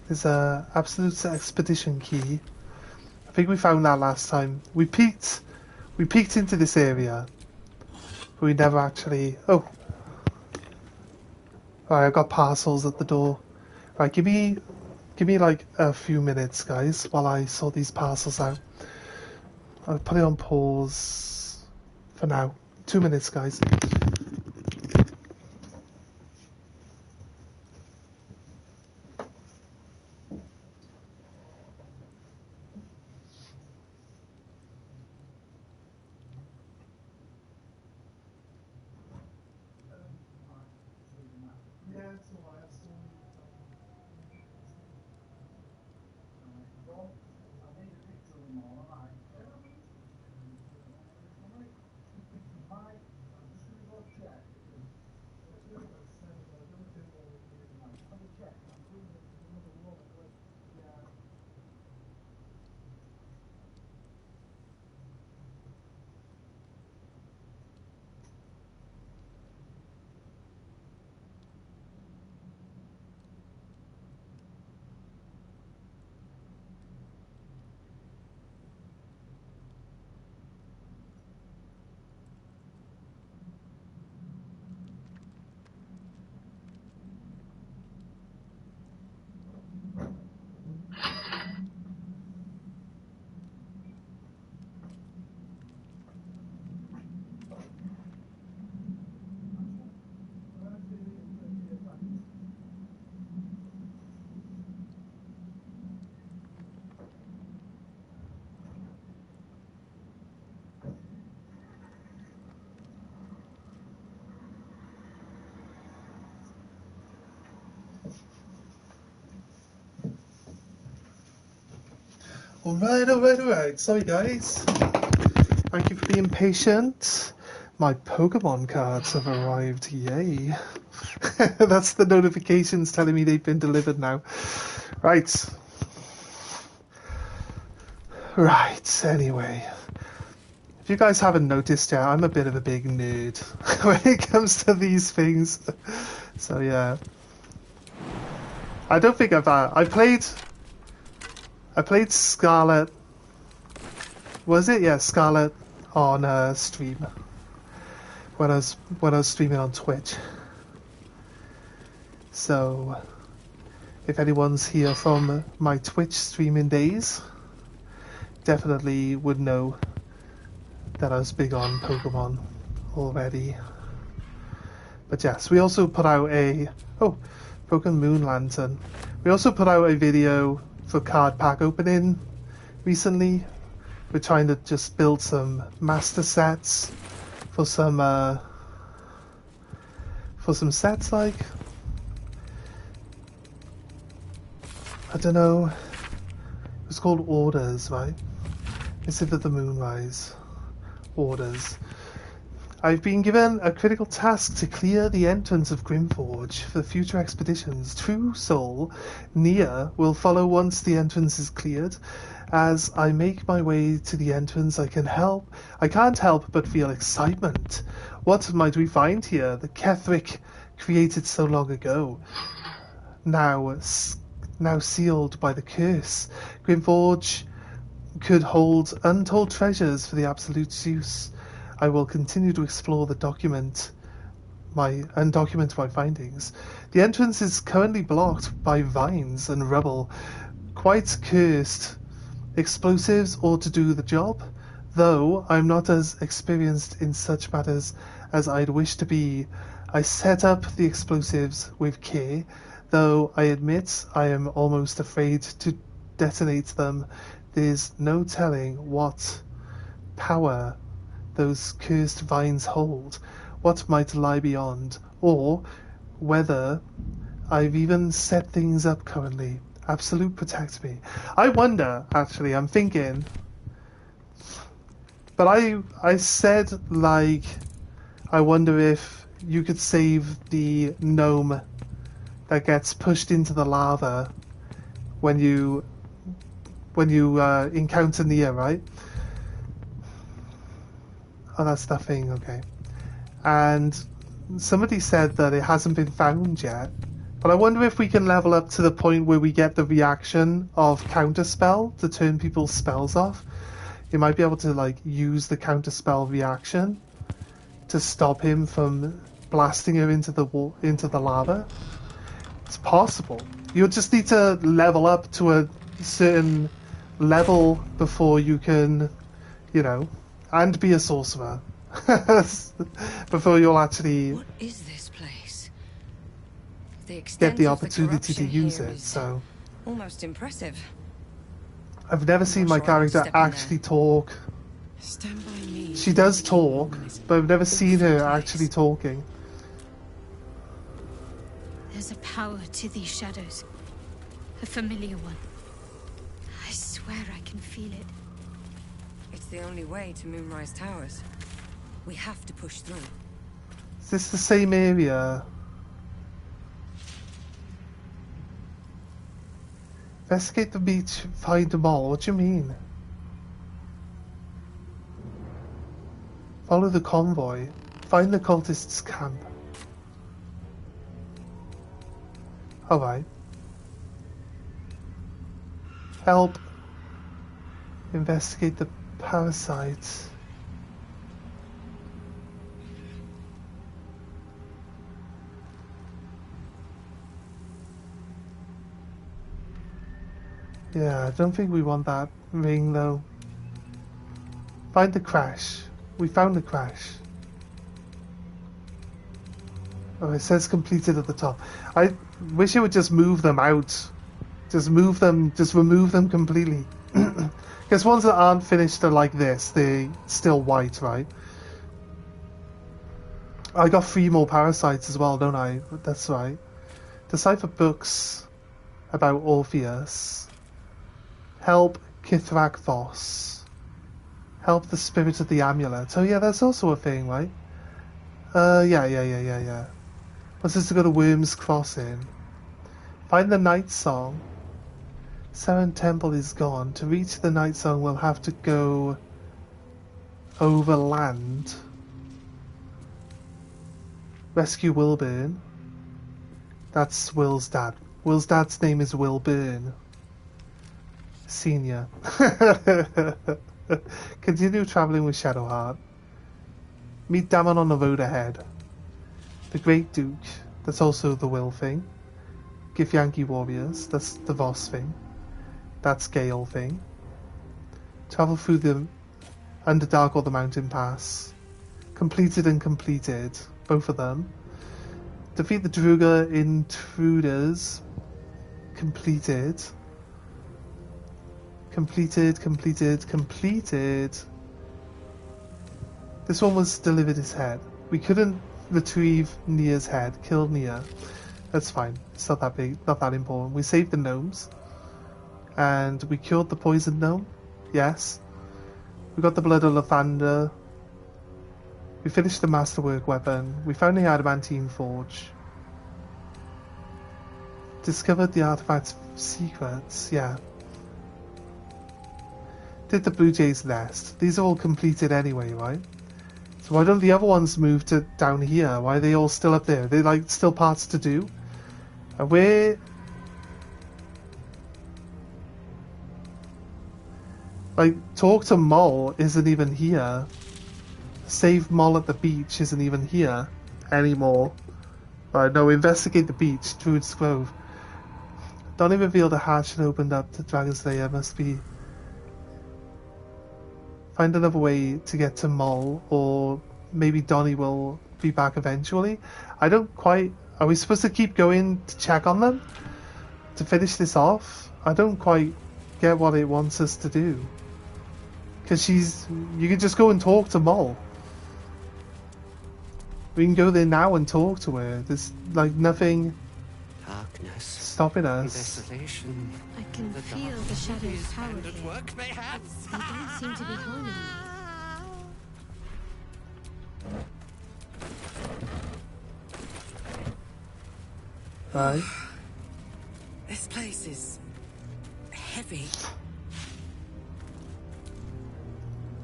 A: There's a absolute expedition key. I think we found that last time. We peeked into this area, but we never actually. Oh, alright, I've got parcels at the door. Right, give me like a few minutes, guys, while I sort these parcels out. I'll put it on pause for now. 2 minutes, guys. Alright. Sorry, guys. Thank you for being patient. My Pokemon cards have arrived. Yay. That's the notifications telling me they've been delivered now. Right. Anyway. If you guys haven't noticed yet, I'm a bit of a big nerd when it comes to these things. So, yeah. I don't think I played Scarlet. Was it? Yeah, Scarlet on stream when I was streaming on Twitch. So, if anyone's here from my Twitch streaming days, definitely would know that I was big on Pokemon already. But yes, we also put out a Broken Moon Lantern. We also put out a video for card pack opening recently. We're trying to just build some master sets for some sets like, I don't know, it's called Orders, right? Instead of the Moonrise. Orders. I've been given a critical task to clear the entrance of Grimforge for future expeditions. True Soul, Nia, will follow once the entrance is cleared. As I make my way to the entrance, I can't help but feel excitement. What might we find here? The Ketheric created so long ago. Now sealed by the curse. Grimforge could hold untold treasures for the Absolute's use. I will continue to explore the document document my findings. The entrance is currently blocked by vines and rubble. Quite cursed. Explosives ought to do the job, though I'm not as experienced in such matters as I'd wish to be. I set up the explosives with care, though I admit I am almost afraid to detonate them. There's no telling what power those cursed vines hold, what might lie beyond, or whether I've even set things up currently. Absolute protect me. I wonder, actually, I'm thinking, but I said, like, I wonder if you could save the gnome that gets pushed into the lava when you encounter Nia, right? Oh, that's that thing, okay. And somebody said that it hasn't been found yet. But I wonder if we can level up to the point where we get the reaction of counterspell to turn people's spells off. You might be able to, like, use the counterspell reaction to stop him from blasting her into the lava. It's possible. You'll just need to level up to a certain level before you can, you know, and be a sorcerer. Before you'll actually...
E: What is this place?
A: Get the opportunity to use it, so...
E: Almost impressive.
A: I've never seen my character actually talk.
I: Stand by me.
A: She does talk, but I've never seen her actually talking.
H: There's a power to these shadows. A familiar one. I swear I can feel it.
E: It's the only way to Moonrise Towers. We have to push through.
A: Is this the same area? Investigate the beach, find them all. What do you mean? Follow the convoy. Find the cultists' camp. Alright. Help. Investigate the parasites. Yeah, I don't think we want that ring though. Find the crash. We found the crash. Oh, it says completed at the top. I wish it would just move them out. Just move them, just remove them completely. Because ones that aren't finished are like this. They're still white, right? I got 3 more parasites as well, don't I? That's right. Decipher books about Orpheus. Help Kithrak Voss. Help the spirit of the amulet. Oh yeah, that's also a thing, right? Yeah. What's this to go to Worm's Crossing? Find the Night Song. Seren Temple is gone. To reach the Night Song, we'll have to go over land. Rescue Wilburn. That's Will's dad. Will's dad's name is Wilburn. Senior. Continue travelling with Shadowheart. Meet Damon on the road ahead. The Great Duke. That's also the Will thing. Githyanki Warriors. That's the Voss thing. That's Gale thing. Travel through the Underdark or the Mountain Pass. Completed and completed. Both of them. Defeat the Druga Intruders. Completed. Completed. This one was delivered his head. We couldn't retrieve Nia's head. Kill Nia. That's fine. It's not that big. Not that important. We saved the gnomes. And we cured the poison gnome. Yes. We got the blood of Lathander. We finished the masterwork weapon. We found the adamantine forge. Discovered the artifact's secrets. Yeah. Did the Blue Jay's nest. These are all completed anyway, right? So why don't the other ones move to down here? Why are they all still up there? Are they like still parts to do? And where... Like, talk to Moll isn't even here. Save Moll at the beach isn't even here. anymore. Alright, no, investigate the beach, Druid's Grove. Donnie revealed a hatch and opened up to Dragon's Lair. Must be... Find another way to get to Mull, or maybe Donnie will be back eventually. I don't quite... Are we supposed to keep going to check on them? To finish this off? I don't quite get what it wants us to do. Because she's... You can just go and talk to Mull. We can go there now and talk to her. There's, like, nothing...
C: Darkness.
A: Stopping us.
C: Desolation.
H: I can feel the shadows power here.
C: Work, mayhaps.
H: They don't seem to be harming me.
A: Right.
E: This place is heavy.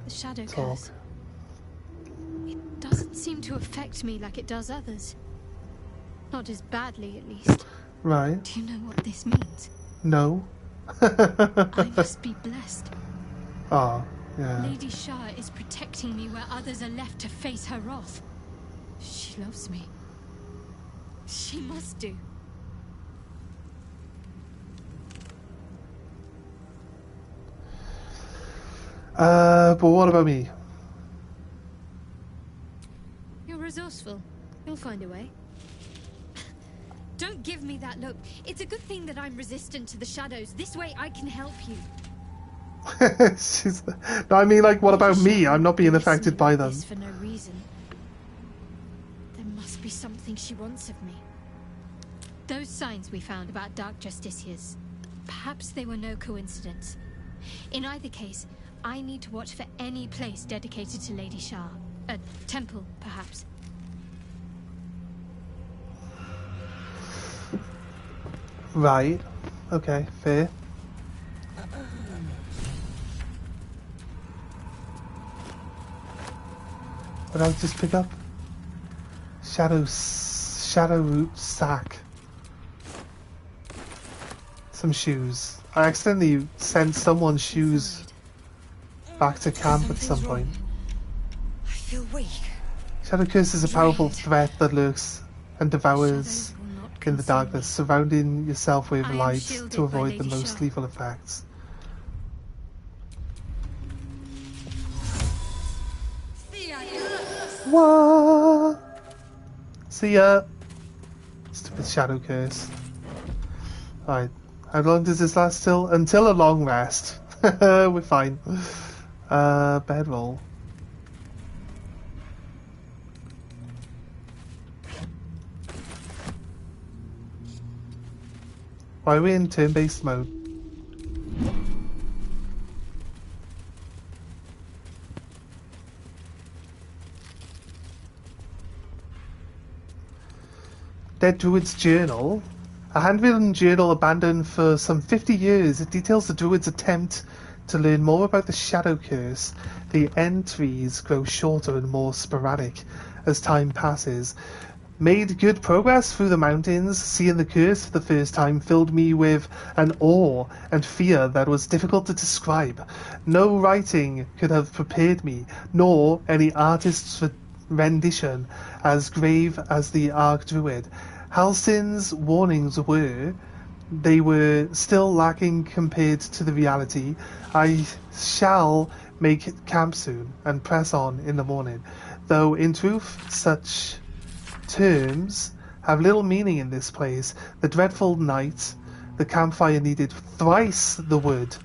H: The shadow
A: Talk.
H: curse. It doesn't seem to affect me like it does others. Not as badly, at least.
A: Right.
H: Do you know what this means?
A: No.
H: I must be blessed.
A: Oh, yeah.
H: Lady Shah is protecting me where others are left to face her wrath. She loves me. She must do.
A: But what about me?
H: You're resourceful. You'll find a way. Don't give me that look. It's a good thing that I'm resistant to the shadows. This way I can help you.
A: No, I mean, like, what about me? I'm not being affected by them.
H: For no reason. There must be something she wants of me. Those signs we found about Dark Justiciars. Perhaps they were no coincidence. In either case, I need to watch for any place dedicated to Lady Shah. A temple, perhaps.
A: Right. Okay, fair. What did I just pick up? Shadow root sack. Some shoes. I accidentally sent someone's shoes back to camp at some point.
E: I feel weak.
A: Shadow curse is a powerful threat that lurks and devours in the darkness, surrounding yourself with light to avoid the most lethal effects. What? See ya. Stupid shadow curse. Alright. How long does this last till? Until a long rest. We're fine. Bedroll. Why are we in turn-based mode? Dead Druid's Journal. A handwritten journal abandoned for some 50 years. It details the Druid's attempt to learn more about the Shadow Curse. The entries grow shorter and more sporadic as time passes. Made good progress through the mountains. Seeing the curse for the first time filled me with an awe and fear that was difficult to describe. No writing could have prepared me, nor any artist's rendition as grave as the Archdruid. Halsin's warnings were, they were still lacking compared to the reality. I shall make camp soon and press on in the morning. Though in truth, such terms have little meaning in this place. The dreadful night, the campfire needed thrice the wood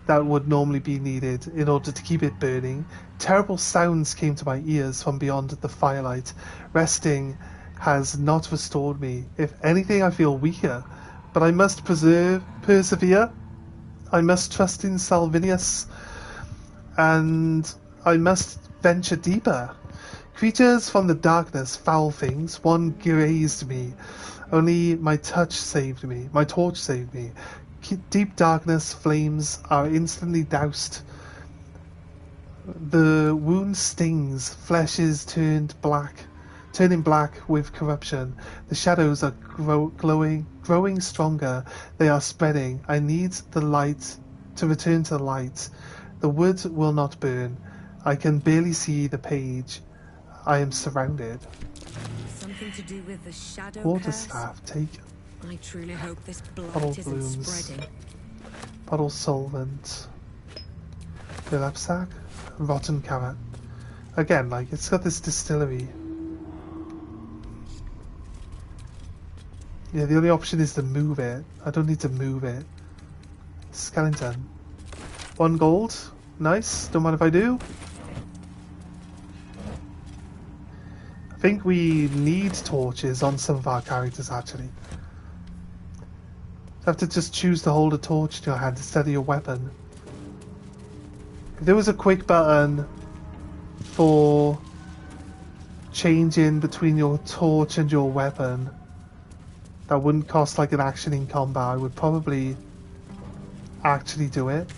A: that would normally be needed in order to keep it burning. Terrible sounds came to my ears from beyond the firelight. Resting has not restored me. If anything, I feel weaker, but I must persevere. I must trust in Salvinius, and I must venture deeper. Creatures from the darkness, foul things, one grazed me. Only my torch saved me. Deep darkness flames are instantly doused. The wound stings, flesh is turning black with corruption. The shadows are growing stronger. They are spreading. I need the light to return to the light. The wood will not burn. I can barely see the page. I am surrounded.
E: Something to do with the shadow
A: Water
E: curse?
A: staff, take
E: I truly hope this
A: bottle
E: blight isn't
A: blooms.
E: spreading.
A: Bottle solvent. Burlap sack. Rotten carrot. Again, like, it's got this distillery. Yeah, the only option is to move it. I don't need to move it. Skeleton. 1 gold. Nice. Don't mind if I do. I think we need torches on some of our characters, actually. You have to just choose to hold a torch in your hand instead of your weapon. If there was a quick button for changing between your torch and your weapon that wouldn't cost like an action in combat, I would probably actually do it.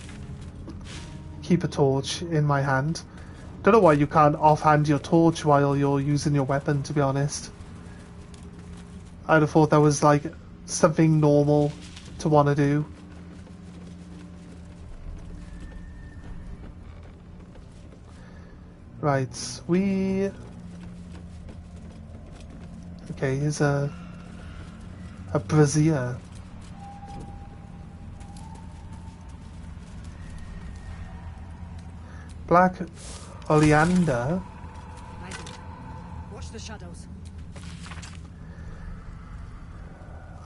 A: Keep a torch in my hand. Don't know why you can't offhand your torch while you're using your weapon, to be honest. I'd have thought that was like something normal to want to do. Right, we... Okay, here's a brazier. Black oleander.
I: Watch the shadows.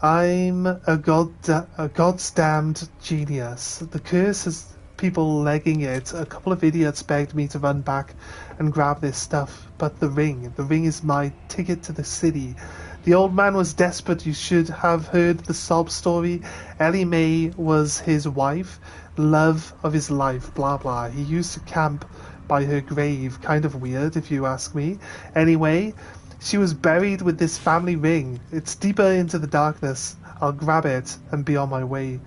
A: I'm a god's damned genius. The curse has people legging it. A couple of idiots begged me to run back and grab this stuff, but the ring is my ticket to the city. The old man was desperate. You should have heard the sob story. Ellie Mae was his wife, love of his life, blah blah. He used to camp by her grave. Kind of weird, if you ask me. Anyway, she was buried with this family ring. It's deeper into the darkness. I'll grab it and be on my way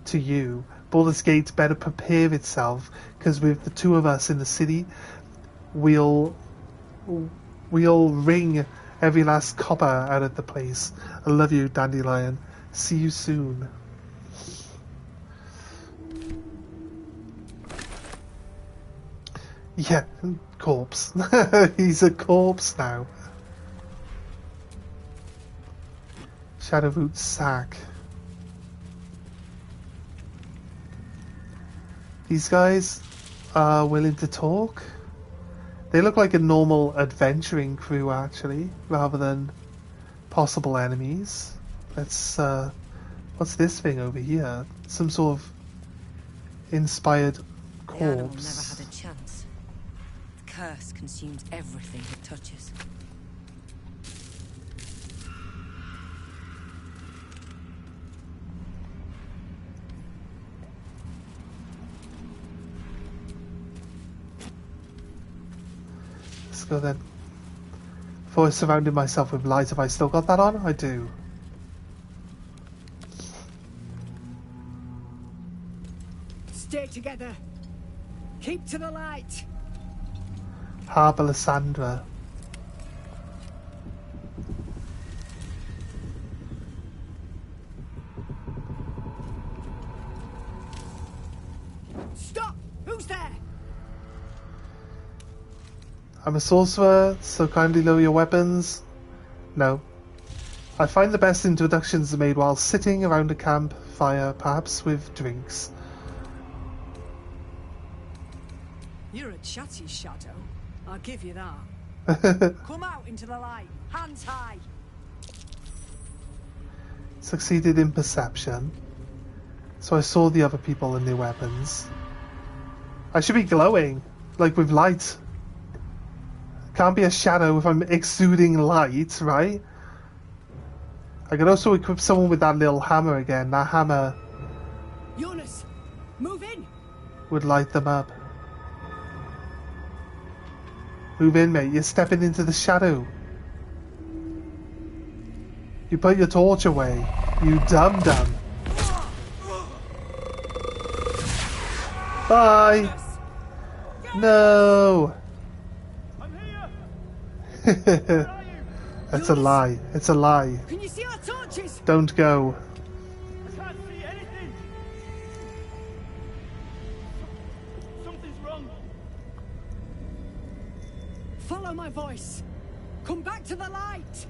A: to you. Baldur's Gate better prepare itself, because with the two of us in the city, we'll wring every last copper out of the place. I love you, Dandelion. See you soon. Yeah, corpse. He's a corpse now. Shadowroot sack. These guys are willing to talk. They look like a normal adventuring crew, actually, rather than possible enemies. Let's, what's this thing over here? Some sort of inspired corpse.
E: The animal never had a chance. The curse consumes everything it touches.
A: Go then. Before I surrounded myself with light, have I still got that on? I do.
I: Stay together. Keep to the light.
A: Harbour Lysandra.
I: Stop! Who's there?
A: I'm a sorcerer, so kindly lower your weapons. No. I find the best introductions are made while sitting around a campfire, perhaps with drinks.
I: You're a chatty shadow. I'll give you that. Come out into the light. Hands high.
A: Succeeded in perception. So I saw the other people and their weapons. I should be glowing, like with light. Can't be a shadow if I'm exuding light, right? I could also equip someone with that little hammer again. That hammer
I: Jonas, move in.
A: would light them up. Move in, mate. You're stepping into the shadow. You put your torch away. You dum-dum. Bye. No. That's a lie. It's a lie.
I: Can you see our torches?
A: Don't go.
K: I can't see anything. Something's wrong.
I: Follow my voice. Come back to the light.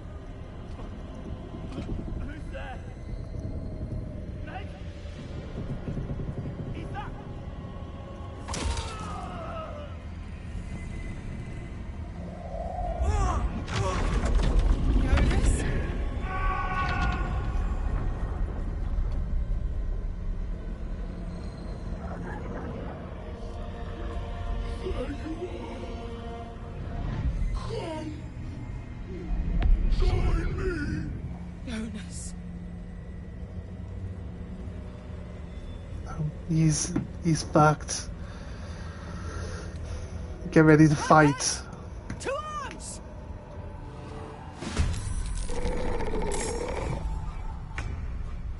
A: He's fucked. Get ready to fight.
C: To arms!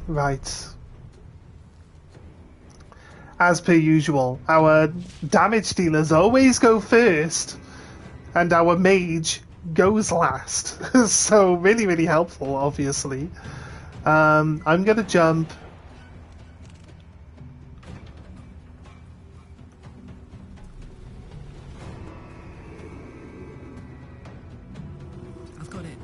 A: Right. As per usual, our damage dealers always go first, and our mage goes last. So really, really helpful, obviously. I'm gonna jump.
I: I've got it.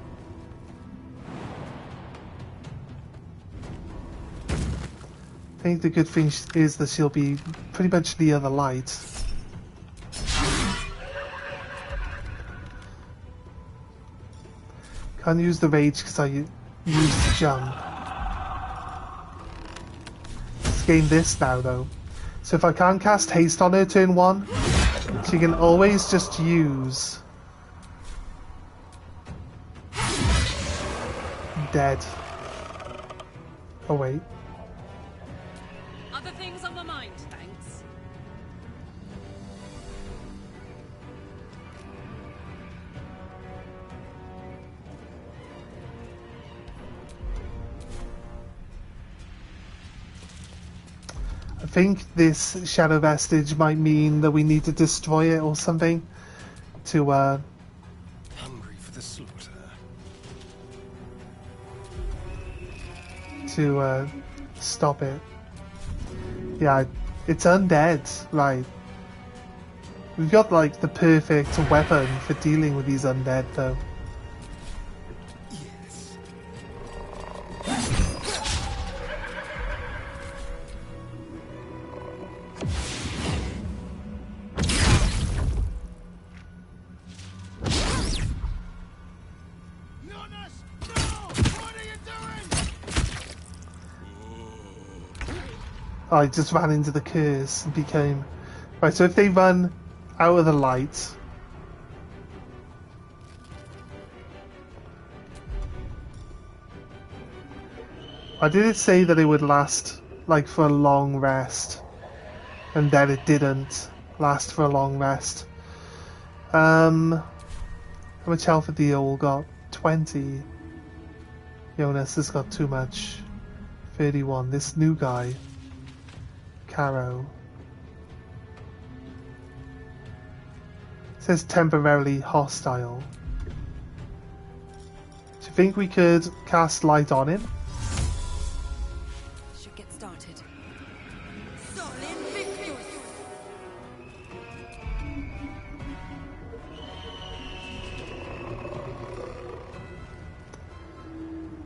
A: I think the good thing is that she'll be pretty much near the light. Can't use the rage because I used the jump. Let's gain this now though. So if I can't cast haste on her turn 1, she can always just use... Dead. Oh wait.
I: Other things on my mind, thanks.
A: I think this shadow vestige might mean that we need to destroy it or something to
C: Hungry for the slaughter.
A: Stop it. Yeah, it's undead, right. We've got like the perfect weapon for dealing with these undead though.
C: Yes. Jonas! No! What are you doing?
A: Oh, I just ran into the curse and became... Right, so if they run out of the light... I did say that it would last, like, for a long rest. And then it didn't last for a long rest. How much health have they all got? 20. Jonas has got too much. 31. This new guy. Caro. It says temporarily hostile. Do you think we could cast light on him?
E: Should get started.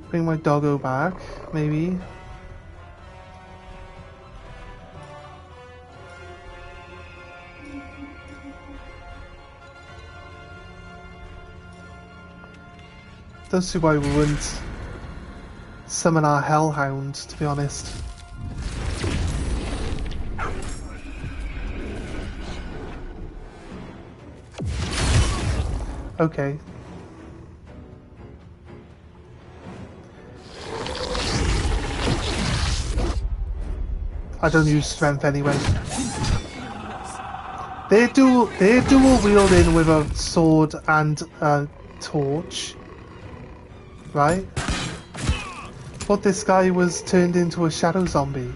A: Bring my doggo back, maybe. Don't see why we wouldn't summon our hellhound, to be honest. Okay. I don't use strength anyway. They're dual wielding with a sword and a torch. Right? But this guy was turned into a shadow zombie.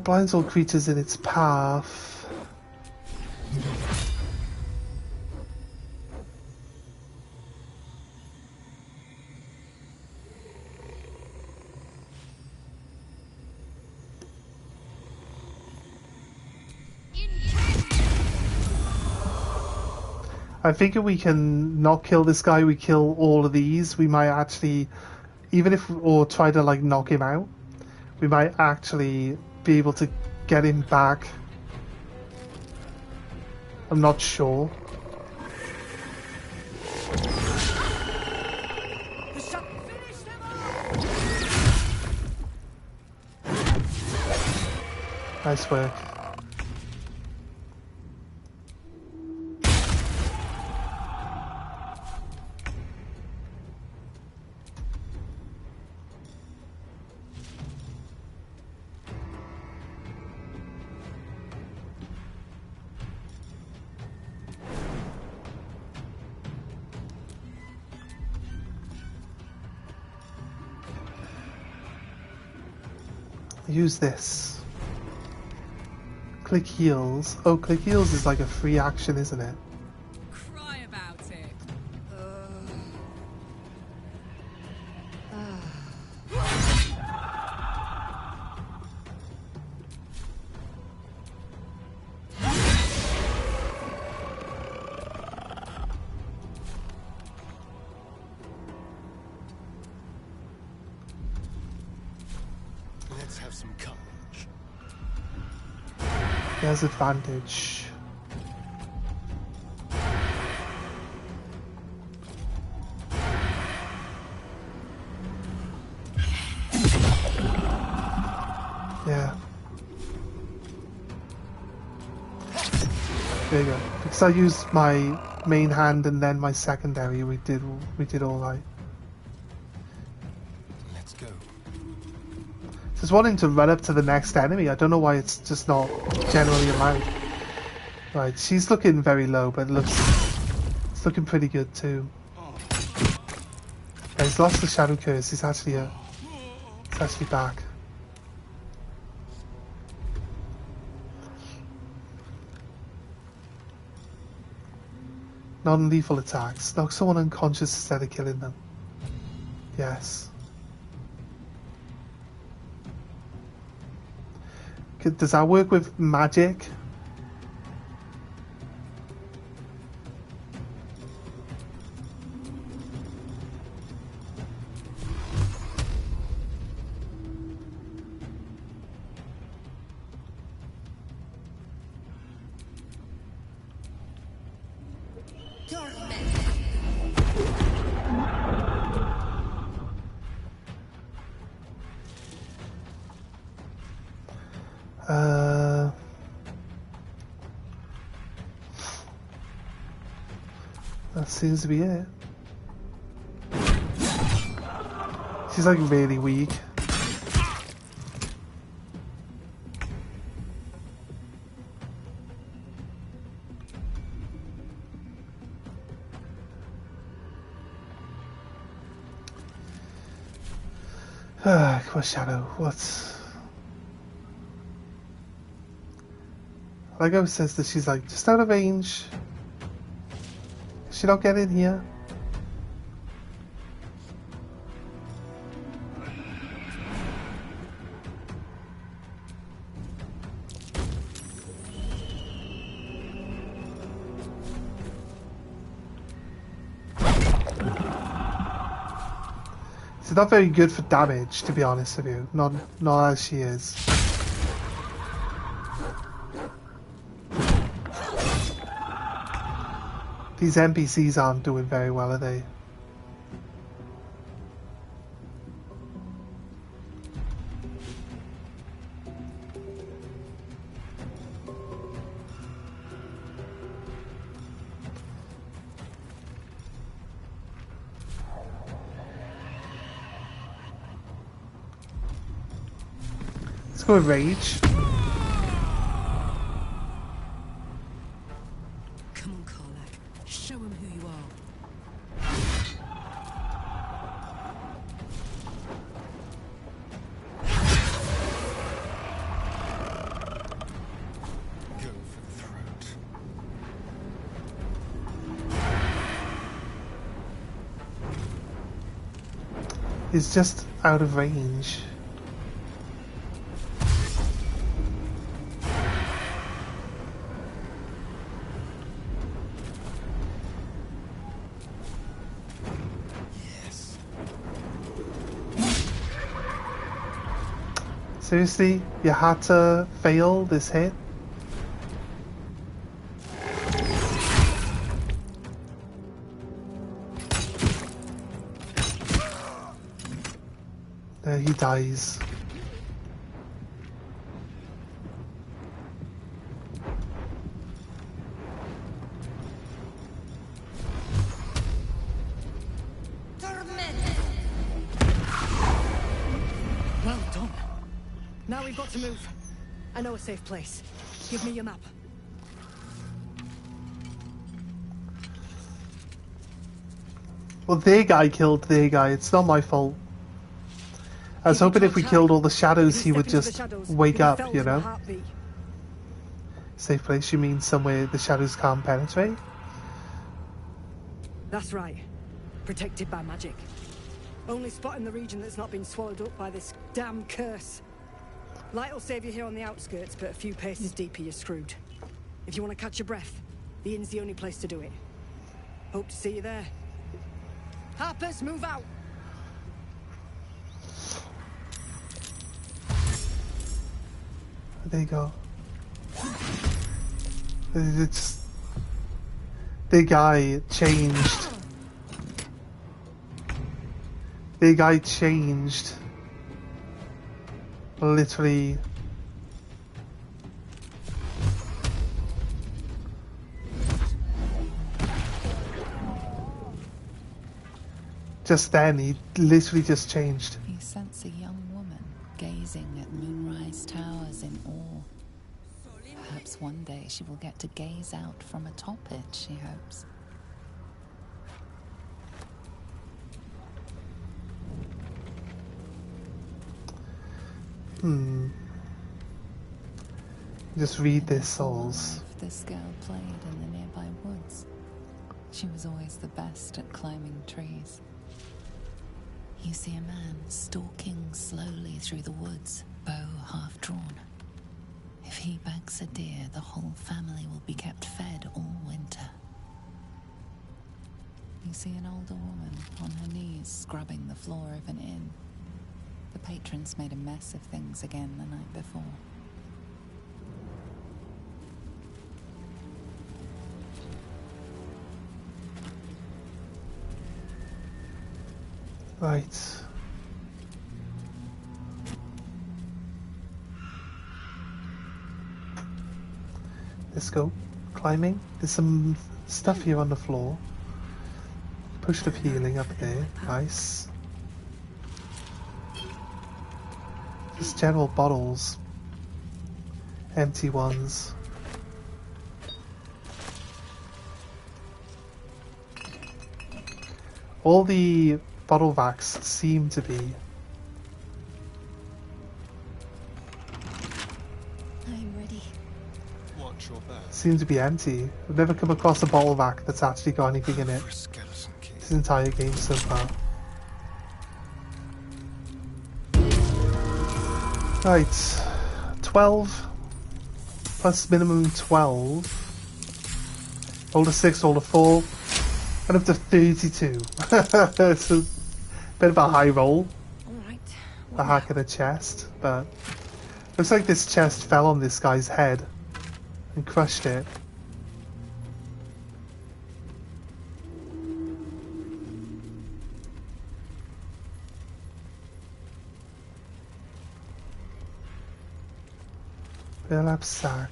A: Blinds all creatures in its path. I think if we can not kill this guy, we kill all of these, we might actually, even if, or try to like knock him out, we might actually be able to get him back I'm not sure. Nice work. Use this. Click heals. Oh, click heals is like a free action, isn't it?
I: Cry about it.
L: Let's have some courage.
A: He has advantage. Yeah. There you go. Because I used my main hand and then my secondary, we did all right.
L: Let's go.
A: Just wanting to run up to the next enemy. I don't know why it's just not generally allowed. Right, she's looking very low, but it's looking pretty good too. Yeah, he's lost the shadow curse. He's actually back. Non-lethal attacks. Knock someone unconscious instead of killing them. Yes. Does that work with magic? That seems to be it. She's like really weak. Come on, Shadow. What's... Lego says that she's like just out of range. She don't get in here. She's not very good for damage, to be honest with you. Not as she is. These NPCs aren't doing very well, are they? Let's go with Rage. He's just out of range.
L: Yes.
A: Seriously? You had to fail this hit? There he dies.
I: Well done. Now we've got to move. I know a safe place. Give me your map.
A: Well, their guy killed their guy. It's not my fault. I was hoping if we killed all the shadows, he would just wake up, you know? Safe place, you mean somewhere the shadows can't penetrate?
I: That's right. Protected by magic. Only spot in the region that's not been swallowed up by this damn curse. Light will save you here on the outskirts, but a few paces deeper you're screwed. If you want to catch your breath, the inn's the only place to do it. Hope to see you there. Harpers, move out!
A: There you go. It's... The guy changed. The guy changed. Literally. Just then, he literally just changed.
B: You sense a young woman gazing at moonrise towers in awe. Perhaps one day she will get to gaze out from atop it, she hopes.
A: Just read their souls.
B: This girl played in the nearby woods. She was always the best at climbing trees. You see a man stalking slowly through the woods, bow half drawn. If he bags a deer, the whole family will be kept fed all winter. You see an older woman on her knees scrubbing the floor of an inn. The patrons made a mess of things again the night before.
A: Right. Let's go. Climbing. There's some stuff here on the floor. Potion of healing up there. Nice. Just general bottles. Empty ones. All the bottle vacs seem to be.
H: I'm ready.
L: Watch your back.
A: Seem to be empty. I've never come across a bottle vac that's actually got anything in it. This entire game so far. Right. 12 plus minimum 12. Roll a 6, roll a 4. And up to 32. It's a bit of a high roll.
I: Alright.
A: A hack in the chest, but looks like this chest fell on this guy's head and crushed it. Burlap sack.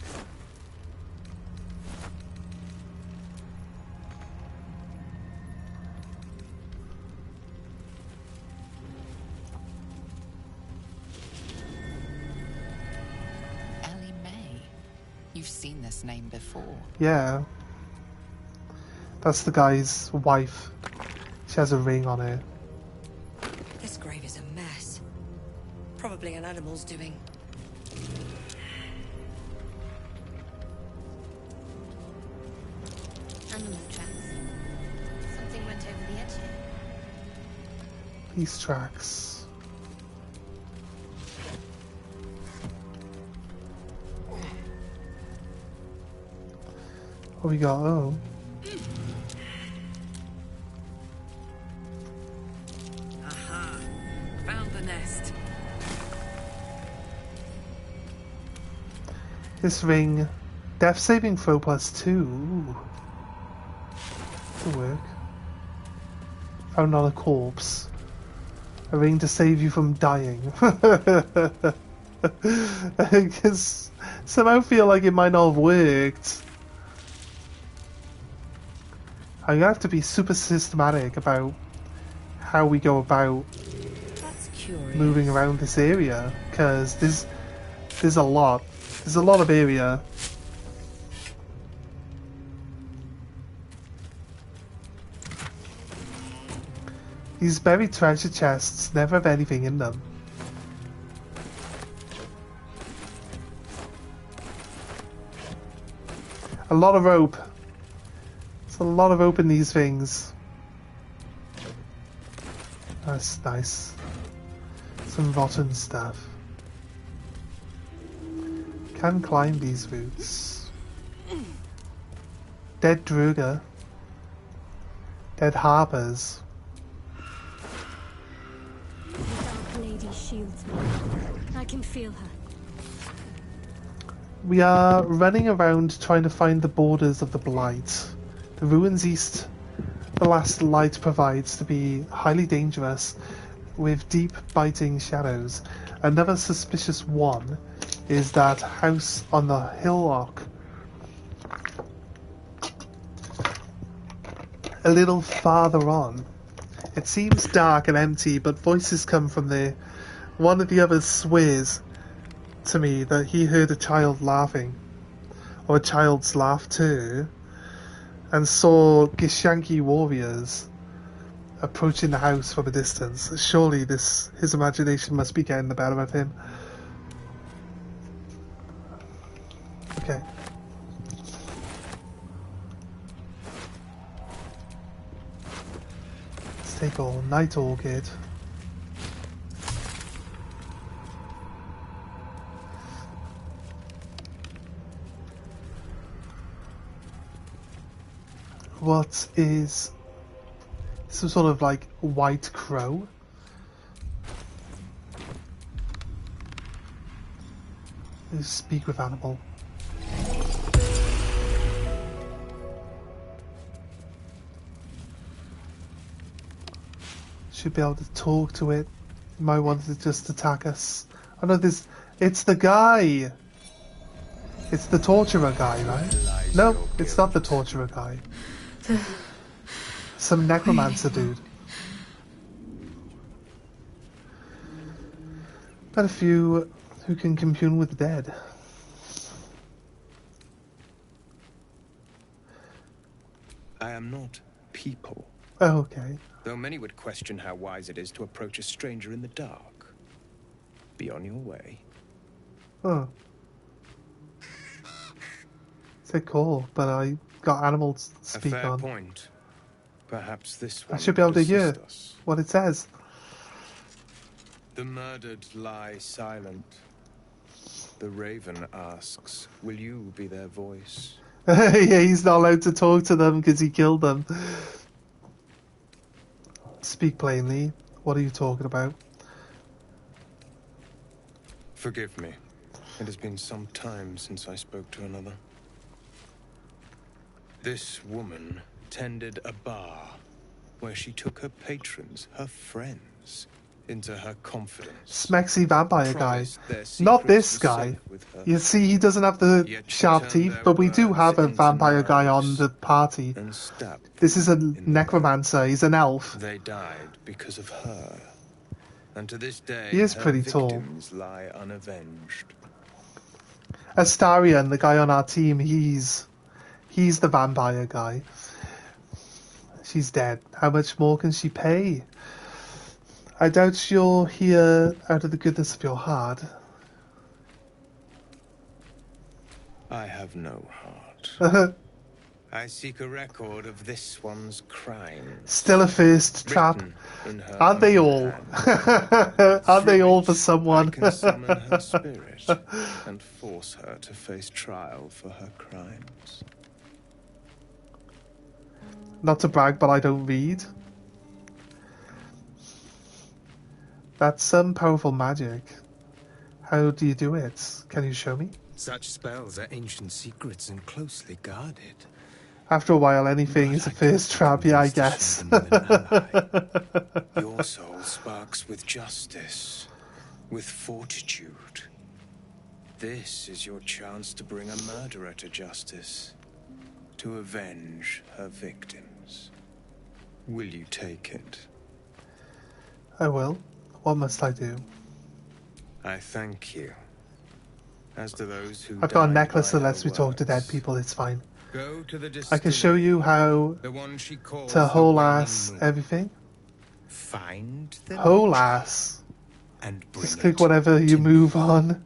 B: You've seen this name before.
A: Yeah. That's the guy's wife. She has a ring on her.
E: This grave is a mess. Probably an animal's doing.
H: Animal tracks. Something went over the edge here.
A: Peace tracks. What we got? Oh.
E: Aha! Found the nest.
A: This ring, death saving throw +2. Ooh. Good work. Found on a corpse. A ring to save you from dying. Because somehow feel like it might not have worked. I'm gonna have to be super systematic about how we go about moving around this area, because there's a lot. There's a lot of area. These buried treasure chests never have anything in them. A lot of rope. There's a lot of rope in these things. That's nice. Some rotten stuff. Can climb these roots. Dead Druga. Dead harpers.
H: The Dark Lady shields me. I can feel her.
A: We are running around trying to find the borders of the Blight. The ruins east the last light provides to be highly dangerous, with deep biting shadows. Another suspicious one is that house on the hillock. A little farther on. It seems dark and empty, but voices come from there. One of the others swears to me that he heard a child laughing, or a child's laughter, and saw Gishanki warriors approaching the house from a distance. Surely his imagination must be getting the better of him. Okay. Let's take all Night Orchid. What is some sort of like white crow? Speak with animal. Should be able to talk to it. It might want to just attack us. Oh no, it's the guy! It's the torturer guy, right? No, it's not the torturer guy. Some necromancer dude. But a few who can commune with the dead.
M: I am not people.
A: Oh, okay.
M: Though many would question how wise it is to approach a stranger in the dark. Be on your way.
A: Oh. It's cool, but I got animals to speak
M: a fair
A: on.
M: Point. Perhaps this one
A: I should be able to hear
M: us.
A: what it says.
M: The murdered lie silent. The raven asks, will you be their voice?
A: Yeah, he's not allowed to talk to them because he killed them. Speak plainly. What are you talking about?
M: Forgive me. It has been some time since I spoke to another. This woman tended a bar where she took her patrons, her friends, into her confidence.
A: Smexy vampire guy. Not this guy. You see, he doesn't have the sharp teeth, but we do have a vampire guy on the party. This is a necromancer. He's an elf.
M: They died because of her. And to this day,
A: he is pretty tall.
M: Victims lie unavenged.
A: Astarion, the guy on our team, he's the vampire guy. She's dead. How much more can she pay? I doubt you're here out of the goodness of your heart.
M: I have no heart. I seek a record of this one's crime.
A: Still a first trap. Aren't they all? Aren't they all for someone?
M: I can summon her spirit and force her to face trial for her crimes.
A: Not to brag, but I don't read. That's some powerful magic. How do you do it? Can you show me?
M: Such spells are ancient secrets and closely guarded.
A: After a while, anything is a first trap, yeah, I guess.
G: Your soul sparks with justice, with fortitude. This is your chance to bring a murderer to justice, to avenge her victims. Will you take it?
A: I will. What must I do?
G: I thank you. As to those who
A: I've got a
G: died
A: necklace
G: by
A: that lets
G: her
A: me talk to dead
G: words,
A: people, it's fine.
G: go to the
A: I can show you how
G: the one she calls
A: to
G: the
A: whole
G: waning
A: ass
G: moon.
A: everything.
G: Find the
A: Whole
G: ledger
A: ass.
G: and bring
A: Just click
G: it
A: whatever you
G: to
A: move
G: me.
A: on.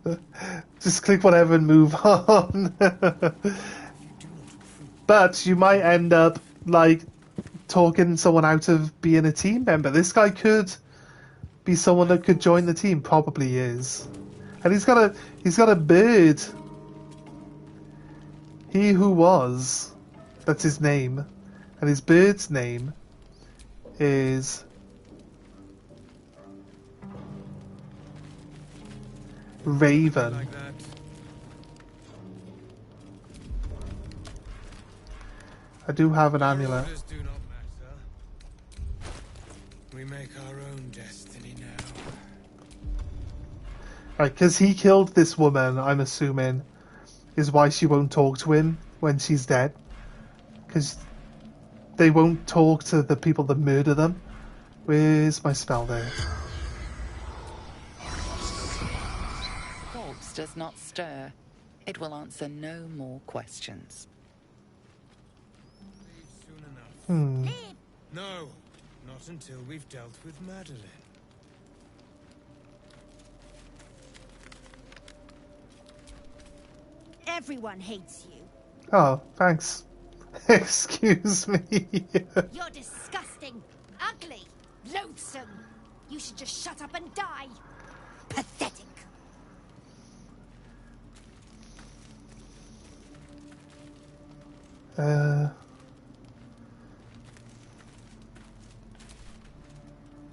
A: Just click whatever and move on. But you might end up, like, talking someone out of being a team member. This guy could be someone that could join the team. Probably is. And he's got a bird. He who was. That's his name. And his bird's name is Raven.
G: Like that.
A: I do have an
G: Our
A: amulet.
G: orders do not matter. We make our own destiny now.
A: Right, because he killed this woman, I'm assuming, is why she won't talk to him when she's dead. Because they won't talk to the people that murder them. Where's my spell there?
B: Corpse does not stir. It will answer no more questions.
G: Soon enough. No, not until we've dealt with Madeline.
N: Everyone hates you.
A: Oh, thanks. Excuse me.
N: You're disgusting, ugly, loathsome. You should just shut up and die. Pathetic.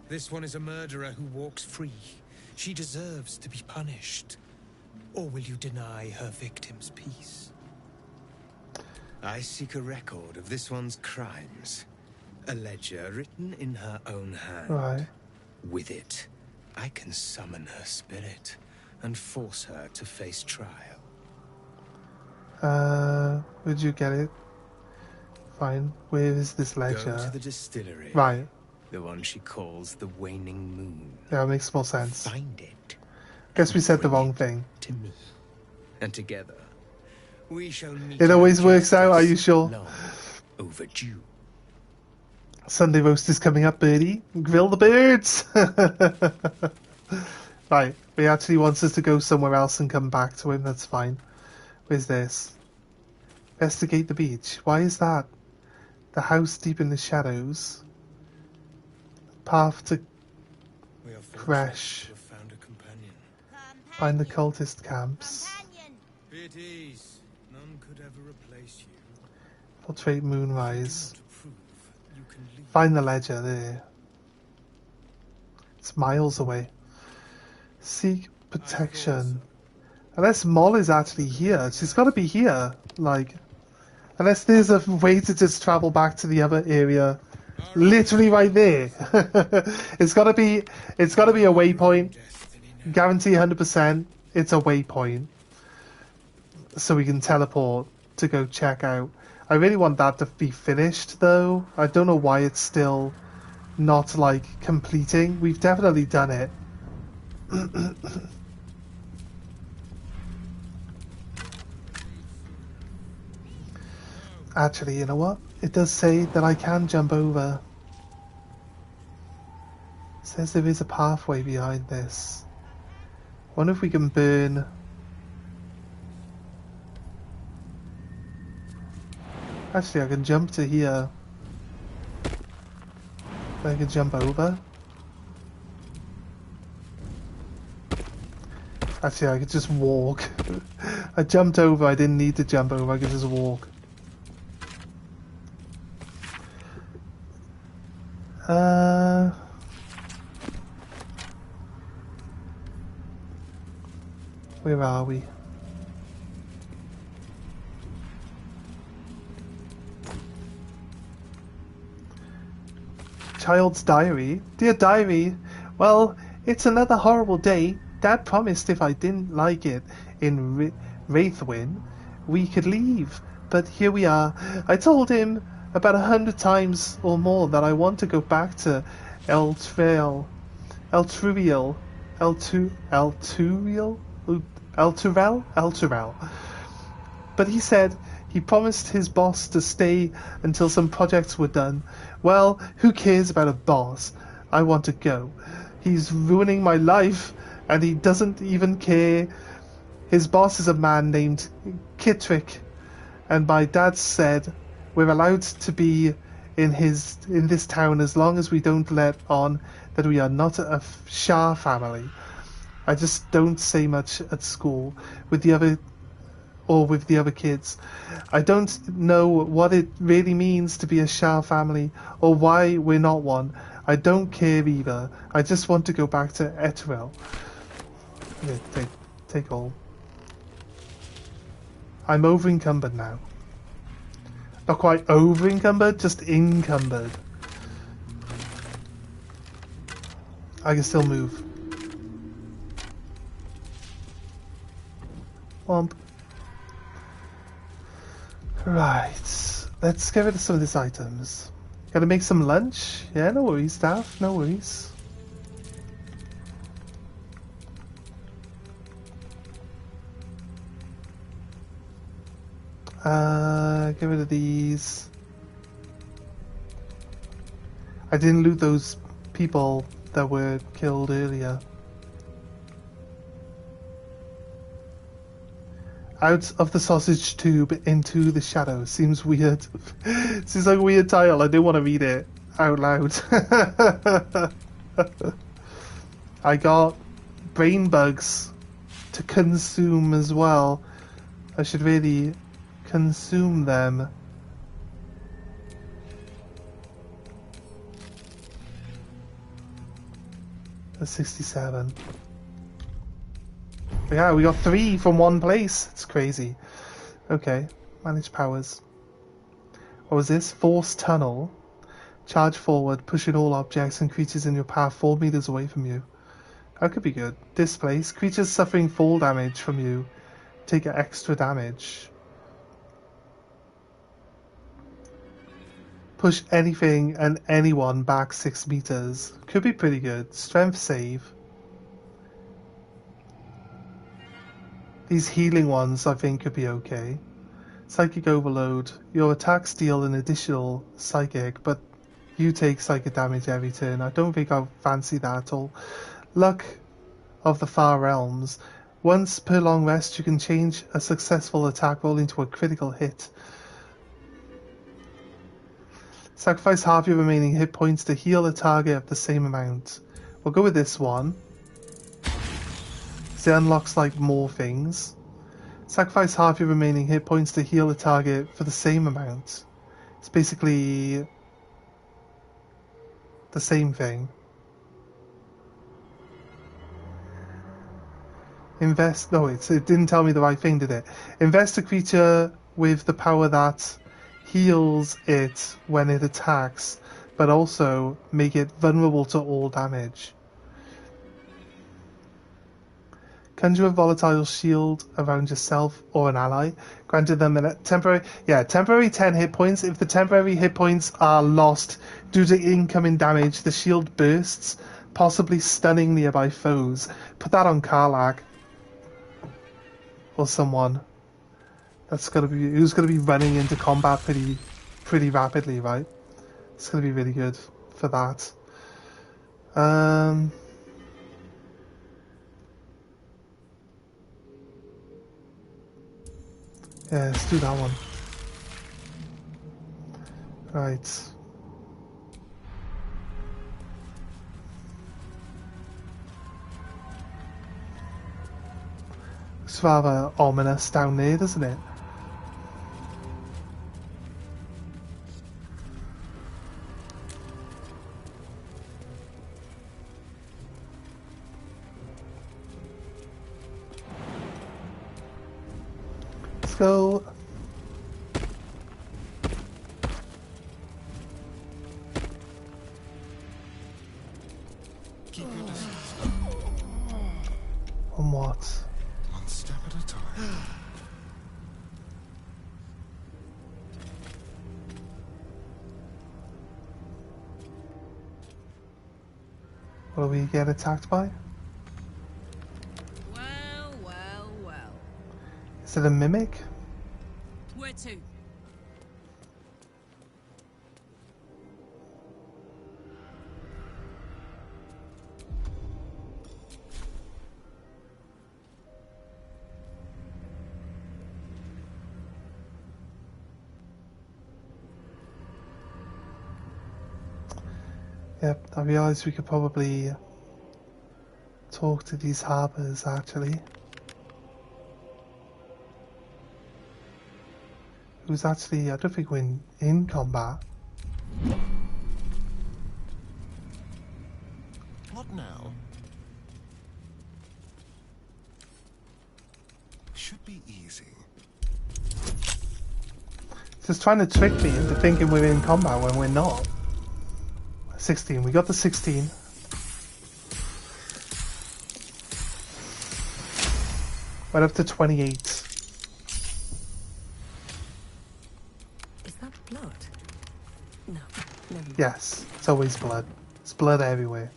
G: This one is a murderer who walks free. She deserves to be punished. Or will you deny her victims peace? I seek a record of this one's crimes. A ledger written in her own hand.
A: Right.
G: With it, I can summon her spirit and force her to face trial.
A: Where'd you get it? Fine. Where is this ledger?
G: Go to the distillery.
A: Right.
G: The one she calls the Waning Moon.
A: Yeah, it makes more sense.
G: Find it.
A: Guess we said the wrong thing.
G: To me. And together, we shall meet.
A: It always works out, are you sure?
G: Long overdue.
A: Sunday roast is coming up, birdie. Grill the birds! Right, he actually wants us to go somewhere else and come back to him, that's fine. Where's this? Investigate the beach. Why is that? The house deep in the shadows. Path to creche.
G: Found a companion.
A: Find the cultist camps.
G: Be at ease. None could ever replace you.
A: Infiltrate Moonrise.
G: To prove you can leave.
A: Find the ledger there. It's miles away. Seek protection. Unless Moll is actually here. She's got to be here. Like, unless there's a way to just travel back to the other area. Literally right there. It's got to be a waypoint. Guarantee 100% it's a waypoint. So we can teleport to go check out. I really want that to be finished though. I don't know why it's still not like completing. We've definitely done it. Actually, you know what? It does say that I can jump over. It says there is a pathway behind this. Wonder if we can burn. Actually, I can jump to here. I can jump over. Actually, I could just walk. I jumped over, I didn't need to jump over, I could just walk. Where are we? child's diary. Dear diary, well, it's another horrible day. Dad promised if I didn't like it in Wraithwin, we could leave. But here we are. I told him about 100 times or more that I want to go back to Elturel. But he said he promised his boss to stay until some projects were done. Well, who cares about a boss? I want to go. He's ruining my life, and he doesn't even care. His boss is a man named Kittrick, and my dad said we're allowed to be in this town as long as we don't let on that we are not a Shah family. I just don't say much at school with the other kids. I don't know what it really means to be a Shah family or why we're not one. I don't care either. I just want to go back to Etrel. Yeah, take all. I'm over encumbered now. Not quite over encumbered, just encumbered. I can still move. Womp. Right, let's get rid of some of these items. Gotta make some lunch? Yeah, no worries, staff, no worries. Get rid of these. I didn't loot those people that were killed earlier. Out of the sausage tube into the shadow. Seems weird. Seems like a weird title. I didn't want to read it out loud. I got brain bugs to consume as well. I should really consume them. That's 67. Yeah, we got 3 from one place. It's crazy. Okay, manage powers. What was this? Force tunnel. Charge forward, pushing all objects and creatures in your path 4 meters away from you. That could be good. Displace. Creatures suffering fall damage from you take extra damage. Push anything and anyone back 6 meters. Could be pretty good. Strength save. These healing ones I think could be okay. Psychic overload. Your attacks deal an additional psychic, but you take psychic damage every turn. I don't think I fancy that at all. Luck of the Far Realms. Once per long rest you can change a successful attack roll into a critical hit. Sacrifice half your remaining hit points to heal a target of the same amount. We'll go with this one. It unlocks like more things. Sacrifice half your remaining hit points to heal a target for the same amount. It's basically the same thing. Invest. No, it didn't tell me the right thing, did it? Invest a creature with the power that heals it when it attacks, but also make it vulnerable to all damage. Conjure a volatile shield around yourself or an ally. Granted them a temporary 10 hit points. If the temporary hit points are lost due to incoming damage, the shield bursts, possibly stunning nearby foes. Put that on Karlach. Or someone. That's gonna be who's gonna be running into combat pretty rapidly, right? It's gonna be really good for that. Yeah, let's do that one. Right. It's rather ominous down there, doesn't it? Let's go. On what?
O: One step at a time.
A: What do we get attacked by?
D: Well, well, well.
A: Is it a mimic?
D: Where to?
A: Yep, I realised we could probably talk to these harbours actually. Who's actually, I don't think we're in combat.
O: What now? Should be easy.
A: Just trying to trick me into thinking we're in combat when we're not. 16, we got the 16. Went up to 28.
I: Is that blood? No, never mind.
A: Yes, it's always blood. It's blood everywhere.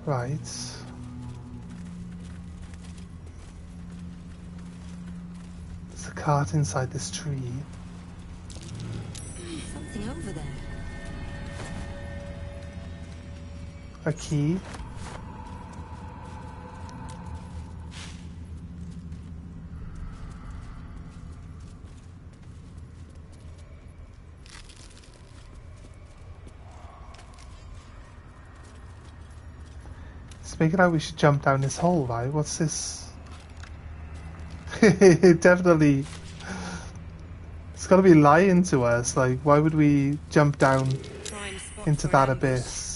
A: Right. There's a cart inside this tree.
I: Something over there.
A: A key. Speaking out, we should jump down this hole, right? What's this? Definitely. It's got to be lying to us. Like, why would we jump down into that abyss?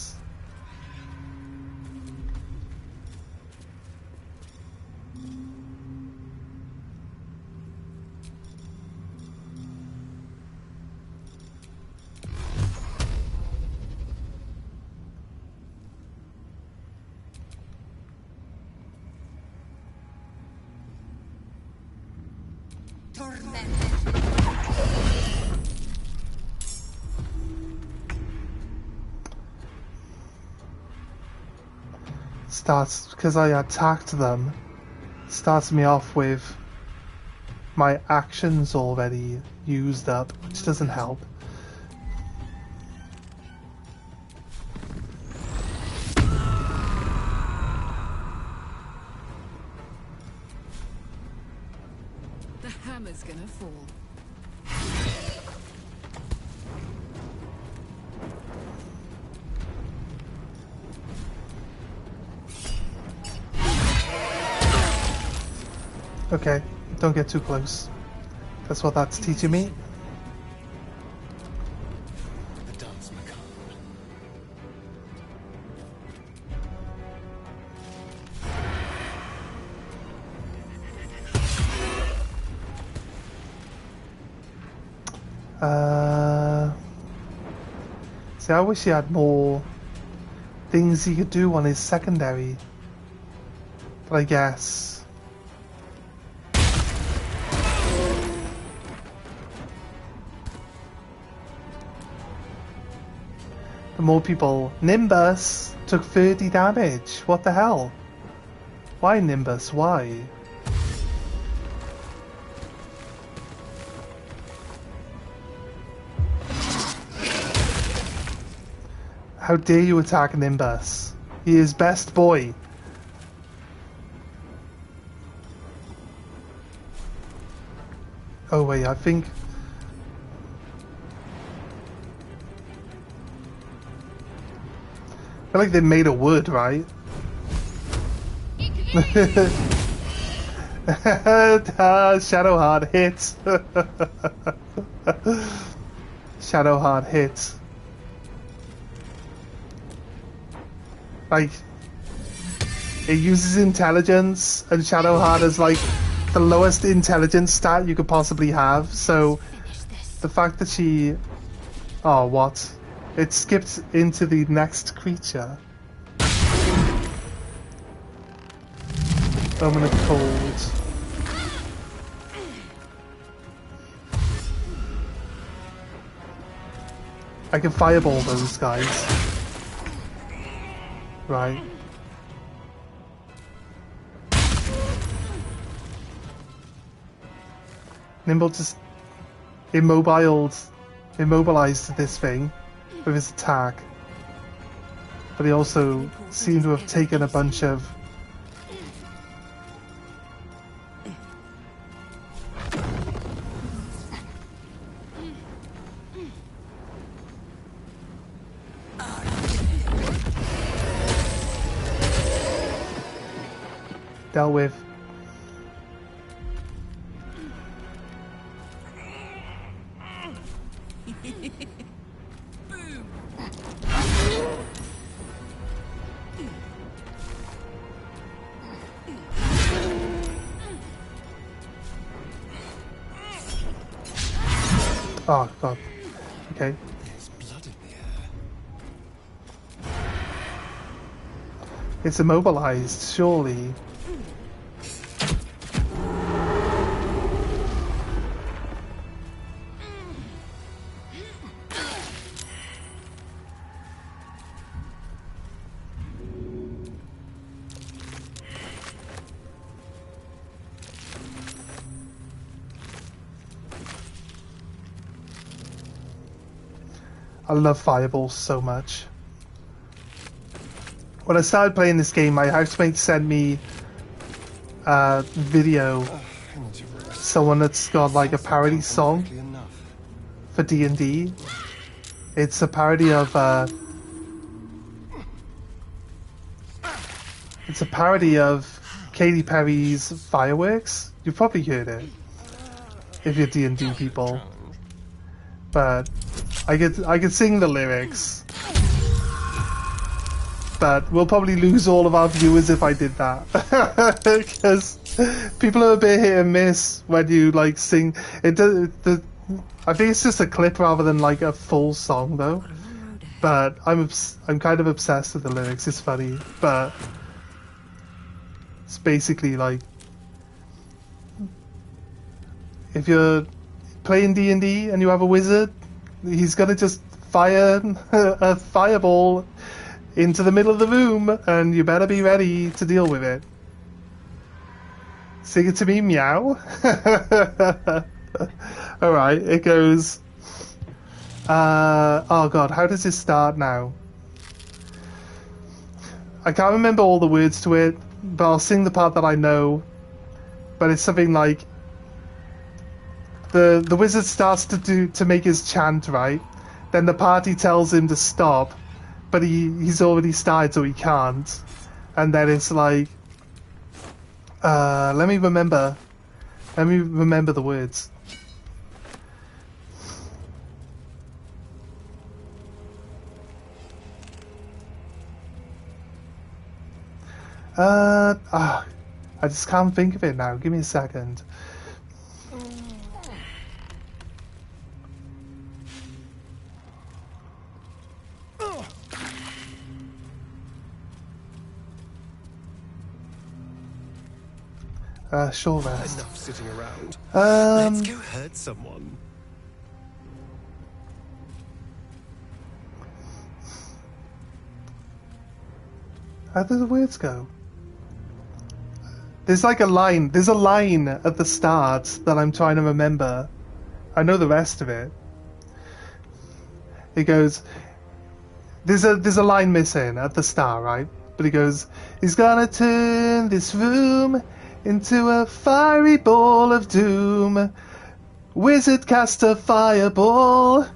A: Starts because I attacked them. Starts me off with my actions already used up, which doesn't help.
D: The hammer's gonna fall.
A: Okay, don't get too close. That's what that's teaching me.
O: The dance macabre.
A: See, I wish he had more things he could do on his secondary. But I guess. The more people. Nimbus took 30 damage. What the hell? Why Nimbus? Why? How dare you attack Nimbus? He is best boy. Oh wait, I think... I feel like they made of wood, right? Shadowheart hits. Shadowheart hits. Like, it uses intelligence, and Shadowheart is like the lowest intelligence stat you could possibly have. So the fact that she, oh what? It skipped into the next creature. Omen of Cold. I can fireball those guys. Right. Nimble just immobilized this thing with his attack. But he also seemed to have taken a bunch of dealt with. Oh god. Okay.
O: There's blood in the air.
A: It's immobilized, surely. I love fireballs so much. When I started playing this game, my housemate sent me a video. Someone that's got like a parody song for D&D. It's a parody of Katy Perry's Fireworks. You've probably heard it if you're D&D people. But I could sing the lyrics, but we'll probably lose all of our viewers if I did that, because people are a bit hit and miss when you like sing. I think it's just a clip rather than like a full song though. But I'm kind of obsessed with the lyrics. It's funny, but it's basically like if you're playing D&D and you have a wizard, he's gonna just fire a fireball into the middle of the room, and you better be ready to deal with it. Sing it to me, meow. Alright, it goes... oh god, how does this start now? I can't remember all the words to it, but I'll sing the part that I know. But it's something like... The wizard starts to make his chant, right? Then the party tells him to stop, but he's already started, so he can't. And then it's like, let me remember the words. I just can't think of it now. Give me a second. Sure, rest.
O: Enough sitting around. Let's go hurt someone.
A: How do the words go? There's like a line. There's a line at the start that I'm trying to remember. I know the rest of it. It goes. There's a line missing at the start, right? But it goes. He's gonna turn this room into a fiery ball of doom. Wizard cast a fireball.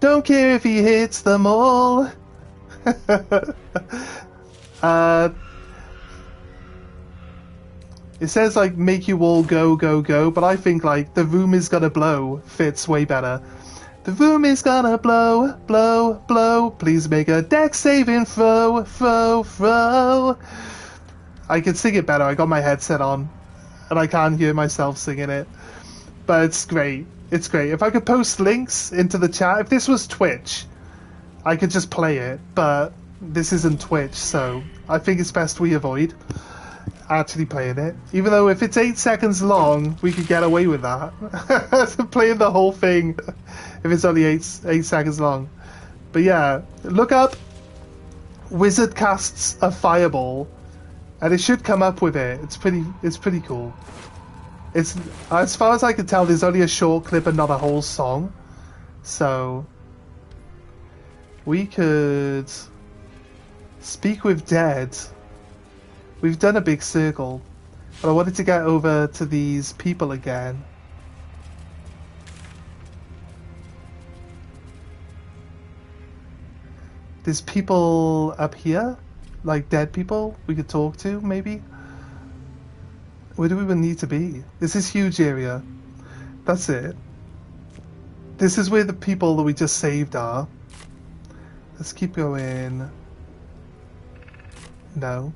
A: Don't care if he hits them all. It says like make you all go, go, go, but I think like the room is gonna blow fits way better. The room is gonna blow, blow, blow. Please make a dex saving throw, throw, throw. I can sing it better. I got my headset on. and I can't hear myself singing it. But it's great. It's great. If I could post links into the chat, if this was Twitch, I could just play it, but this isn't Twitch, so I think it's best we avoid actually playing it. Even though if it's 8 seconds long, we could get away with that. Playing the whole thing if it's only 8 seconds long. But yeah, look up Wizard casts a fireball, and it should come up with it. It's pretty cool. It's, as far as I can tell, there's only a short clip and not a whole song. So we could speak with Dead. We've done a big circle, but I wanted to get over to these people again. There's people up here, like dead people we could talk to, maybe? Where do we even need to be? This is huge area. That's it. This is where the people that we just saved are. Let's keep going. No.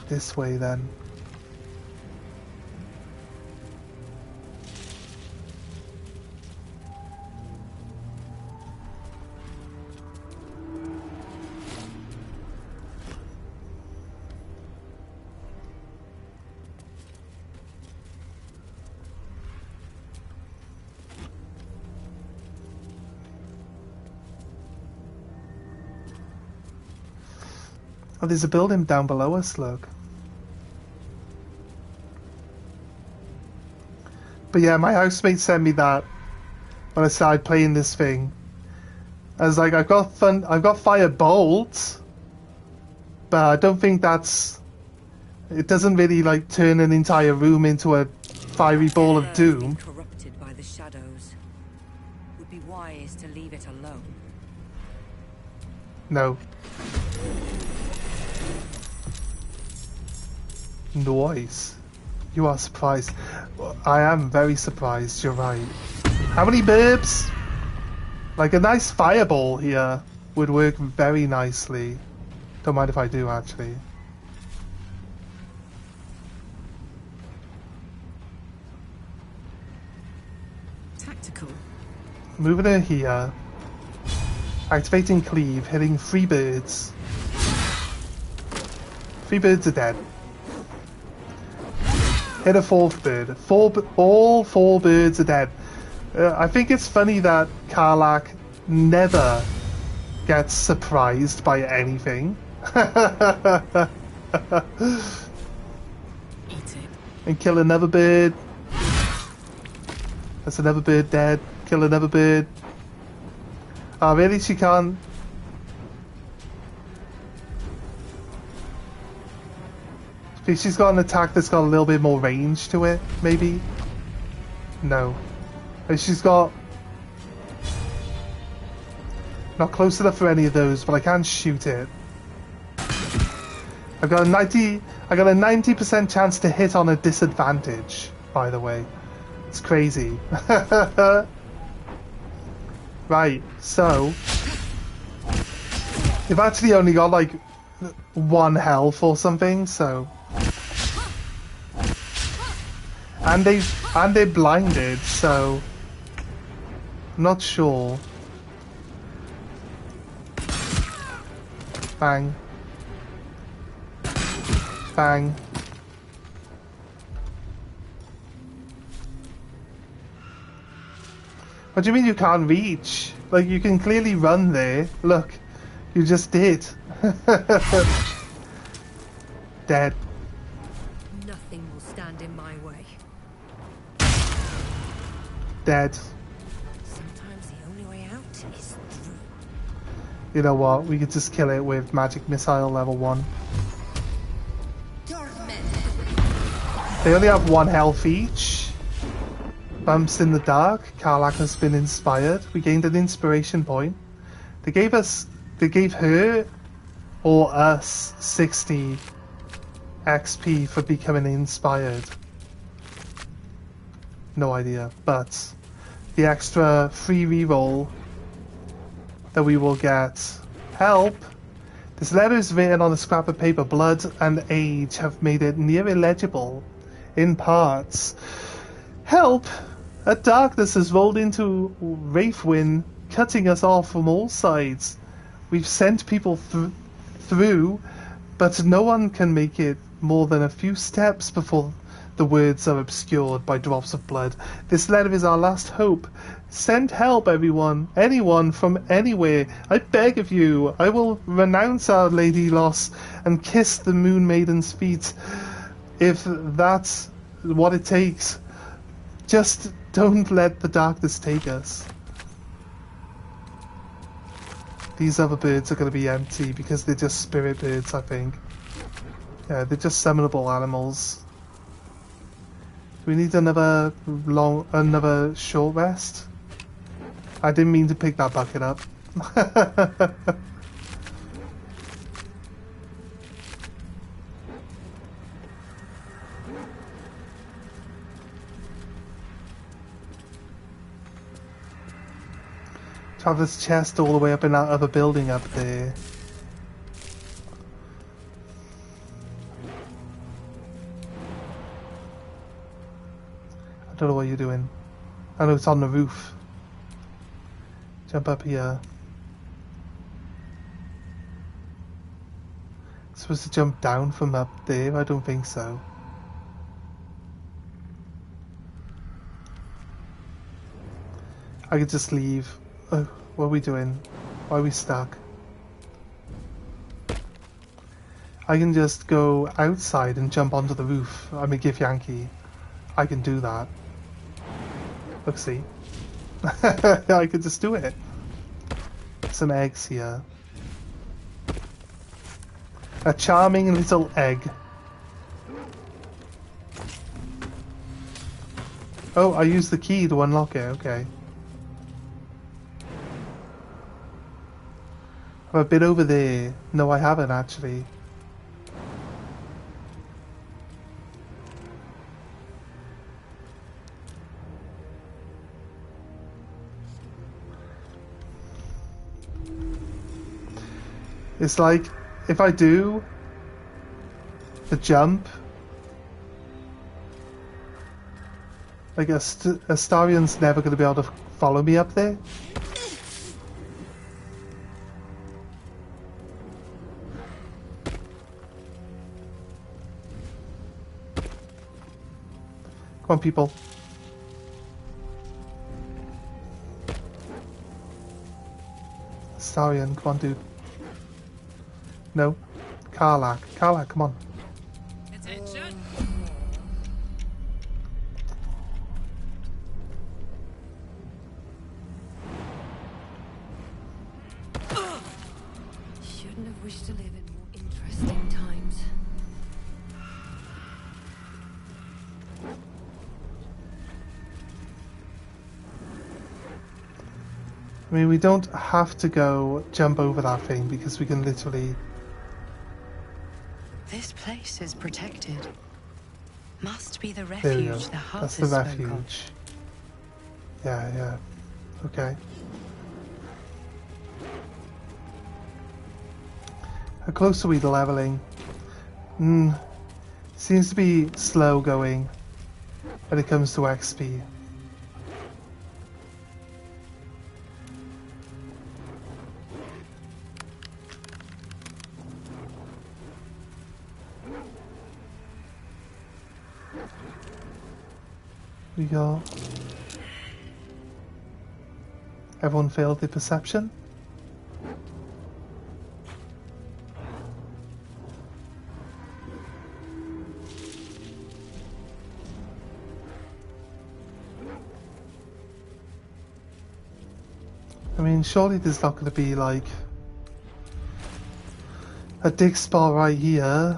A: This way then. Oh, there's a building down below us, look. But yeah, my housemate sent me that when I started playing this thing. I was like, I've got fire bolts, but I don't think that's... It doesn't really like turn an entire room into a fiery ball of doom.
E: Corrupted by the shadows. Would be wise to leave it alone.
A: No. Noise. You are surprised. I am very surprised, you're right. How many burbs? Like a nice fireball here would work very nicely. Don't mind if I do, actually.
I: Tactical.
A: Moving her here. Activating cleave, hitting 3 birds. 3 birds are dead. Hit a 4th bird. All 4 birds are dead. I think it's funny that Karlach never gets surprised by anything.
I: Eat it.
A: And kill another bird. That's another bird dead. Kill another bird. Oh, really? She can't... She's got an attack that's got a little bit more range to it, maybe? No. She's got... Not close enough for any of those, but I can shoot it. I got a 90% chance to hit on a disadvantage, by the way. It's crazy. Right, so... They've actually only got like 1 health or something, so... And they're blinded, so I'm not sure. Bang. Bang. What do you mean you can't reach? Like, you can clearly run there. Look, you just did. Dead.
E: Nothing will stand in my way.
A: Dead.
E: Sometimes the only way out is through.
A: You know what? We could just kill it with magic missile level 1. They only have 1 health each. Bumps in the dark. Karlach has been inspired. We gained an inspiration point. They gave her or us 60 XP for becoming inspired. No idea, but the extra free reroll that we will get. Help! This letter is written on a scrap of paper. Blood and age have made it near illegible in parts. Help! A darkness has rolled into Wraithwyn, cutting us off from all sides. We've sent people through, but no one can make it more than a few steps before the words are obscured by drops of blood. This letter is our last hope. Send help, everyone. Anyone from anywhere. I beg of you. I will renounce Our Lady Loss and kiss the Moon Maiden's feet, if that's what it takes. Just don't let the darkness take us. These other birds are going to be empty because they're just spirit birds, I think. Yeah, they're just summonable animals. Do we need another short rest? I didn't mean to pick that bucket up. Traveler's chest all the way up in that other building up there. I don't know what you're doing. I know it's on the roof. Jump up here. Supposed to jump down from up there? I don't think so. I could just leave. Oh, what are we doing? Why are we stuck? I can just go outside and jump onto the roof. I'm a Gif Yankee. I can do that. Look, see? I could just do it. Some eggs here. A charming little egg. Oh, I used the key to unlock it, okay. Have I been over there? No, I haven't actually. It's like, if I do the jump, like Astarion's never going to be able to follow me up there. Come on, people. Astarion, come on, dude. No. Karlach. Karlach, come on.
E: Attention! Shouldn't have wished to live in more interesting times.
A: I mean, we don't have to go jump over that thing because we can literally...
E: This place is protected. Must be the
A: There we go.
E: refuge the
A: That's
E: hunters
A: the
E: spoke of.
A: refuge. Yeah, yeah. Okay. How close are we to leveling? Seems to be slow going when it comes to XP. We got... Everyone failed their perception? I mean, surely there's not going to be like a dig spot right here.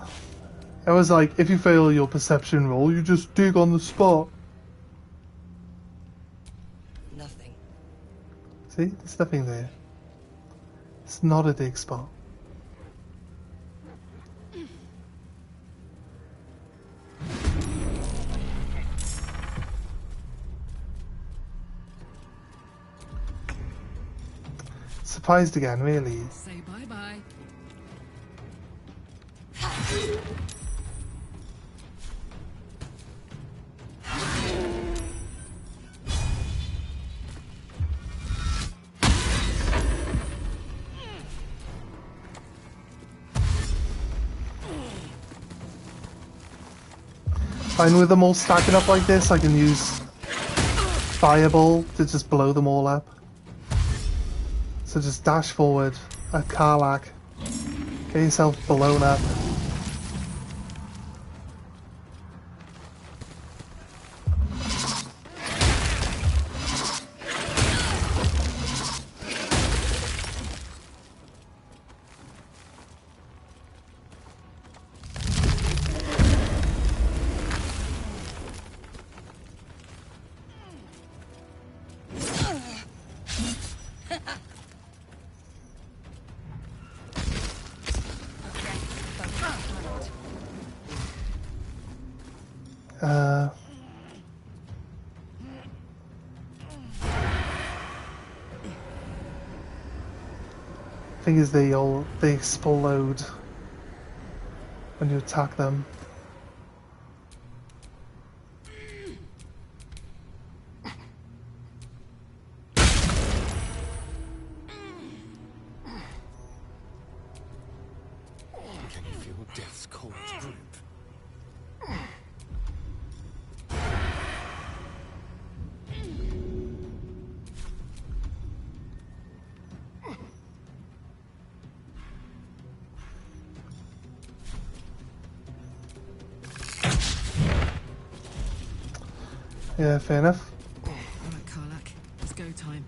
A: It was like, if you fail your perception roll, you just dig on the spot.
E: Nothing.
A: See, there's nothing there. It's not a dig spot. Surprised again, really.
E: Say bye-bye.
A: Fine with them all stacking up like this, I can use Fireball to just blow them all up. So just dash forward at Karlach. Get yourself blown up. Thing is, they explode when you attack them.
O: Can you feel death's cold grip?
A: Yeah, fair enough.
P: Alright, Karlach, it's go time.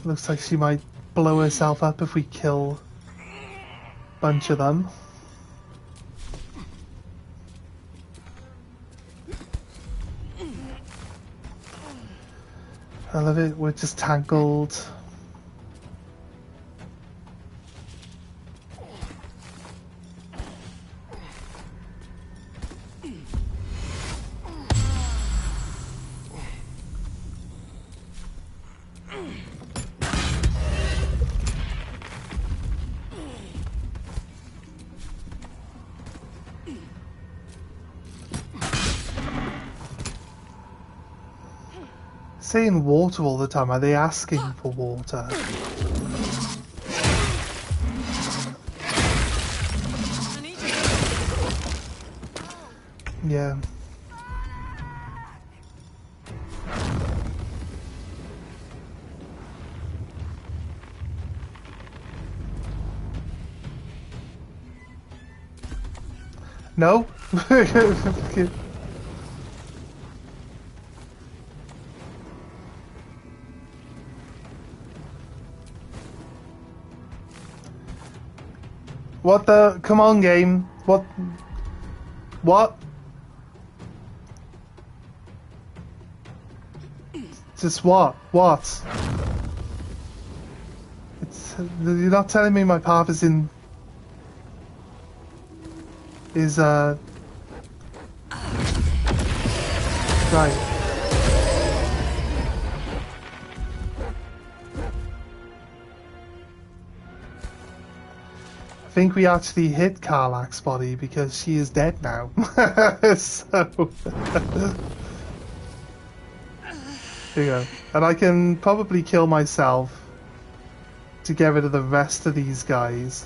A: Looks like she might blow herself up if we kill a bunch of them. I love it, we're just tangled. Saying water all the time, are they asking for water? Yeah. No? What the? Come on, game. What? What? Just what? What? You're not telling me my path is in... Right. I think we actually hit Karlach's body because she is dead now. So... There you go. And I can probably kill myself to get rid of the rest of these guys.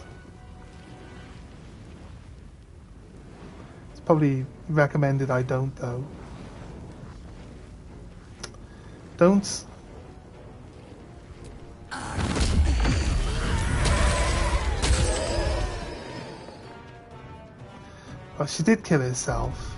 A: It's probably recommended I don't, though. Don't. Oh, she did kill herself.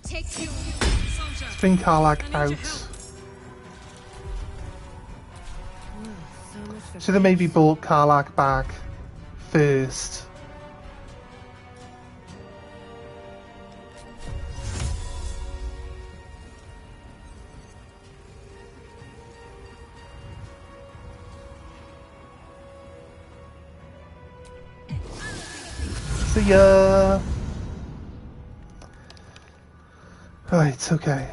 A: Let's bring Karlach out. Should have maybe brought Karlach back first. See ya! Right, okay.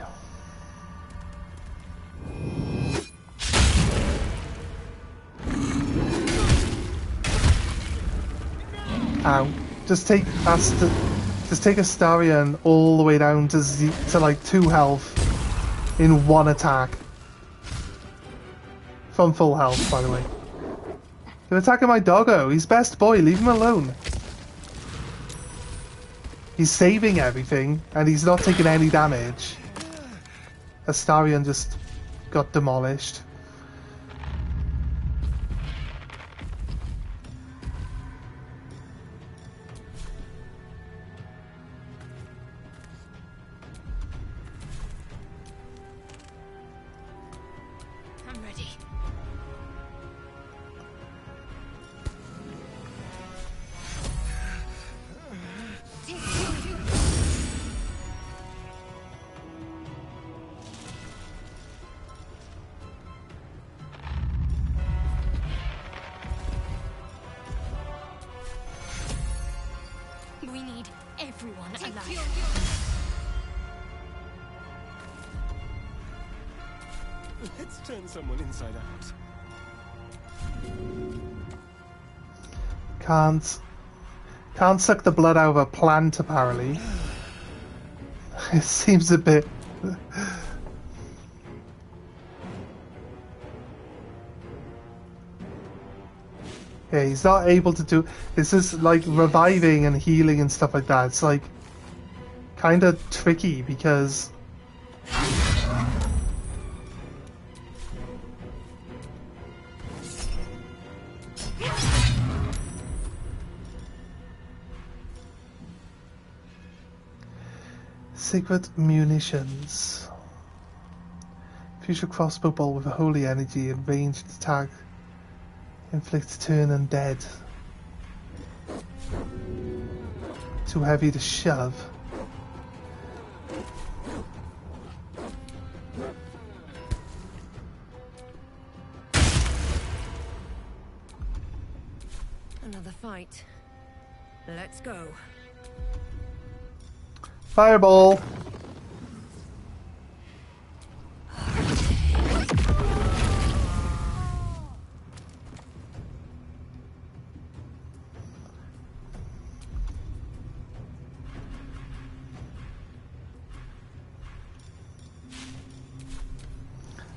A: Ow. Just take Astarion all the way down to like 2 health in 1 attack. From full health, by the way. They're attacking my doggo. He's best boy. Leave him alone. He's saving everything, and he's not taking any damage. Astarion just got demolished.
H: I'm ready. We need everyone alive.
L: Let's turn someone inside out.
A: Can't suck the blood out of a plant, apparently. It seems a bit... Yeah, he's not able to do... It's just like reviving and healing and stuff like that. It's like kind of tricky because... Secret munitions. Future crossbow bolt with a holy energy and ranged attack. Inflicts turn undead. Too heavy to shove.
E: Another fight. Let's go.
A: Fireball!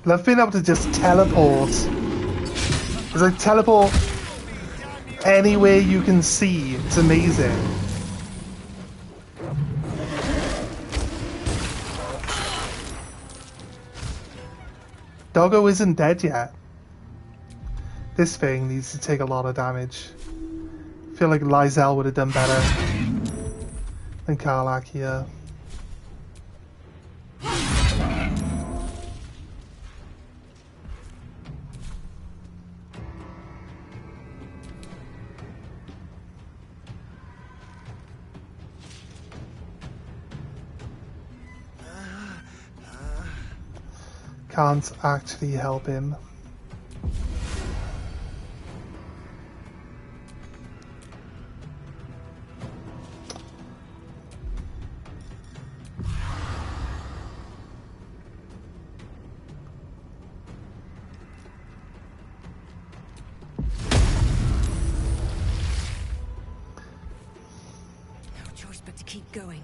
A: Love being able to just teleport. It's like teleport anywhere you can see. It's amazing. Doggo isn't dead yet. This thing needs to take a lot of damage. I feel like Lysel would have done better than Karlach here. Can't actually help him.
E: No choice but to keep going.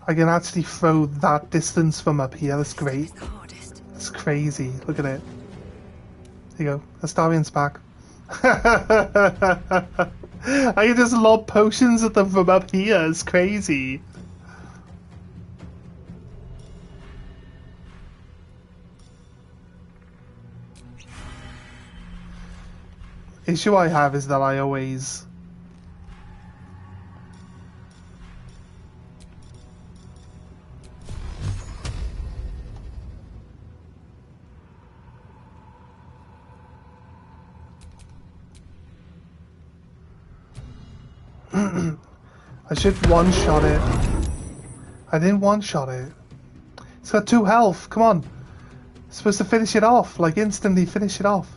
A: I can actually throw that distance from up here. That's great. That's crazy. Look at it. There you go. Astarion's back. I can just lob potions at them from up here. It's crazy. Issue I have is that I always... I should one-shot it. I didn't one-shot it. It's got 2 health. Come on. Supposed to finish it off, like instantly finish it off.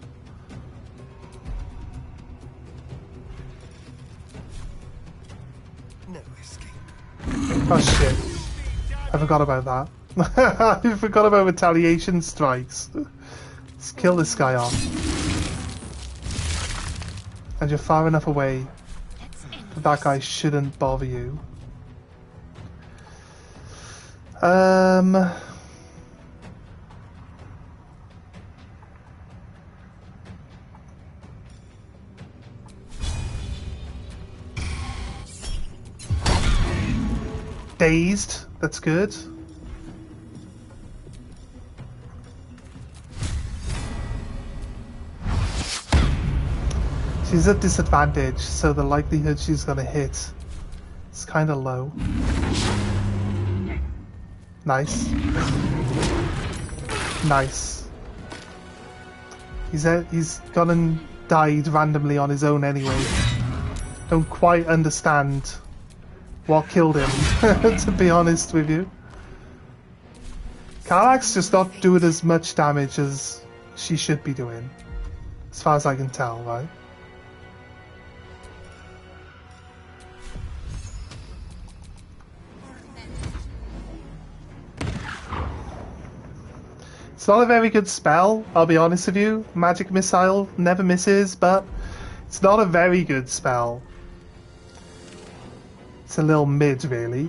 O: No escape.
A: Oh shit. I forgot about that. I forgot about retaliation strikes. Let's kill this guy off. And you're far enough away that guy shouldn't bother you. Dazed, that's good. She's at disadvantage, so the likelihood she's gonna hit is kind of low. Nice. Nice. He's gone and died randomly on his own anyway. Don't quite understand what killed him, to be honest with you. Karlach's just not doing as much damage as she should be doing, as far as I can tell, right? It's not a very good spell, I'll be honest with you. Magic Missile never misses, but it's not a very good spell. It's a little mid, really.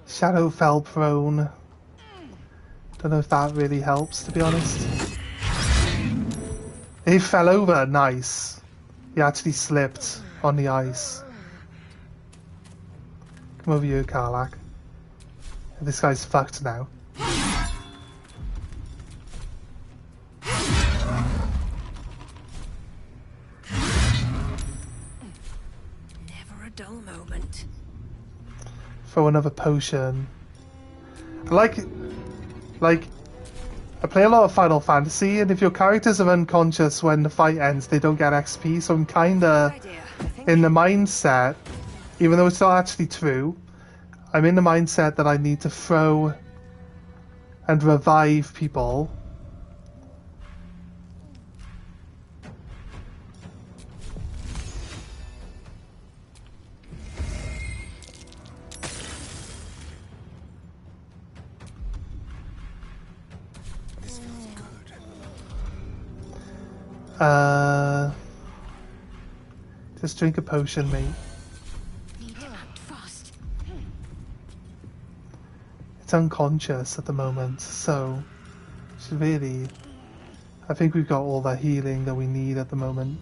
A: Shadow fell prone. Don't know if that really helps, to be honest. He fell over, nice. He actually slipped on the ice. Come over here, Karlach. This guy's fucked now.
E: Never a dull moment.
A: Throw another potion. Like, I play a lot of Final Fantasy, and if your characters are unconscious when the fight ends, they don't get XP, so I'm kinda in the mindset, even though it's not actually true, I'm in the mindset that I need to throw and revive people. Just drink a potion, mate. It's unconscious at the moment, so it's really, I think we've got all the healing that we need at the moment.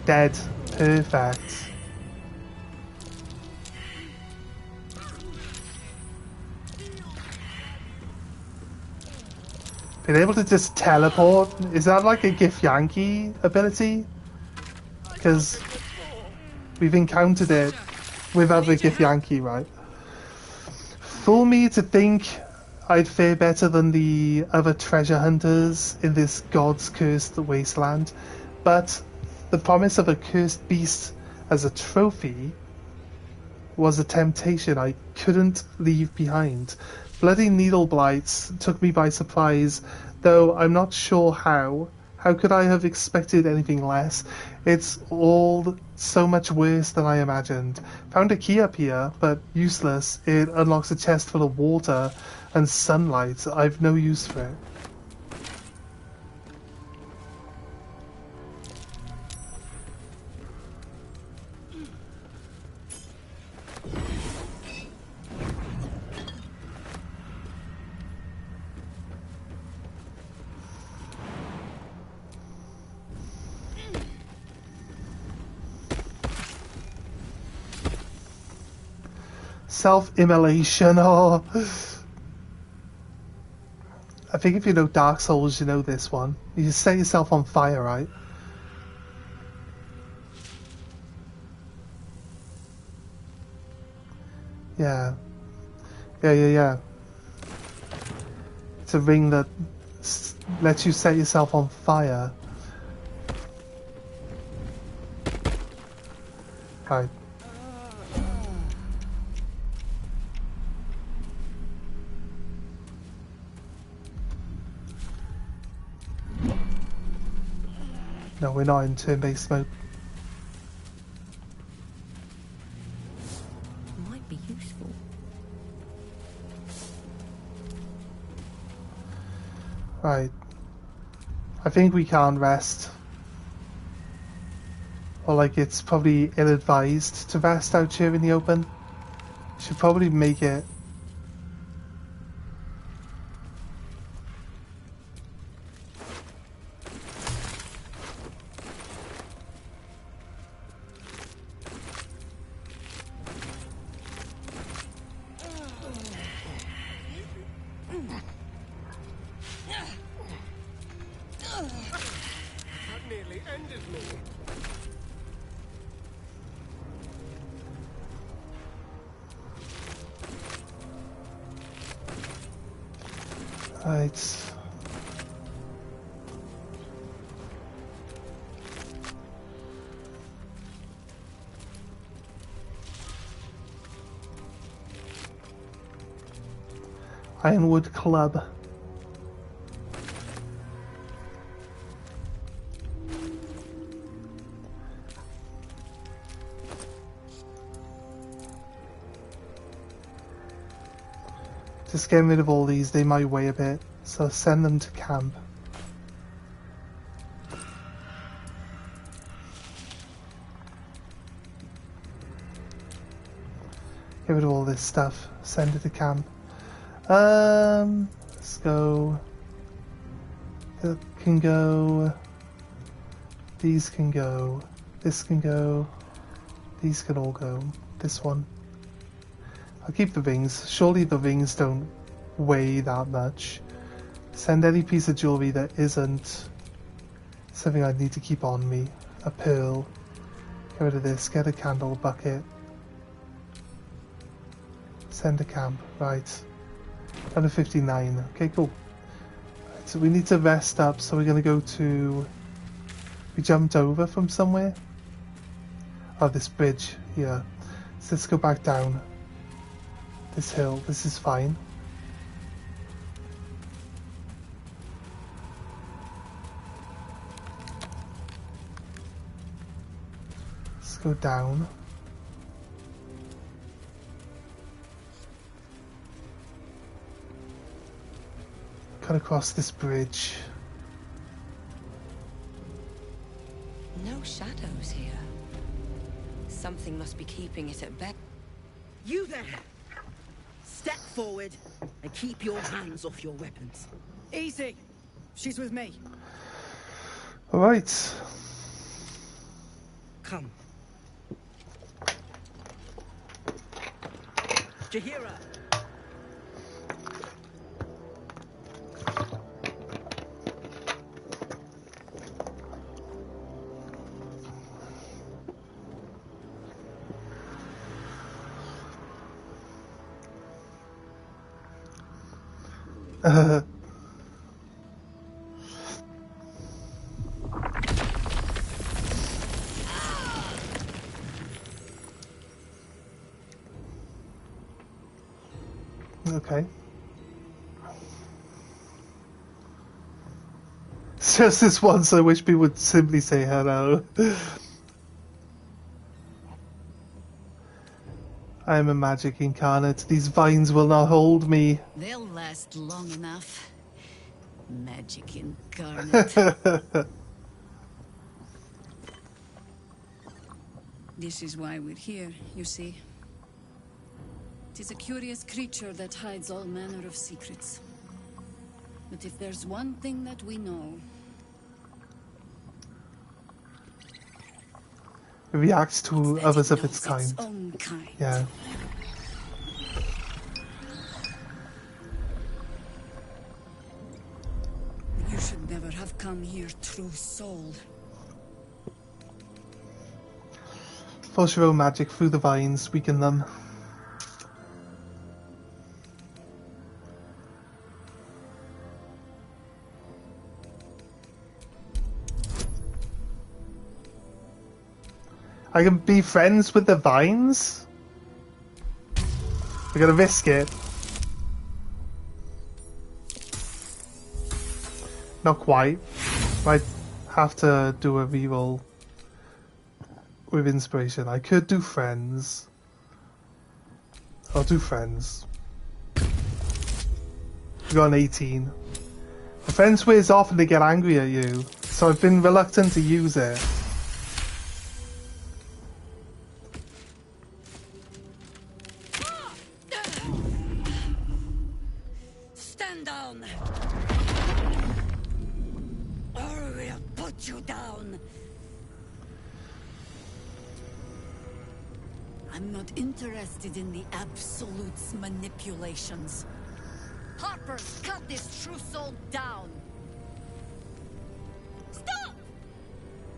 A: Dead. Perfect. Being able to just teleport, is that like a Githyanki ability? Because we've encountered it with other Githyanki, right? Fool me to think I'd fare better than the other treasure hunters in this God's cursed wasteland, but the promise of a cursed beast as a trophy was a temptation I couldn't leave behind. Bloody needle blights took me by surprise, though I'm not sure how. How could I have expected anything less? It's all so much worse than I imagined. Found a key up here, but useless. It unlocks a chest full of water and sunlight. I've no use for it. Self-immolation. Oh. I think if you know Dark Souls, you know this one. You just set yourself on fire, right? Yeah. Yeah. It's a ring that lets you set yourself on fire. Right. No, we're not in turn-based mode.
E: Might be useful.
A: Right. I think we can't rest. Or like it's probably ill-advised to rest out here in the open. Should probably make it.
L: That nearly ended me.
A: Right. Ironwood Club. Just getting rid of all these, they might weigh a bit, so send them to camp. Get rid of all this stuff, send it to camp. Let's go. That can go. These can go. This can go. These can all go. This one. I'll keep the rings. Surely the rings don't weigh that much. Send any piece of jewellery that isn't something I need to keep on me. A pearl. Get rid of this. Get a candle bucket. Send to camp. Right. Down to 59. Okay, cool. Right, so we need to rest up, so we're going to go to... We jumped over from somewhere? Oh, this bridge here. So let's go back down. This hill. This is fine. Let's go down. Cut across this bridge.
E: No shadows here. Something must be keeping it at bay.
Q: You there! Step forward and keep your hands off your weapons.
I: Easy. She's with me.
A: All right.
Q: Come. Jahira!
A: Okay. It's just this once I wish people would simply say hello. I am a magic incarnate. These vines will not hold me.
B: They'll last long enough. Magic incarnate. This is why we're here, you see. It is a curious creature that hides all manner of secrets. But if there's one thing that we know...
A: It reacts to others of its kind.
B: Own kind.
A: Yeah.
Q: never have come here, true soul.
A: Force your own magic through the vines, weaken them. I can be friends with the vines? I gotta risk it. Not quite. Might have to do a reroll with inspiration. I could do friends. I'll do friends. We got an 18. A friend swears off and they get angry at you, so I've been reluctant to use it.
Q: Stand down, or we'll put you down. I'm not interested in the Absolute's manipulations. Harpers, cut this true soul down. Stop!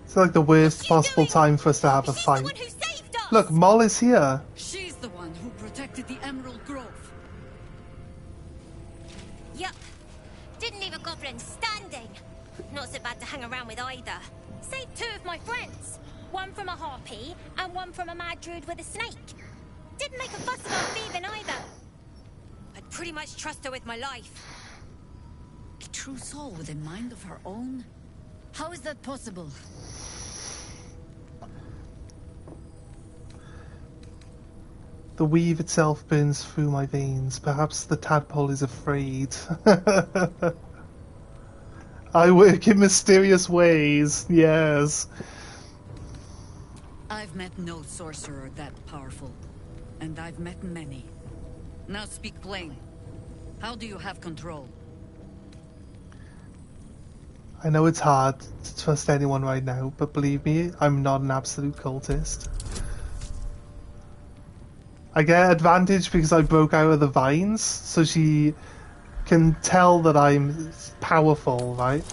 A: It's like the worst possible time for us to have a fight. Look, Moll is here.
Q: She's the one who protected the Emerald Grove.
N: Yup. Didn't leave a goblin standing. Not so bad to hang around with either. Saved 2 of my friends. One from a harpy, and one from a mad druid with a snake. Didn't make a fuss about thieving either. I'd pretty much trust her with my life.
Q: A true soul with a mind of her own? How is that possible?
A: The weave itself burns through my veins. Perhaps the tadpole is afraid. I work in mysterious ways, yes.
Q: I've met no sorcerer that powerful, and I've met many. Now speak plain. How do you have control?
A: I know it's hard to trust anyone right now, but believe me, I'm not an absolute cultist. I get advantage because I broke out of the vines, so she can tell that I'm powerful, right?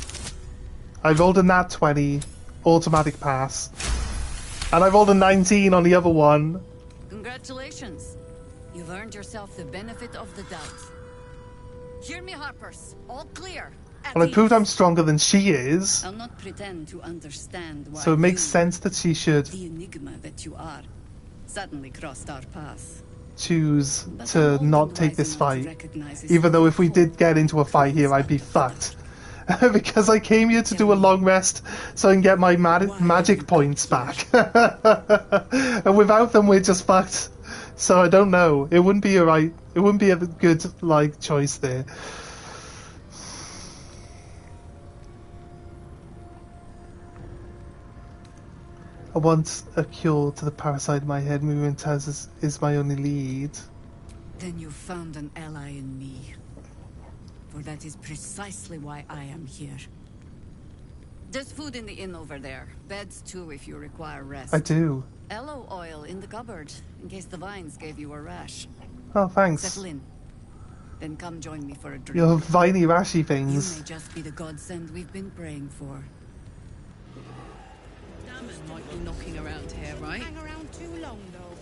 A: I rolled a nat 20, automatic pass. And I rolled a 19 on the other one.
Q: Congratulations. You've earned yourself the benefit of the doubt. Hear me, Harpers. All clear.
A: Well, I proved I'm stronger than she is.
Q: I'll not pretend to understand why
A: So it makes
Q: you,
A: sense that she should
Q: the enigma that you are, suddenly crossed our path.
A: choose to not take this fight. Even though if we did get into a fight here, I'd be fucked. Because I came here to do a long rest so I can get my magic points back. And without them, we're just fucked. So I don't know. It wouldn't be a good choice there. I want a cure to the parasite in my head. Movement is my only lead.
Q: Then you found an ally in me. For that is precisely why I am here. There's food in the inn over there. Beds too if you require rest.
A: I do.
Q: Aloe oil in the cupboard, in case the vines gave you a rash.
A: Oh, thanks.
Q: Settle in. Then come join me for a drink.
A: Your viney rashy things.
Q: You may just be the godsend we've been praying for.
P: Damon might be knocking around here, right?
I: Hang around too long, though.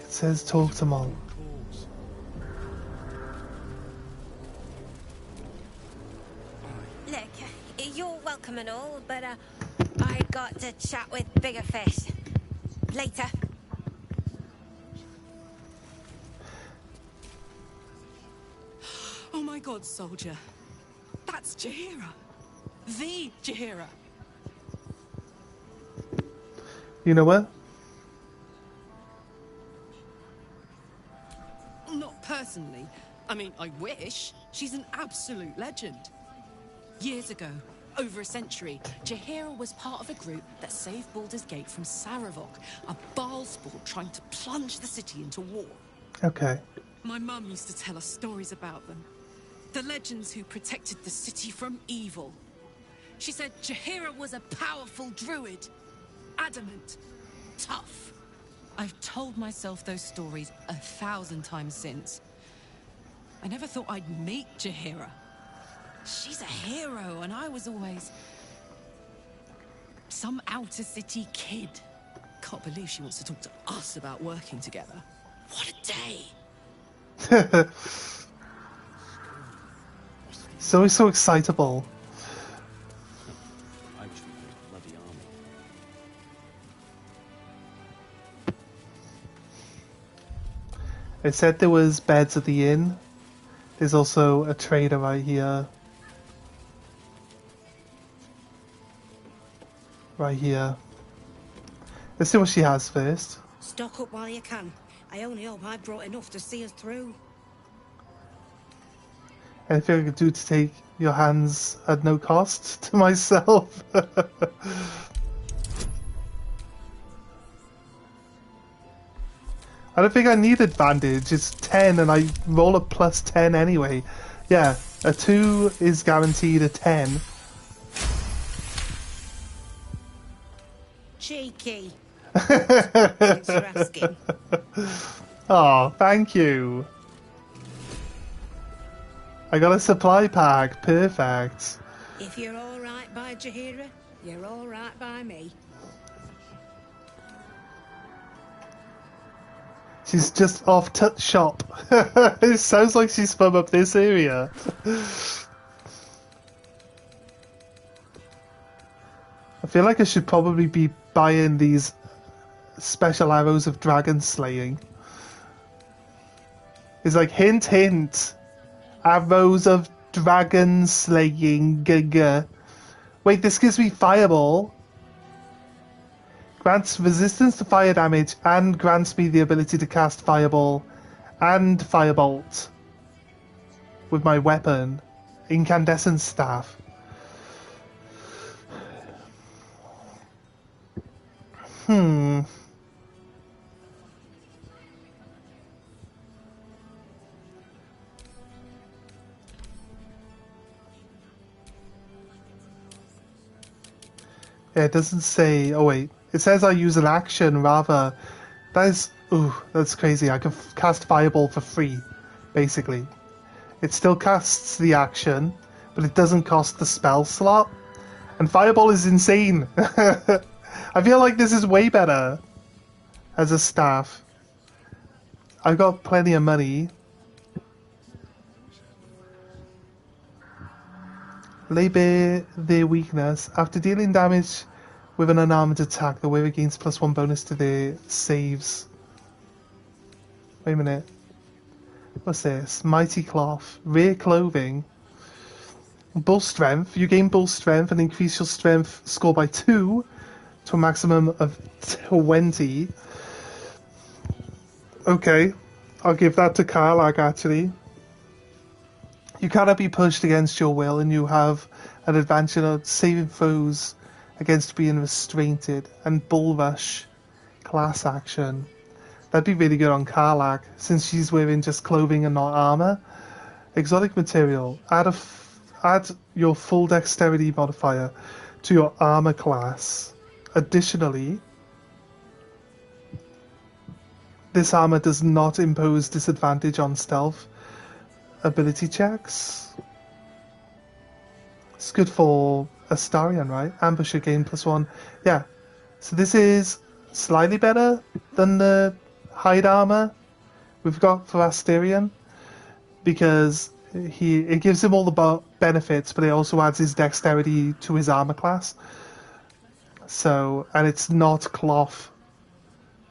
A: It says talk to Moll.
N: Look, you're welcome and all, but I got to chat with bigger fish. Later.
P: Oh my god, soldier. That's Jaheira. The Jaheira.
A: You know what?
P: Not personally. I mean, I wish. She's an absolute legend. Years ago, over a century, Jaheira was part of a group that saved Baldur's Gate from Saravok, a Baalsport trying to plunge the city into war.
A: Okay.
P: My mum used to tell us stories about them. The legends who protected the city from evil. She said Jaheira was a powerful druid. Adamant. Tough. I've told myself those stories 1,000 times since. I never thought I'd meet Jaheira. She's a hero, and I was always some outer city kid. Can't believe she wants to talk to us about working together. What a day!
A: So he's so excitable.
L: I wish we had a bloody army.
A: It said there was beds at the inn. There's also a trader right here. Right here. Let's see what she has first.
I: Stock up while you can. I only hope I brought enough to see us through.
A: Anything I could do to take your hands at no cost to myself? I don't think I need advantage. It's 10 and I roll a plus 10 anyway. Yeah, a 2 is guaranteed a 10.
I: Cheeky. Thanks for asking.
A: Oh, thank you. I got a supply pack. Perfect.
I: If you're all right by Jaheira, you're all right by me.
A: She's just off to shop. It sounds like she's from up this area. I feel like I should probably be buying these special arrows of dragon slaying. It's like hint hint. Arrows of dragon slaying. Wait, this gives me fireball. Grants resistance to fire damage and grants me the ability to cast fireball and firebolt with my weapon, incandescent staff. Yeah, it doesn't say. Oh wait, it says I use an action rather. That is, ooh, that's crazy. I can cast fireball for free, basically. It still casts the action, but it doesn't cost the spell slot. And fireball is insane. I feel like this is way better as a staff. I've got plenty of money. Lay bare their weakness. After dealing damage with an unarmed attack, the wearer gains +1 bonus to their saves. Wait a minute. What's this? Mighty Cloth. Rare clothing. Bull strength. You gain bull strength and increase your strength score by 2 to a maximum of 20. Okay. I'll give that to Karlach, actually. You cannot be pushed against your will, and you have an advantage of saving throws against being restrained, and Bull Rush class action. That'd be really good on Karlach, since she's wearing just clothing and not armor. Exotic material. Add your full dexterity modifier to your armor class. Additionally, this armor does not impose disadvantage on stealth ability checks. It's good for Astarion, right? Ambusher gain +1. Yeah. So this is slightly better than the hide armor we've got for Astarion, because it gives him all the benefits, but it also adds his dexterity to his armor class. So, and it's not cloth.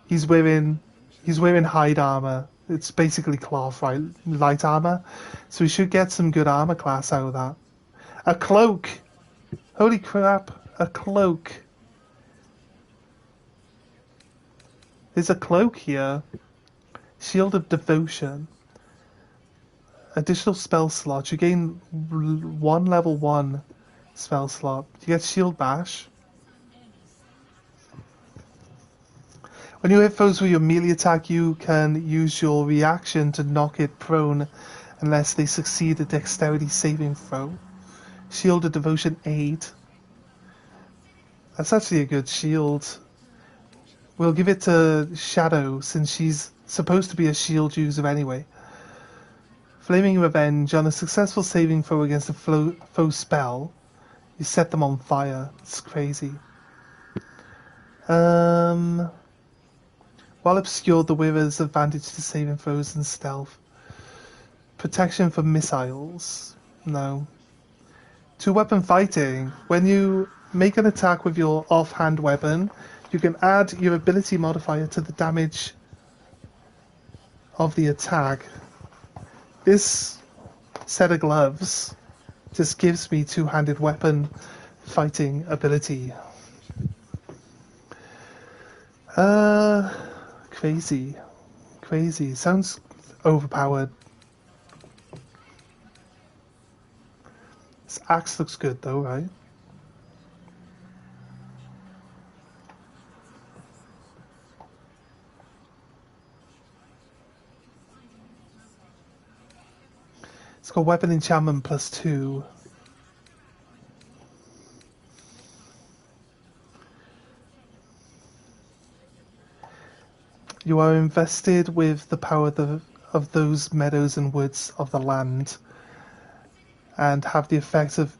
A: He's wearing hide armor. It's basically cloth, right? Light armor. So we should get some good armor class out of that. A cloak! Holy crap, a cloak. There's a cloak here. Shield of Devotion. Additional spell slots. You gain 1 level 1 spell slot. You get Shield Bash. When you hit foes with your melee attack, you can use your reaction to knock it prone unless they succeed a dexterity saving throw. Shield of Devotion 8. That's actually a good shield. We'll give it to Shadow, since she's supposed to be a shield user anyway. Flaming Revenge. On a successful saving throw against a foe spell, you set them on fire. It's crazy. While obscured, the wearer's advantage to saving throws and stealth. Protection from missiles. No. Two-weapon fighting. When you make an attack with your offhand weapon, you can add your ability modifier to the damage of the attack. This set of gloves just gives me two-handed weapon fighting ability. Crazy. Crazy. Sounds overpowered. This axe looks good though, right? It's got weapon enchantment +2. You are invested with the power of those meadows and woods of the land, and have the effect of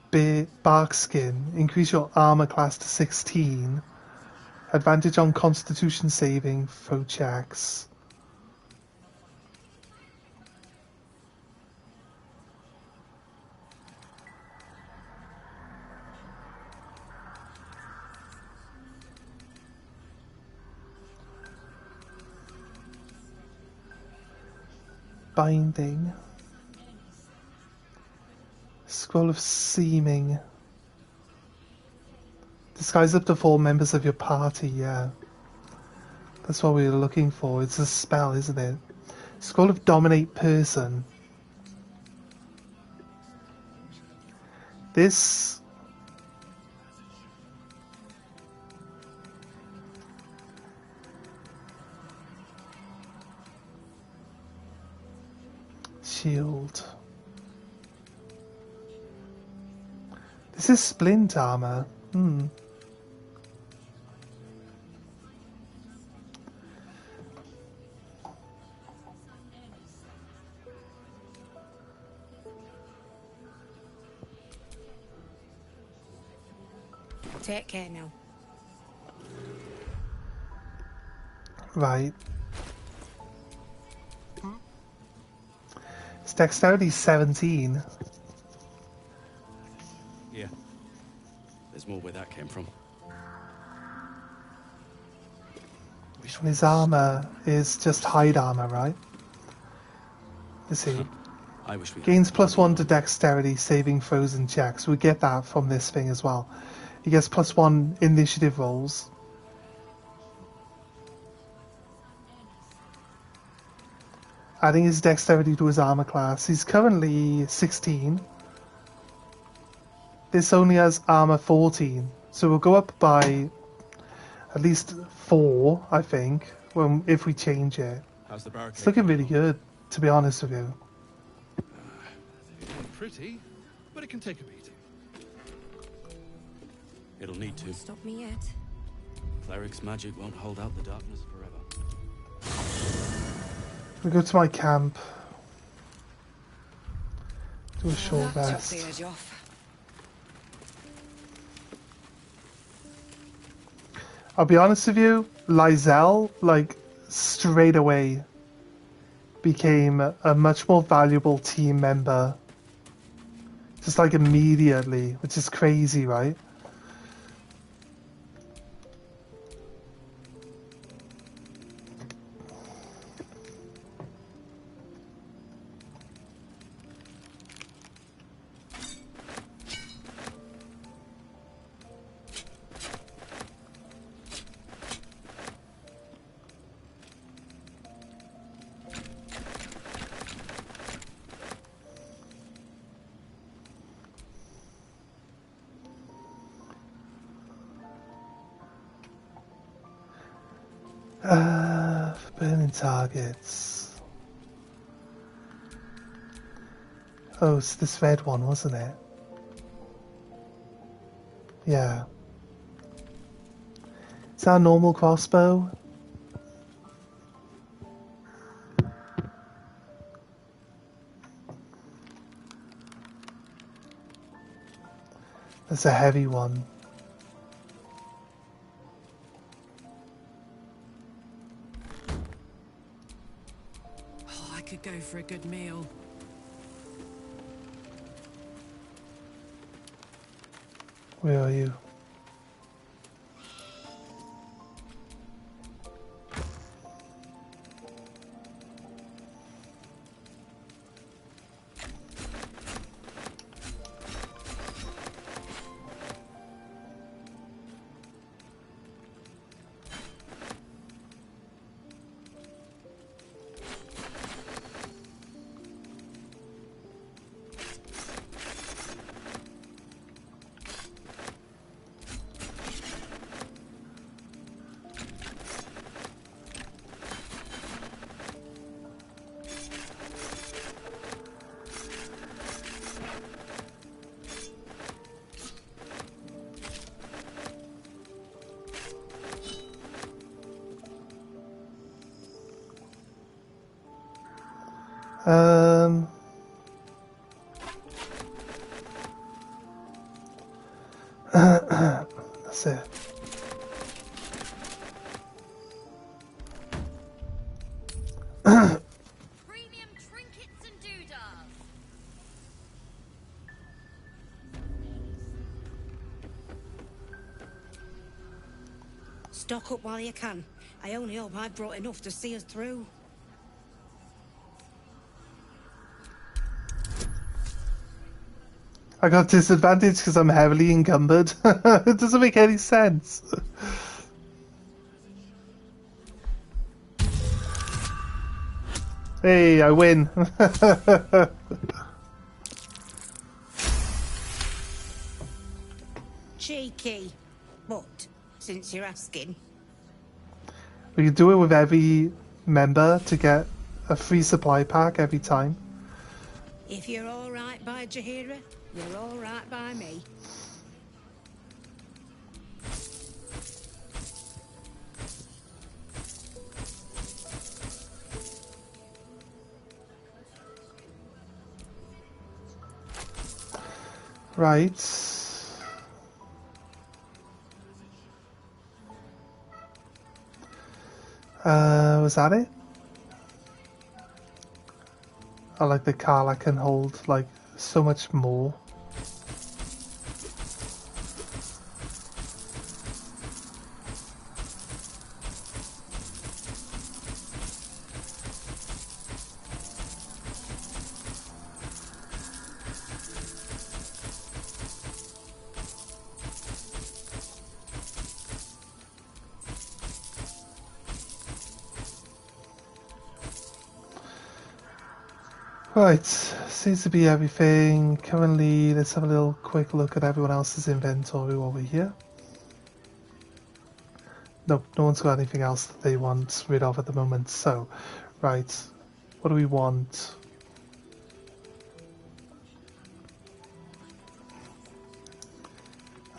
A: bark skin. Increase your armor class to 16. Advantage on Constitution saving throw checks. Binding. Scroll of Seeming. Disguise up to 4 members of your party, yeah. That's what we were looking for. It's a spell, isn't it? Scroll of Dominate Person. This... Shield. This is splint armor.
E: Take care now.
A: Right. Its dexterity 17.
L: Yeah. There's more where that came from.
A: And his armor is just hide armor, right? Let's see.
L: I wish we
A: Gains +1 to dexterity, saving throws and checks. We get that from this thing as well. He gets +1 initiative rolls. Adding his dexterity to his armor class. He's currently 16. This only has armor 14. So we'll go up by at least 4, I think, if we change it.
L: How's the barricade?
A: It's looking really good, to be honest with you.
L: It ain't pretty, but it can take a beating. It'll need to.
E: Stop me yet.
L: Cleric's magic won't hold out the darkness forever.
A: We go to my camp. Do a short
E: That took
A: rest.
E: the edge off.
A: I'll be honest with you, Lysel, like, straight away became a much more valuable team member. Just like immediately, which is crazy, right? For burning targets. Oh, it's this red one, wasn't it? Yeah. Is that a normal crossbow? That's a heavy one.
P: Oh, I could go for a good meal.
A: Where are you? That's it.
N: Premium trinkets and doodads.
E: Stock up while you can. I only hope I brought enough to see us through.
A: I got disadvantage because I'm heavily encumbered. It doesn't make any sense. Hey, I win.
E: Cheeky. But, since you're asking...
A: We can do it with every member to get a free supply pack every time.
E: If you're alright by Jaheira, you're alright by me.
A: Right. Was that it? I like the car that can hold like so much more. Right, seems to be everything. Currently, let's have a little quick look at everyone else's inventory while we're here. Nope, no one's got anything else that they want rid of at the moment. So, right, what do we want?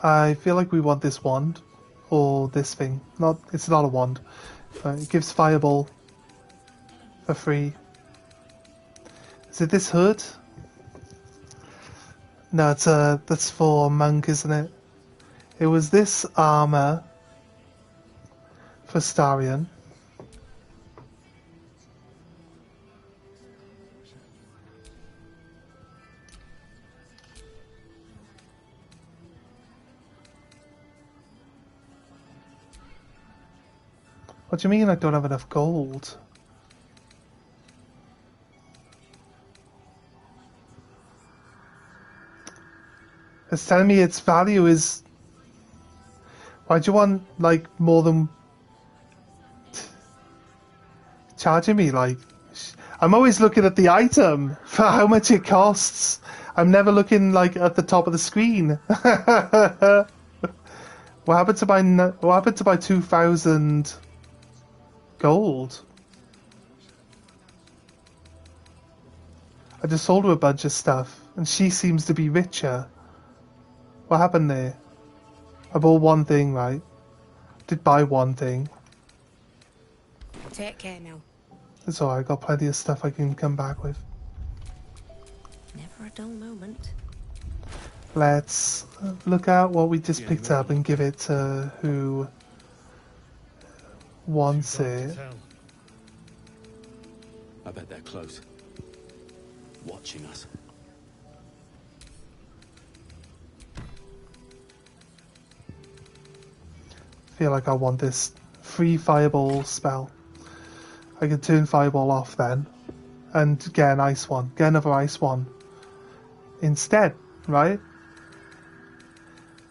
A: I feel like we want this wand, or this thing. It's not a wand. It gives fireball for free. Is it this hood? No, that's for a monk, isn't it? It was this armor for Starion. What do you mean I don't have enough gold? It's telling me its value is... Why do you want, like, more than... Charging me, like... I'm always looking at the item for how much it costs. I'm never looking, like, at the top of the screen. What happened to my 2,000 gold? I just sold her a bunch of stuff, and she seems to be richer. What happened there? I bought one thing, right? Did buy one thing.
E: Take care now.
A: It's alright, I got plenty of stuff I can come back with.
E: Never a dull moment.
A: Let's look at what we just picked up and give it to who wants it.
L: I bet they're close. Watching us.
A: Feel like I want this free fireball spell. I can turn fireball off then and get an ice one. Get another ice one instead, right?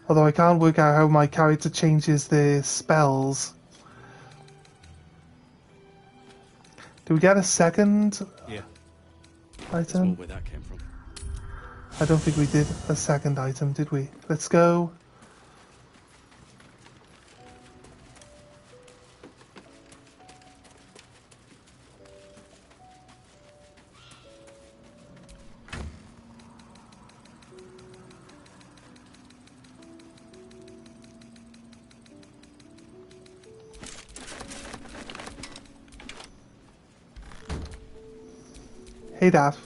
A: Although I can't work out how my character changes their spells. Do we get a second item?
L: Where that came from.
A: I don't think we did a second item, did we? Let's go. Hey Dav,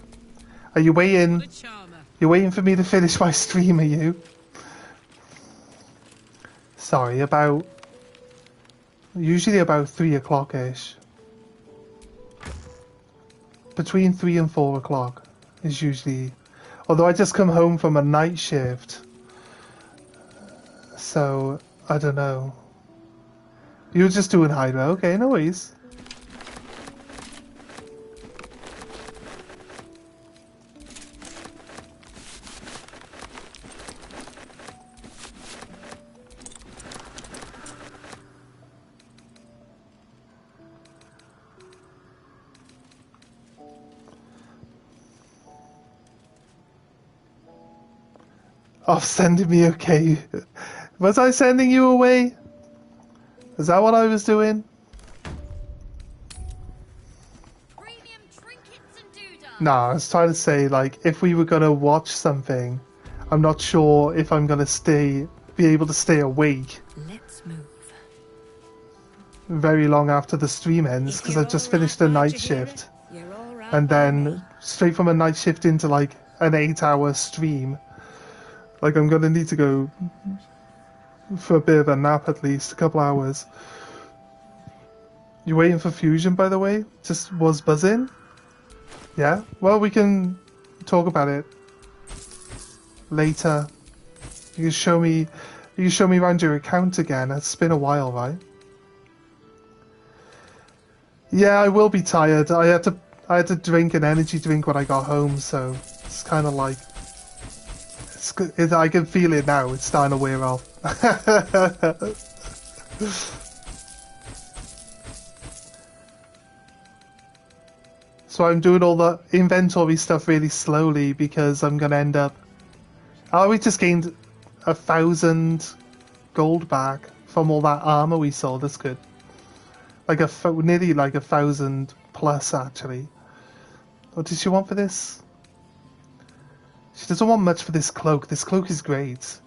A: are you waiting? You're waiting for me to finish my stream, are you? Sorry, usually about 3 o'clock-ish. Between 3 and 4 o'clock is usually... Although I just come home from a night shift. So, I don't know. You were just doing Hydra, okay, no worries. Oh, sending me okay. Was I sending you away? Is that what I was doing? No, I was trying to say, like, if we were going to watch something, I'm not sure if I'm going to be able to stay awake.
E: Let's move.
A: Very long after the stream ends, because I've just finished a night shift. And then straight from a night shift into, like, an 8-hour stream. Like, I'm going to need to go for a bit of a nap at least, a couple hours. You waiting for Fusion, by the way? Just was buzzing? Yeah? Well, we can talk about it later. You can show me around your account again. It's been a while, right? Yeah, I will be tired. I had to drink an energy drink when I got home, so it's kind of like... I can feel it now, it's starting to wear off. So I'm doing all the inventory stuff really slowly because I'm going to end up... Oh, we just gained 1,000 gold back from all that armor we sold, that's good. Like nearly like 1,000 plus actually. What did she want for this? She doesn't want much for this cloak. This cloak is great.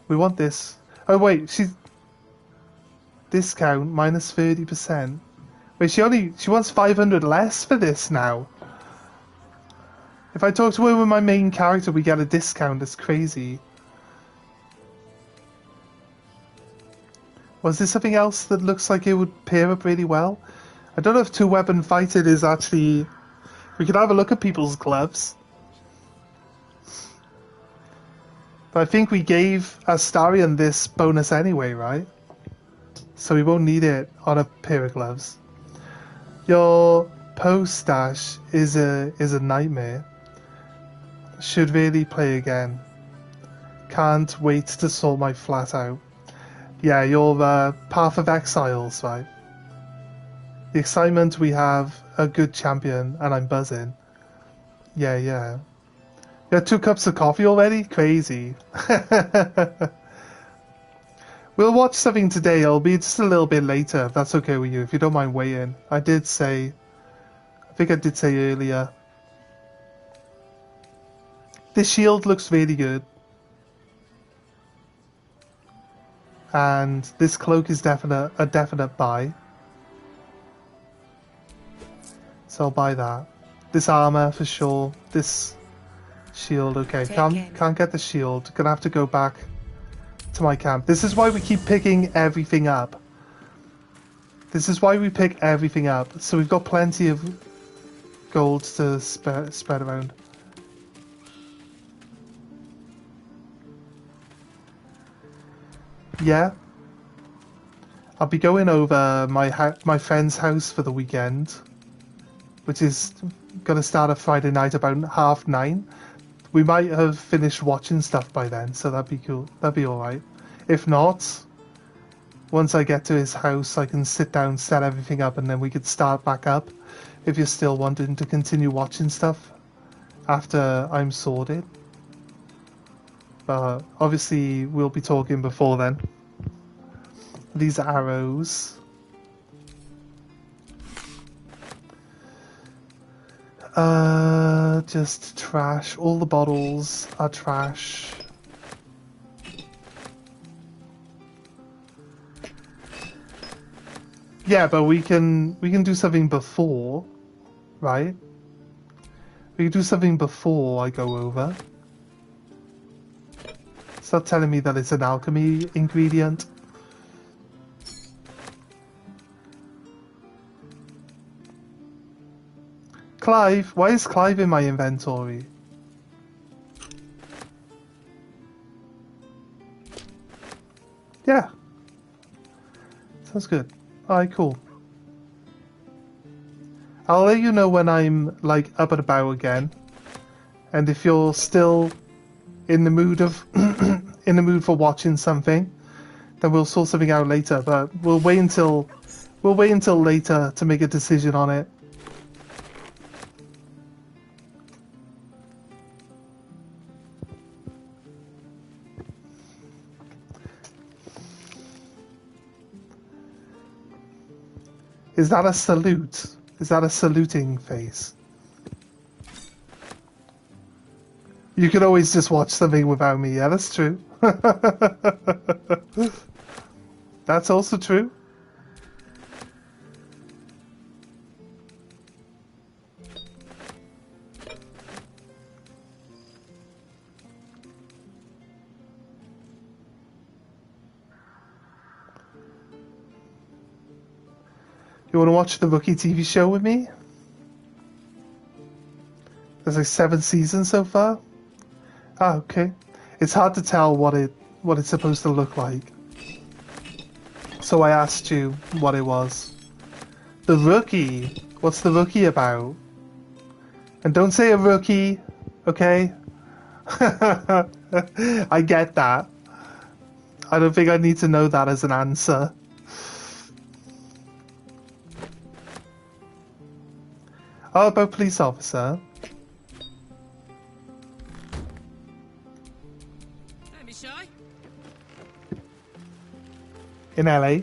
A: We want this. Oh wait, discount minus 30%. Wait, she wants 500 less for this now. If I talk to her with my main character, we get a discount. That's crazy. Was there something else that looks like it would pair up really well? I don't know if two-weapon fighting is actually... We could have a look at people's gloves. But I think we gave Astarion this bonus anyway, right? So we won't need it on a pair of gloves. Your post stash is a nightmare. Should really play again. Can't wait to sort my flat out. Yeah, your Path of Exiles, right? The excitement we have a good champion and I'm buzzing. Yeah. You had 2 cups of coffee already? Crazy. We'll watch something today. It'll be just a little bit later, if that's okay with you, if you don't mind waiting. I think I did say earlier. This shield looks really good. And this cloak is a definite buy. So I'll buy that. This armor for sure. This Shield, okay.
E: Take
A: Can't get the shield. Gonna have to go back to my camp. This is why we keep picking everything up. This is why we pick everything up. So we've got plenty of gold to spread around. Yeah. I'll be going over my friend's house for the weekend, which is gonna start a Friday night about 9:30. We might have finished watching stuff by then, so that'd be cool. That'd be alright. If not, once I get to his house, I can sit down, set everything up, and then we could start back up if you're still wanting to continue watching stuff after I'm sorted. But obviously, we'll be talking before then. These arrows. Just trash. All the bottles are trash. Yeah, but we can do something before, right? We can do something before I go over. Stop telling me that it's an alchemy ingredient. Clive, why is Clive in my inventory? Yeah. Sounds good. Alright, cool. I'll let you know when I'm, like, up and about again. And if you're still in the mood of in the mood for watching something, then we'll sort something out later, but we'll wait until later to make a decision on it. Is that a salute? Is that a saluting face? You can always just watch something without me. Yeah, that's true. That's also true. You want to watch the Rookie TV show with me? There's like 7 seasons so far. Ah, okay. It's hard to tell what it's supposed to look like. So I asked you what it was. The Rookie. What's the Rookie about? And don't say a rookie, okay? I get that. I don't think I need to know that as an answer. Oh, about police officer.
P: Don't be shy.
A: In LA.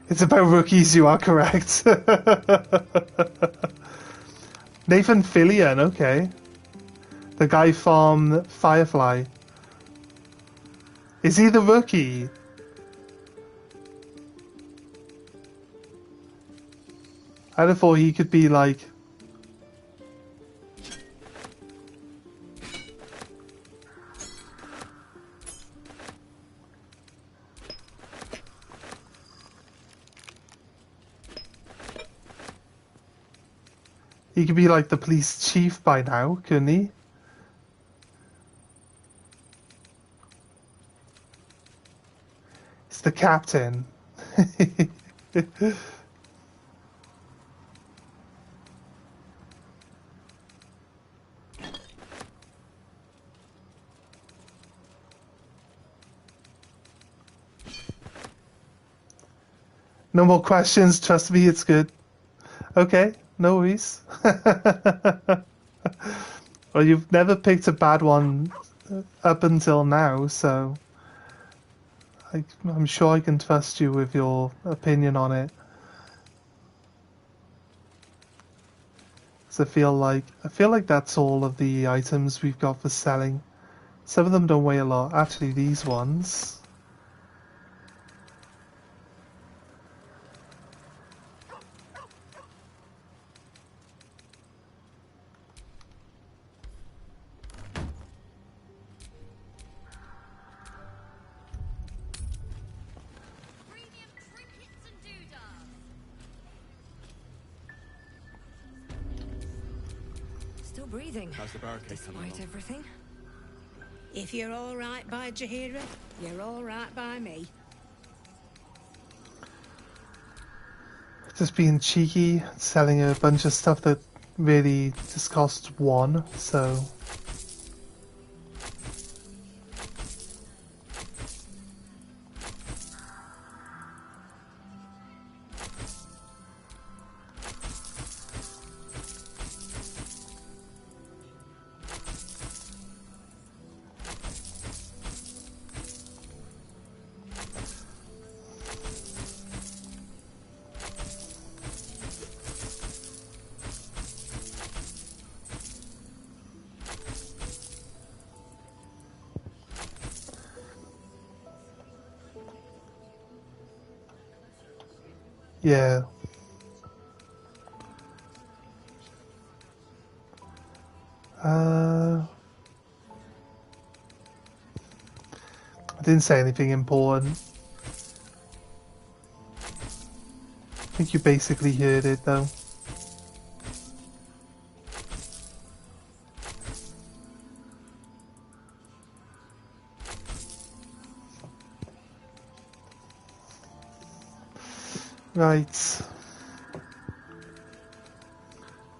A: It's about rookies, you are correct. Nathan Fillion, okay. The guy from Firefly. Is he the rookie? I'd have thought he could be like... He could be like the police chief by now, couldn't he? It's the captain. No more questions, trust me, it's good. Okay, no worries. Well, you've never picked a bad one up until now, so I'm sure I can trust you with your opinion on it. So I feel like that's all of the items we've got for selling. Some of them don't weigh a lot. Actually, these ones.
E: Still breathing.
L: How's the barricade coming
E: Despite
L: along?
E: everything.
I: If you're all right by Jahira, you're all right by me.
A: Just being cheeky, selling a bunch of stuff that really just costs 1, so... Yeah. I didn't say anything important. I think you basically heard it though. Right.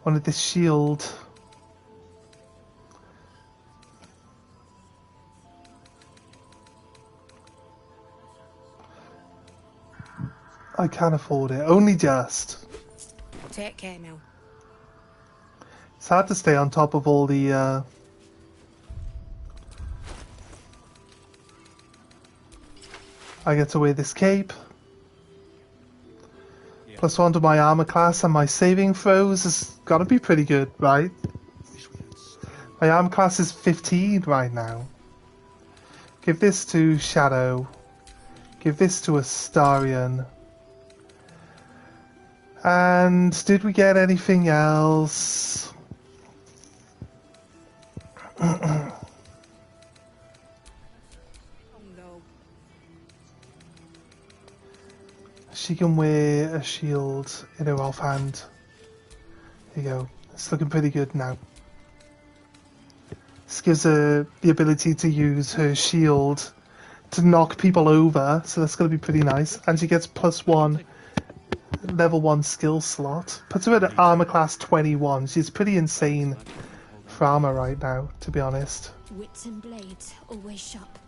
A: Wanted this shield. I can't afford it. Only just.
I: Take care now.
A: It's hard to stay on top of all the I get to wear this cape. +1 to my armor class, and my saving throws has got to be pretty good, right? My armor class is 15 right now. Give this to Shadow. Give this to Astarion. And did we get anything else? She can wear a shield in her offhand. There you go. It's looking pretty good now. This gives her the ability to use her shield to knock people over, so that's going to be pretty nice. And she gets +1 level 1 skill slot. Puts her at armor class 21. She's pretty insane for armor right now, to be honest.
H: Wits and blades, always sharp.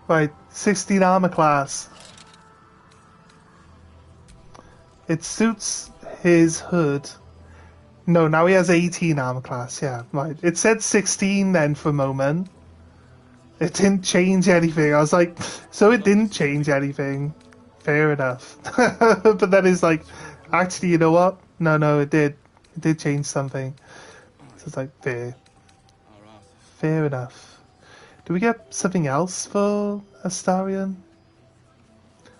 A: Right, 16 armor class. It suits his hood. No, now he has 18 armor class, yeah, right. It said 16 then for a moment. It didn't change anything. I was like, so it didn't change anything. Fair enough. But then it's like, actually, you know what? No, it did. It did change something. So it's like, fair. Fair enough. Do we get something else for Astarion?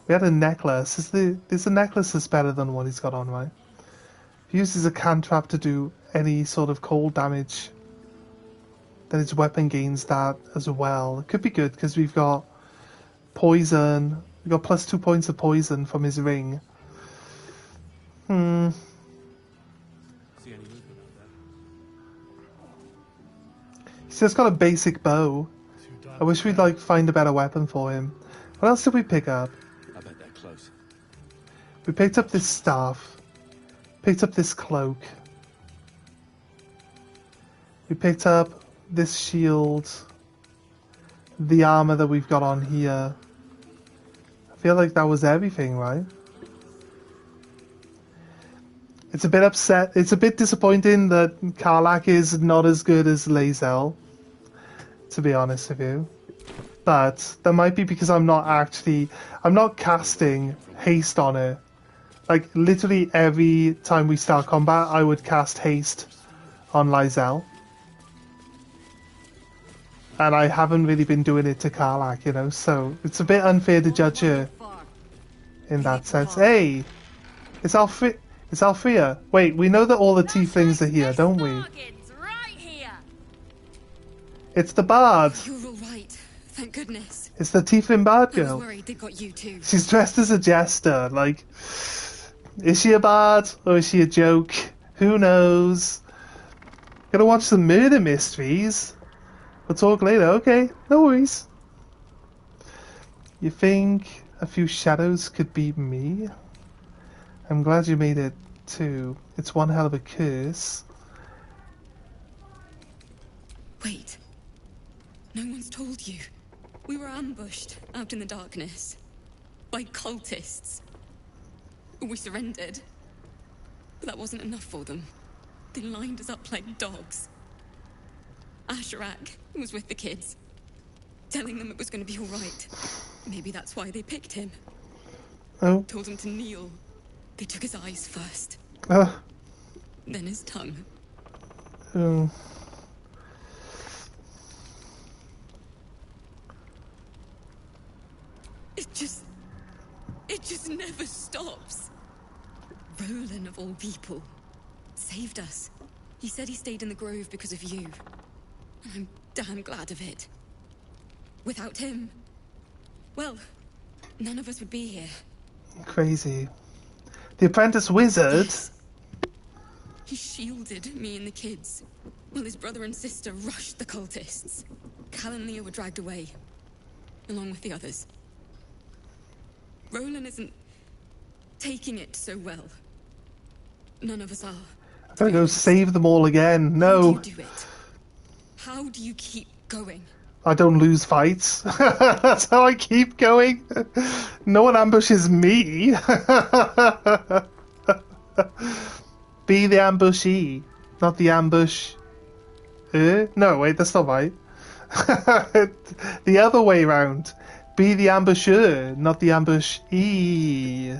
A: We had a necklace. Is a necklace that's better than what he's got on, right? He uses a cantrip to do any sort of cold damage. Then his weapon gains that as well. It could be good because we've got poison. We got +2 points of poison from his ring. He's just got a basic bow. I wish we'd like find a better weapon for him. What else did we pick up?
L: I bet they're close.
A: We picked up this staff. Picked up this cloak. We picked up this shield. The armor that we've got on here. I feel like that was everything, right? It's a bit upset. It's a bit disappointing that Karlach is not as good as Lae'zel, to be honest with you. But that might be because I'm not casting haste on it. Like, literally every time we start combat, I would cast haste on Lae'zel. And I haven't really been doing it to Karlach, you know, so it's a bit unfair to judge her in that sense. Hey! It's Althea. Wait, we know that all the tieflings are here, don't we?
D: Right here.
A: It's the bard!
P: You're all right. Thank goodness.
A: It's the Tiefling bad
D: I was
A: girl.
D: worried they got you too.
A: She's dressed as a jester. Like, is she a bard or is she a joke? Who knows? Gonna watch some murder mysteries. We'll talk later. Okay, no worries. You think a few shadows could be me? I'm glad you made it too. It's one hell of a curse.
D: Wait. No one's told you. We were ambushed out in the darkness by cultists. We surrendered. But that wasn't enough for them. They lined us up like dogs. Asherak was with the kids, telling them it was going to be all right. Maybe that's why they picked him.
A: Oh.
D: Told him to kneel. They took his eyes first. Then his tongue.
A: Oh.
D: It just never stops. Roland, of all people, saved us. He said he stayed in the grove because of you. And I'm damn glad of it. Without him, well, none of us would be here.
A: Crazy. The apprentice wizard.
D: He shielded me and the kids, while his brother and sister rushed the cultists. Cal and Leah were dragged away, along with the others. Roland isn't taking it so well. None of us are.
A: I gotta go save them all again. No.
D: How do you do it? How do you keep going?
A: I don't lose fights. That's how I keep going. No one ambushes me. Be the ambushee, not the ambush. No, wait, that's not right. The other way round. Be the ambusher, not the ambushee.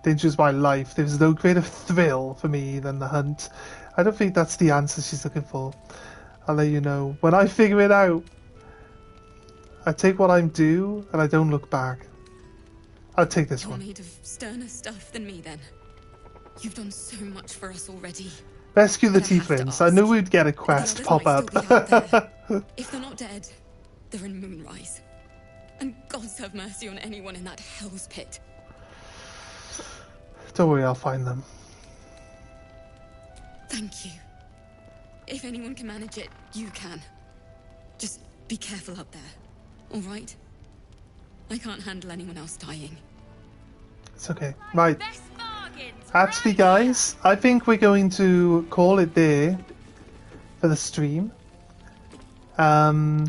A: Danger's my life. There's no greater thrill for me than the hunt. I don't think that's the answer she's looking for. I'll let you know. When I figure it out, I take what I'm due and I don't look back. I'll take this one.
D: You're made of sterner stuff than me, then. You've done so much for us already.
A: Rescue the tieflings. I knew we'd get a quest pop up.
D: If they're not dead, they're in Moonrise. And gods have mercy on anyone in that hell's pit.
A: Don't worry, I'll find them.
D: Thank you. If anyone can manage it, you can. Just be careful up there, all right? I can't handle anyone else dying.
A: It's okay. Right. Actually, guys, I think we're going to call it there for the stream. I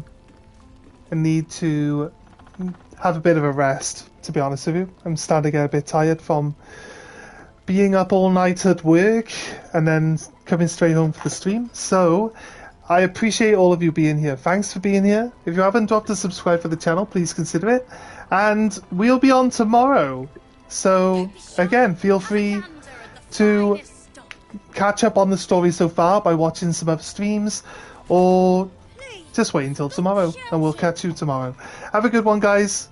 A: need to have a bit of a rest, to be honest with you. I'm starting to get a bit tired from being up all night at work and then coming straight home for the stream. So I appreciate all of you being here. Thanks for being here. If you haven't dropped a subscribe for the channel, please consider it. And we'll be on tomorrow. So again, feel free to catch up on the story so far by watching some other streams, or just wait until tomorrow and we'll catch you tomorrow. Have a good one, guys.